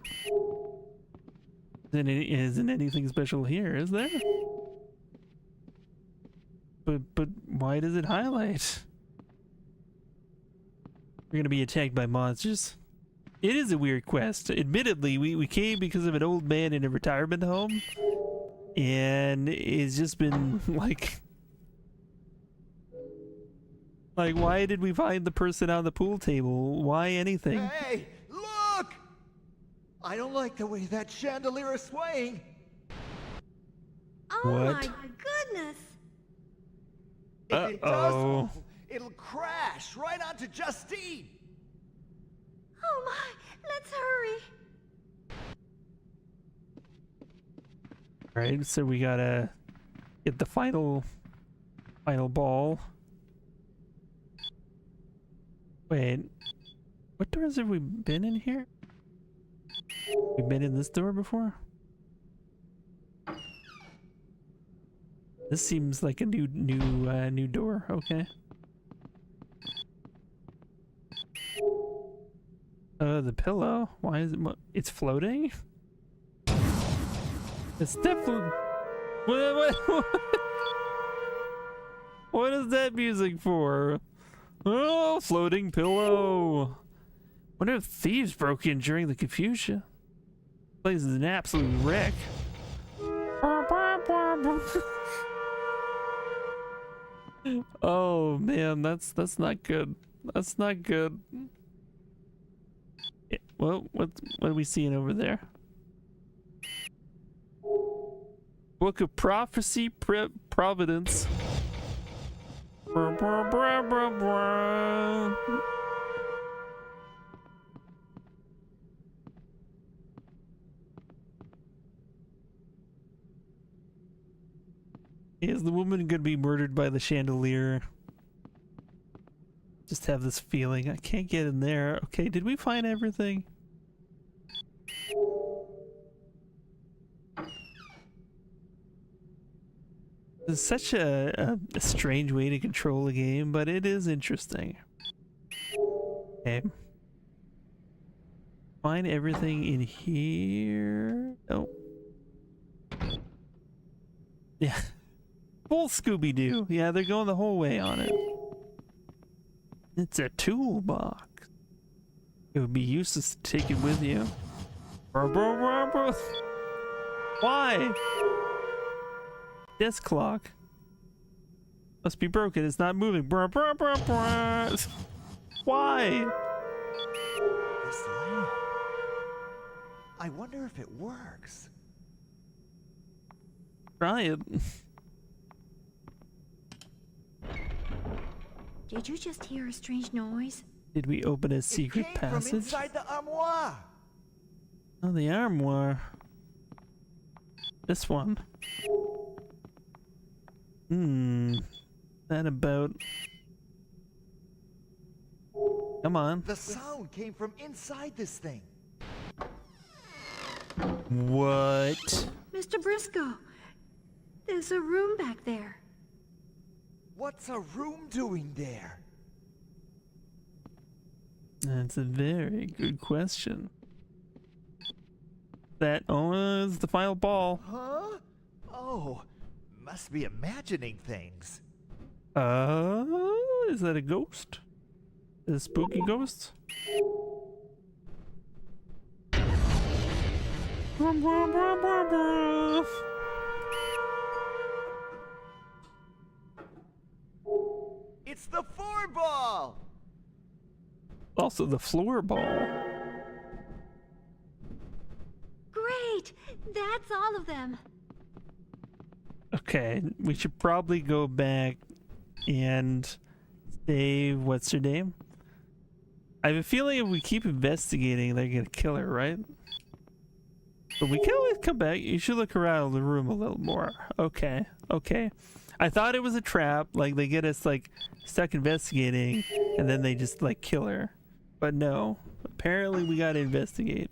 Isn't anything special here, is there? But why does it highlight? We're gonna be attacked by monsters. It is a weird quest. Admittedly, we came because of an old man in a retirement home. And it's just been like, why did we find the person on the pool table? Why anything?
Hey, look! I don't like the way that chandelier is swaying.
Oh
What?
my goodness!
If it does, it'll crash right onto Justine.
Oh my, let's hurry.
Alright, so we gotta get the final ball. Wait, what doors have we been in here? We've been in this door before? This seems like a new door. Okay. The pillow. Why is it? It's floating. It's definitely. What is that music for? Oh, floating pillow. Wonder if thieves broke in during the confusion. Place is an absolute wreck. Oh man, that's not good. That's not good. Yeah, well, what are we seeing over there? Book of Prophecy, Providence. Is the woman gonna be murdered by the chandelier? Just have this feeling. I can't get in there. Okay, did we find everything? It's such a strange way to control a game, but it is interesting. Okay. Find everything in here. Oh. Yeah. Full Scooby-Doo. Yeah, they're going the whole way on it. It's a toolbox. It would be useless to take it with you. Why? Desk clock. Must be broken. It's not moving. Why?
This lamp. I wonder if it works.
Try it.
Did you just hear a strange noise?
Did we open a secret
It came
passage?
from inside the armoire.
Oh, the armoire. This one. That about... Come on.
The sound came from inside this thing.
What?
Mr. Briscoe, there's a room back there.
What's a room doing there?
That's a very good question. That is the final ball.
Huh? Oh, must be imagining things.
Is that a ghost? A spooky ghost?
It's the four ball!
Also the floor ball.
Great! That's all of them.
Okay, we should probably go back and save, what's her name? I have a feeling if we keep investigating, they're gonna kill her, right? But we can always come back. You should look around the room a little more. Okay, okay. I thought it was a trap, like they get us like stuck investigating and then they just like kill her. But no, apparently we gotta investigate.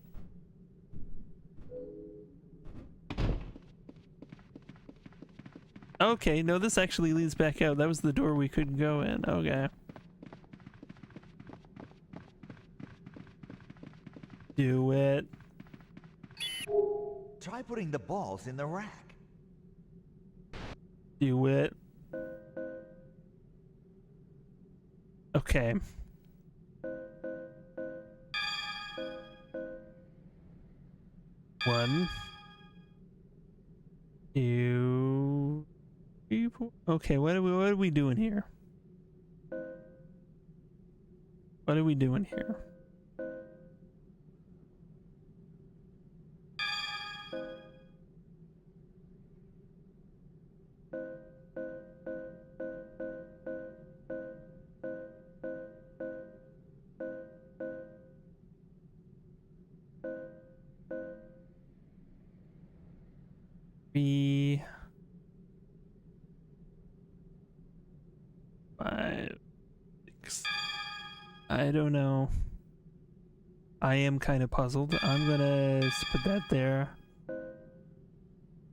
Okay, no, this actually leads back out. That was the door we couldn't go in. Okay. Do it.
Try putting the balls in the rack.
Do it. Okay. One. Two. Three, four. Okay, what are we doing here? What are we doing here? Five, 6. I don't know. I am kind of puzzled. I'm gonna just put that there.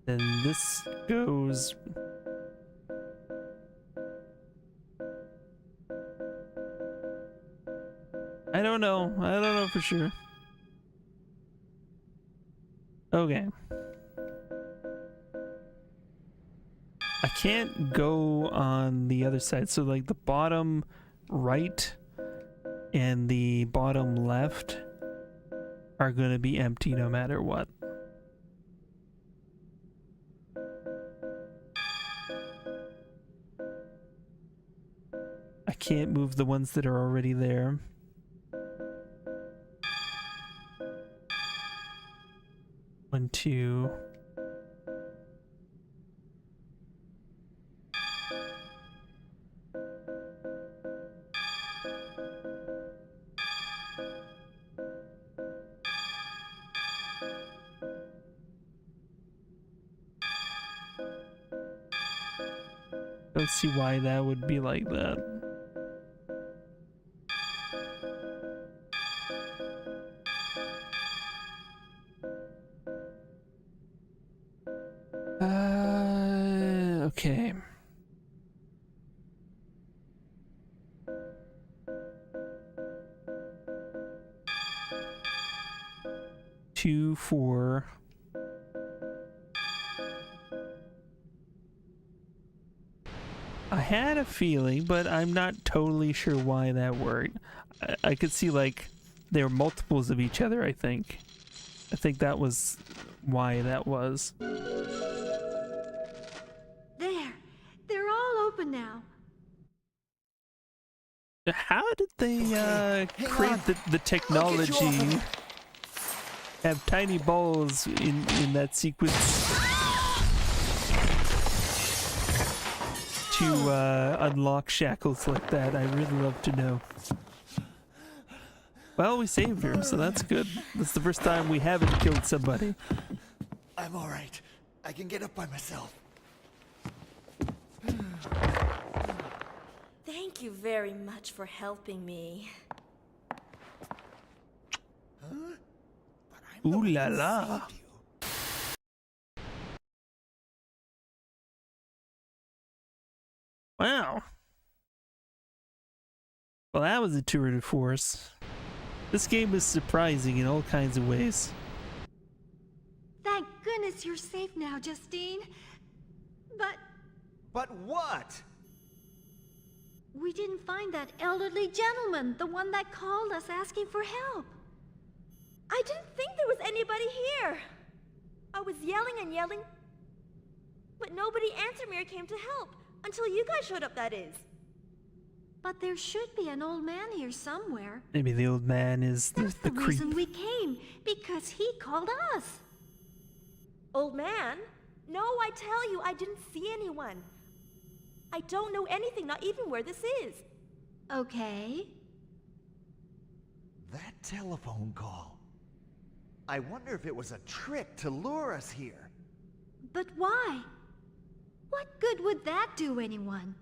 Then this goes. I don't know. I don't know for sure. Okay. I can't go on the other side, so like the bottom right and the bottom left are going to be empty no matter what. I can't move the ones that are already there. One, two. Don't see why that would be like that. Okay. Two, 4. I had a feeling, but I'm not totally sure why that worked. I could see like there were multiples of each other, I think. I think that was why that was.
There. They're all open now.
How did they create the technology? Have tiny balls in that sequence to unlock shackles like that? I'd really love to know. Well, we saved her, so that's good. That's the first time we haven't killed somebody.
I'm alright. I can get up by myself.
Thank you very much for helping me.
Ooh la la. Wow. Well, that was a tour de force. This game is surprising in all kinds of ways.
Thank goodness you're safe now, Justine.
But what?
We didn't find that elderly gentleman, the one that called us asking for help.
I didn't think there was anybody here. I was yelling and yelling, but nobody answered me or came to help. Until you guys showed up, that is.
But there should be an old man here somewhere.
Maybe the old man is the
The
creep.
reason we came, because he called us.
Old man? No, I tell you, I didn't see anyone. I don't know anything, not even where this is.
Okay.
That telephone call. I wonder if it was a trick to lure us here.
But why? What good would that do anyone?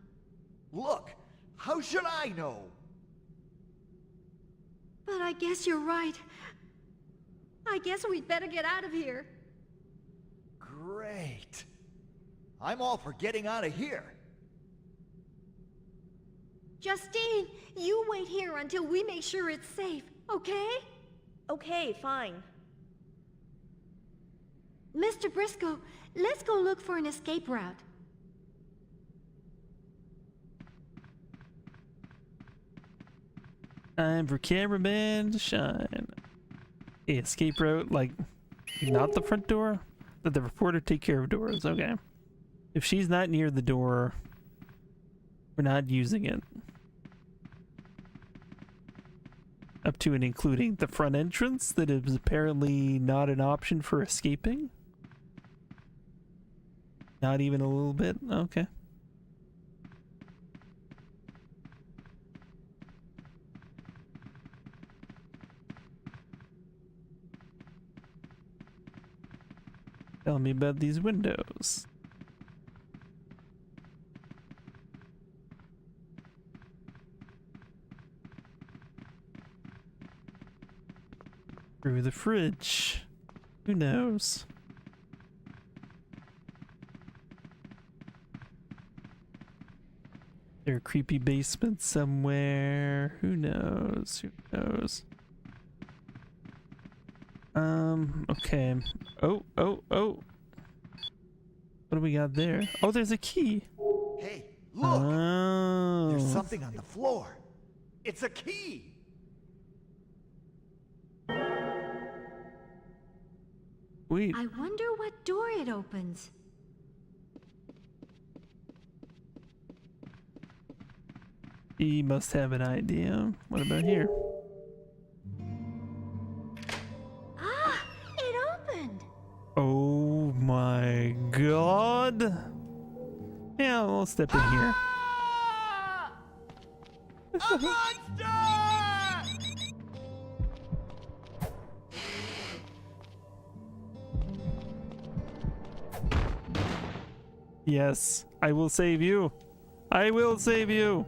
Look, how should I know?
But I guess you're right. I guess we'd better get out of here.
Great. I'm all for getting out of here.
Justine, you wait here until we make sure it's safe, okay?
Okay, fine.
Mr. Briscoe, let's go look for an escape route.
Time for cameraman to shine. Okay, escape route, like, not the front door? Let the reporter take care of doors, okay. If she's not near the door, we're not using it. Up to and including the front entrance that is apparently not an option for escaping. Not even a little bit? Okay. Tell me about these windows. Through the fridge. Who knows? There are creepy basements somewhere. Who knows? Who knows? Okay. Oh. What do we got there? Oh, there's a key.
Hey, look!
Oh.
There's something on the floor. It's a key!
Wait.
I wonder what door it opens.
He must have an idea. What about here?
Ah! It opened!
Oh my god. Yeah, we'll step in here.
A monster!
Yes, I will save you. I will save you.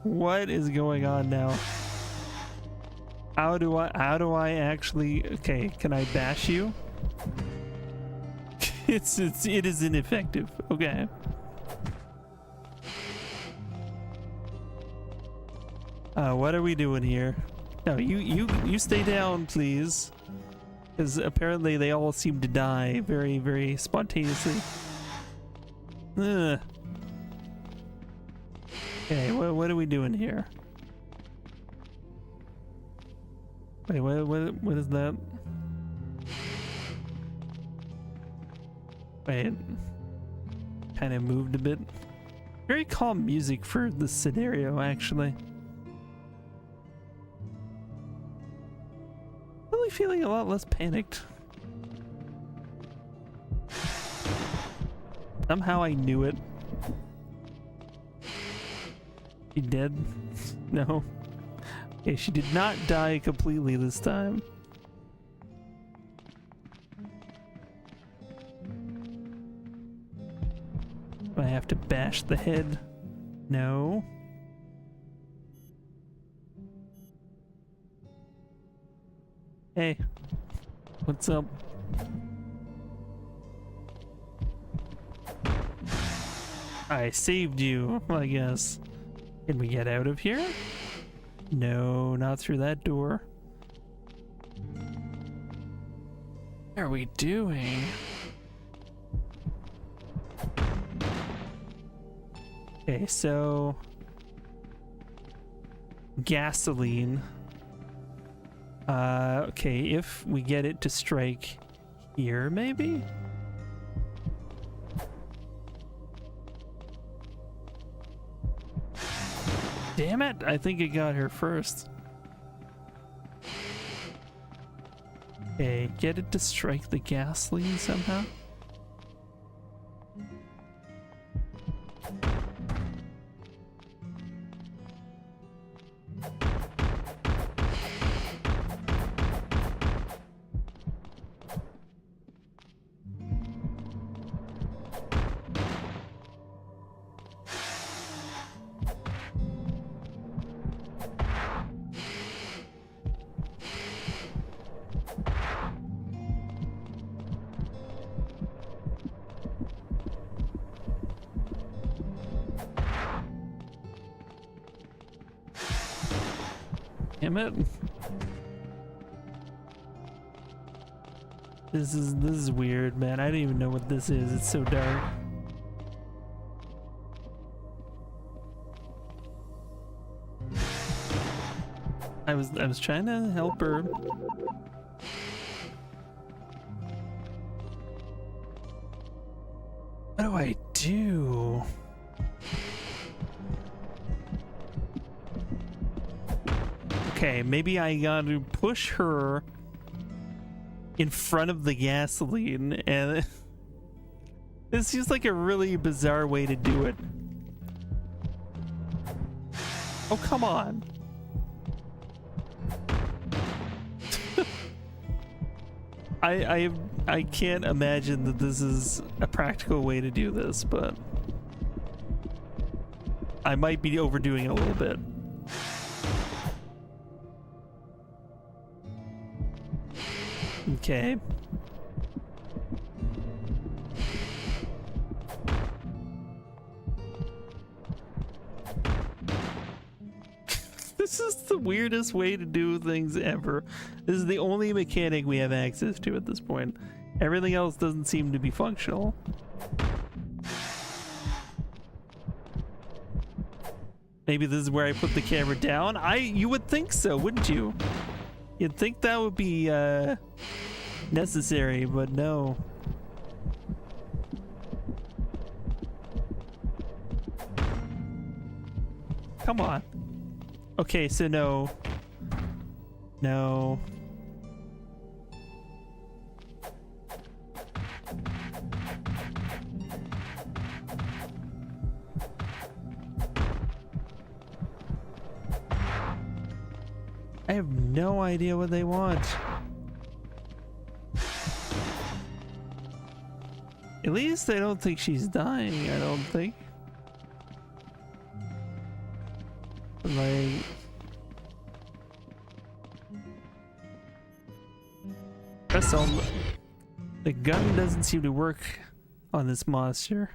What is going on now? How do I actually, okay, can I bash you? It is ineffective. Okay. What are we doing here? No, you stay down, please. Because apparently they all seem to die very, very spontaneously. Ugh. Okay, what are we doing here? Wait, what is that? Wait. Kind of moved a bit. Very calm music for this scenario, actually. Really feeling a lot less panicked. Somehow I knew it. She dead? No. Okay, she did not die completely this time. Do I have to bash the head? No. Hey, what's up? I saved you, I guess. Can we get out of here? No, not through that door. What are we doing? Okay, so gasoline. Okay, if we get it to strike here, maybe? Damn it, I think it got her first. Okay, get it to strike the gasoline somehow. Damn it. This is weird, man. I don't even know what this is. It's so dark. I was trying to help her. What do I do? Okay, maybe I got to push her in front of the gasoline, and this seems like a really bizarre way to do it. Oh, come on. I can't imagine that this is a practical way to do this, but I might be overdoing it a little bit. Okay. This is the weirdest way to do things ever. This is the only mechanic we have access to at this point. Everything else doesn't seem to be functional. Maybe this is where I put the camera down? You would think so, wouldn't you? You'd think that would be necessary, but no. Come on. Okay, so no. No. I have no idea what they want. At least I don't think she's dying, I don't think. Like... press on... The gun doesn't seem to work on this monster.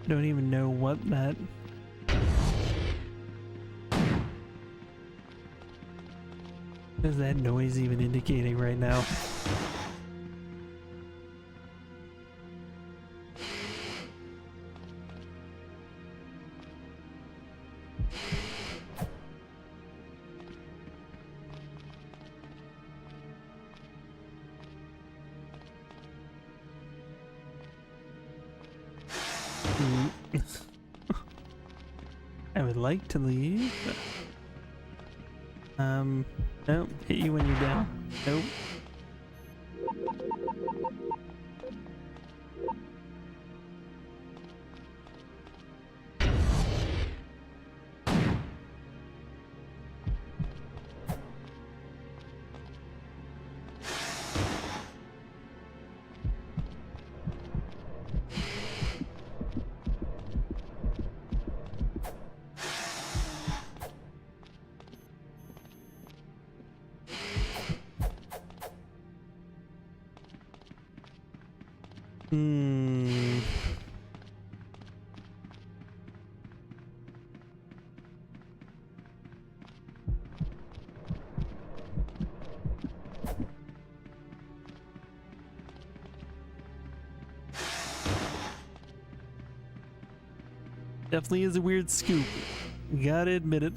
I don't even know what that... What is that noise even indicating right now? I would like to leave. Nope. Hit you when you're down. Nope. Definitely is a weird scoop. Gotta admit it.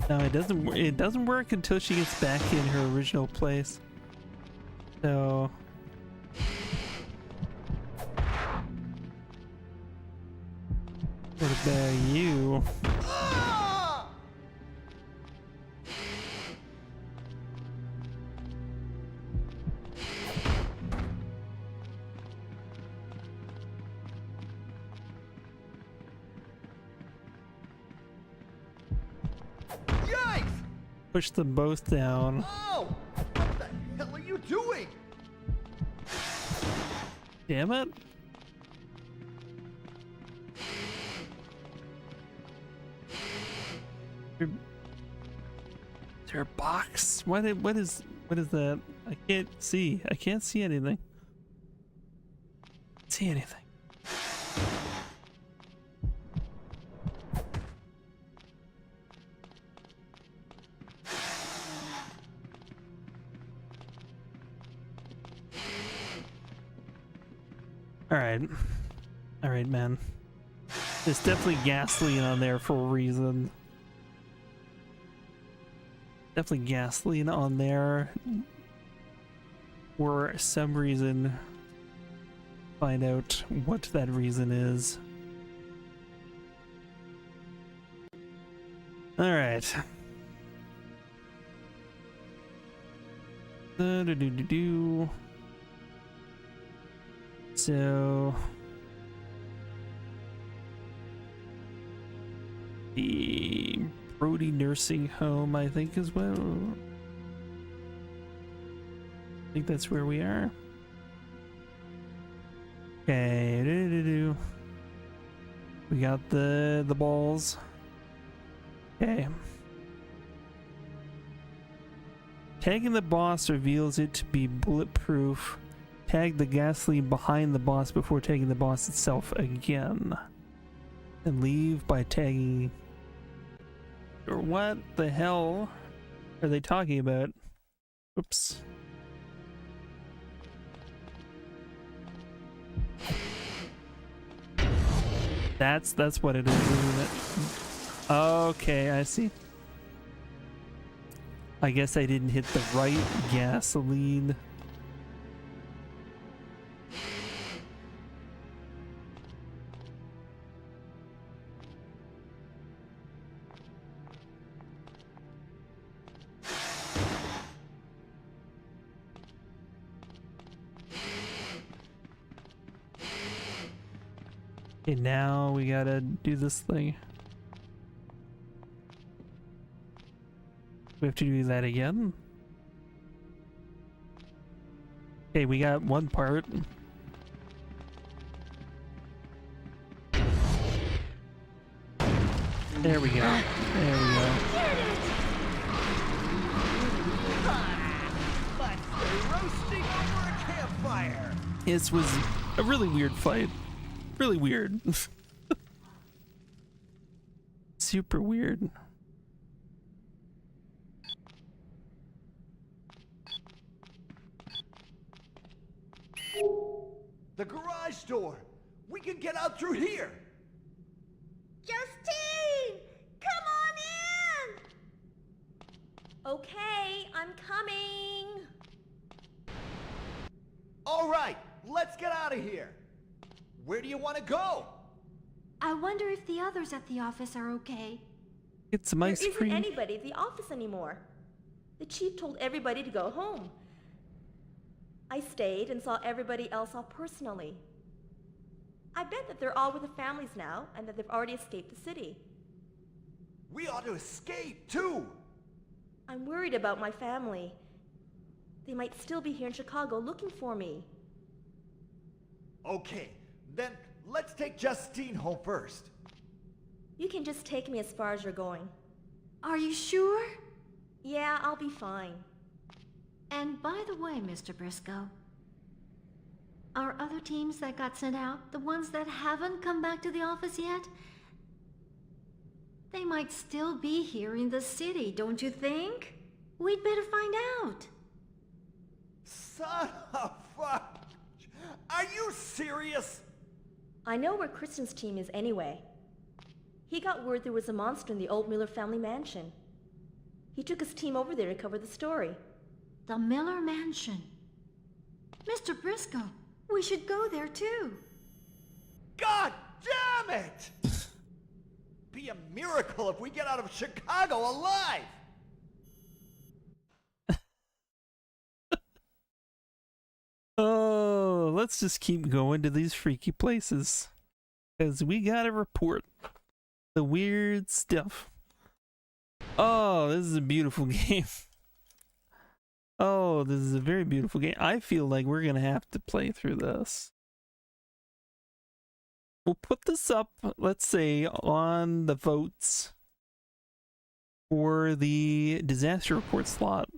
No, it doesn't. It doesn't work until she gets back in her original place. So. What about you?
Yikes!
Push them both down.
Oh! What the hell are you doing?
Damn it. Is there a box? What is that? I can't see. I can't see anything. See anything. All right, man. There's definitely gasoline on there for a reason. Definitely gasoline on there for some reason. Find out what that reason is. All right. So the Brody Nursing Home, I think, as well. I think that's where we are. Okay, we got the balls. Okay. Tagging the boss reveals it to be bulletproof. Tag the gasoline behind the boss before tagging the boss itself again. And leave by tagging. Or what the hell are they talking about? Oops. That's what it is, isn't it? Okay, I see. I guess I didn't hit the right gasoline. Okay, now we gotta do this thing. We have to do that again. Okay, we got one part. There we go. There we go.
Let's stay roasting over a campfire.
This was a really weird fight. Really weird. Super weird.
The garage door! We can get out through here!
Justine! Come on in! Okay, I'm coming.
All right, let's get out of here. Where do you want to go?
I wonder if the others at the office are okay.
Get some ice
There
cream.
isn't anybody at the office anymore. The chief told everybody to go home. I stayed and saw everybody else off personally. I bet that they're all with their families now and that they've already escaped the city.
We ought to escape, too!
I'm worried about my family. They might still be here in Chicago looking for me.
Okay, then let's take Justine home first.
You can just take me as far as you're going.
Are you sure?
Yeah, I'll be fine.
And by the way, Mr. Briscoe, our other teams that got sent out, the ones that haven't come back to the office yet, they might still be here in the city, don't you think? We'd better find out.
Son of fuck! Are you serious?
I know where Kristen's team is anyway. He got word there was a monster in the old Miller family mansion. He took his team over there to cover the story.
The Miller Mansion. Mr. Briscoe, we should go there too.
God damn it! Be a miracle if we get out of Chicago alive!
Oh, let's just keep going to these freaky places. Because we gotta report the weird stuff. Oh, this is a beautiful game. Oh, this is a very beautiful game. I feel like we're gonna have to play through this. We'll put this up, let's say, on the votes for the disaster report slot.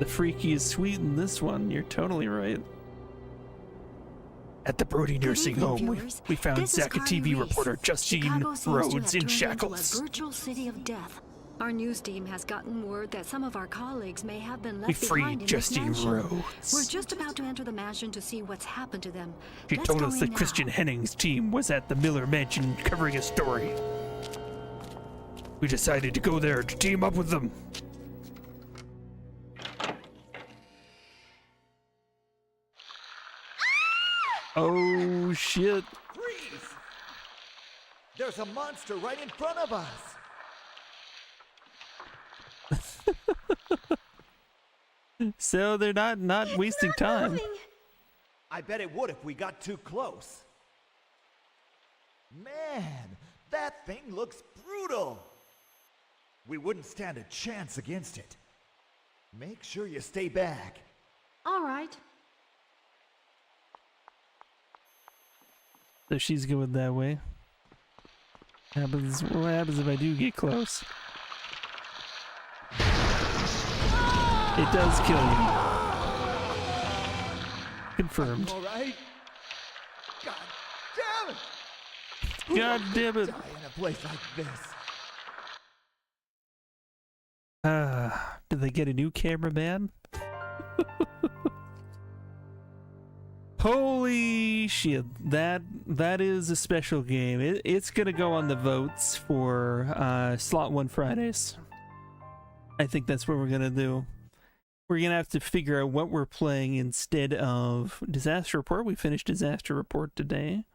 The freaky is sweet in this one, you're totally right. At the Brody Nursing Home, we found Zaka TV reporter Justine Rhodes in shackles.
A virtual city of death. Our news team has gotten word that some of our colleagues may have been
We
left behind
freed
in
Justine
this mansion.
Rhodes.
We're just about to enter the mansion to see what's happened to them.
She
Let's
told
go
us
in
that
now.
Christian Henning's team was at the Miller Mansion covering a story. We decided to go there to team up with them. Oh shit.
Freeze! There's a monster right in front of us!
So they're not wasting time.
I bet it would if we got too close. Man, that thing looks brutal. We wouldn't stand a chance against it. Make sure you stay back.
All right.
So she's going that way. What happens if I do get close? It does kill you. Confirmed.
All right. God damn it!
God damn it!
Die in a place like this.
Did they get a new cameraman? Holy shit, that is a special game. It's gonna go on the votes for Slot 1 Fridays. I think that's what we're gonna do. We're gonna have to figure out what we're playing instead of Disaster Report. We finished Disaster Report today.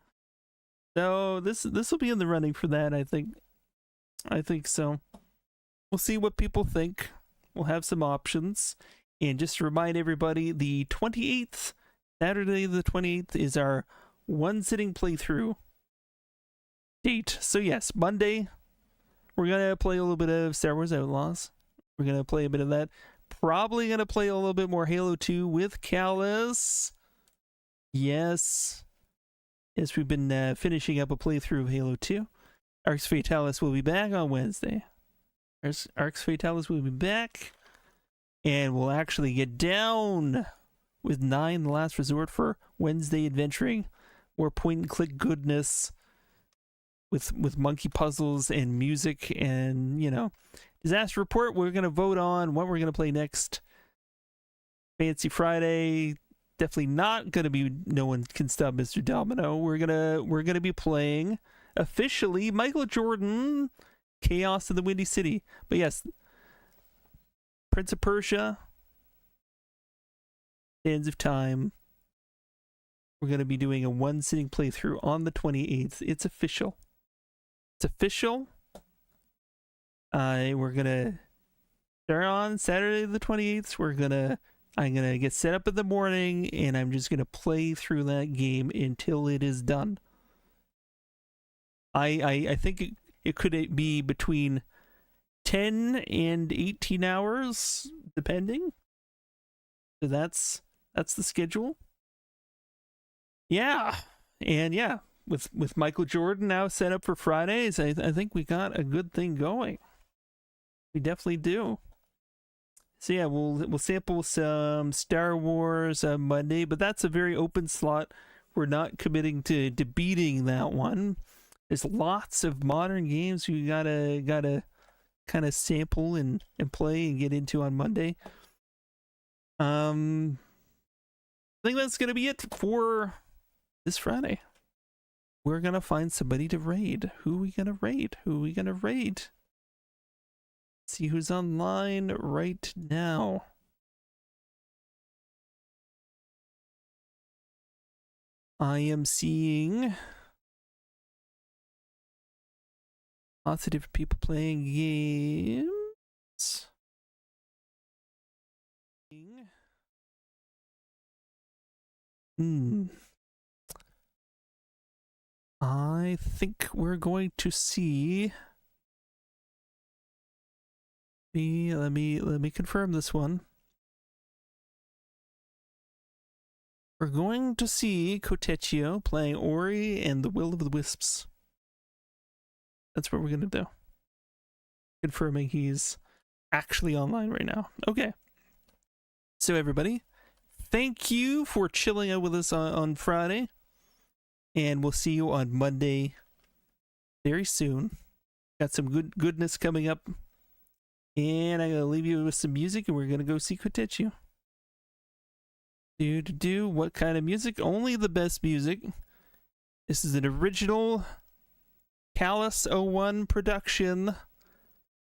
So this will be in the running for that, I think. I think so. We'll see what people think. We'll have some options. And just to remind everybody, the 28th, Saturday the 28th, is our one sitting playthrough date. So yes, Monday, we're going to play a little bit of Star Wars Outlaws. We're going to play a bit of that. Probably going to play a little bit more Halo 2 with Callus. Yes. Yes, we've been finishing up a playthrough of Halo 2. Arx Fatalis will be back on Wednesday. Arx Fatalis will be back. And we'll actually get down with 9 The Last Resort for Wednesday adventuring. More point-and-click goodness with monkey puzzles and music and, you know. Disaster Report, we're going to vote on what we're going to play next. Fancy Friday, definitely not going to be No One Can Stop Mr. Domino. We're going to be playing officially Michael Jordan, Chaos in the Windy City. But yes, Prince of Persia, Sands of Time. We're going to be doing a one sitting playthrough on the 28th. It's official. It's official. We're gonna start on Saturday the 28th. I'm gonna get set up in the morning, and I'm just gonna play through that game until it is done. I think it could be between 10 and 18 hours, depending. So that's the schedule. Yeah, and yeah, with Michael Jordan now set up for Fridays, I think we got a good thing going. We definitely do. So yeah, we'll sample some Star Wars on Monday, but that's a very open slot. We're not committing to beating that one. There's lots of modern games we gotta kind of sample and play and get into on Monday. I think that's gonna be it for this Friday. we're gonna find somebody to raid. Who are we gonna raid? Who are we gonna raid? See who's online right now. I am seeing lots of different people playing games. I think we're going to see. Let me confirm this one. We're going to see Kotechio playing Ori and the Will of the Wisps. That's what we're gonna do. Confirming he's actually online right now. Okay. So everybody, thank you for chilling out with us on Friday. And we'll see you on Monday very soon. Got some goodness coming up. And I'm going to leave you with some music, and we're going to go see Kotechio. What kind of music? Only the best music. This is an original Callus 01 production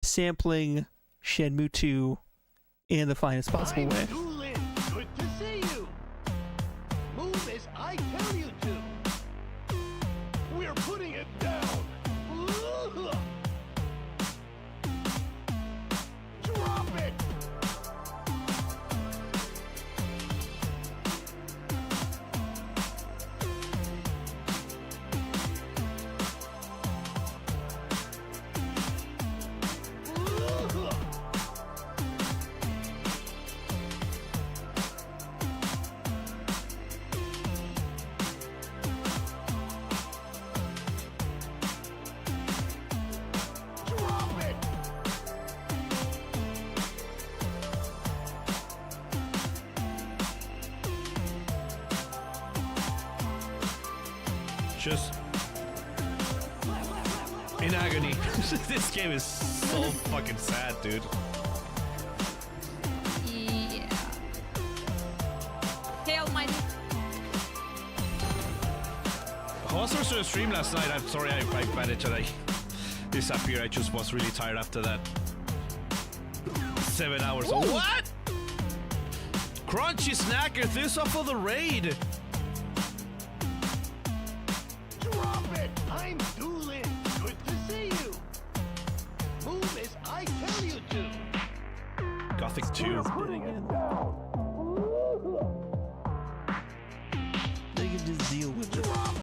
sampling Shenmue 2 in the finest possible way.
Good to see you. Move as I tell you to. We're putting it down. Drop it.
Just in agony. This game is so fucking sad, dude.
Yeah. Hey, Almighty.
I was also on stream last night. I'm sorry I managed to disappear. I just was really tired after that 7 hours.
Ooh.
What? Crunchy Snacker, thanks for the raid.
I'm Doolin. Good to see you. Move as I tell you to.
Gothic 2.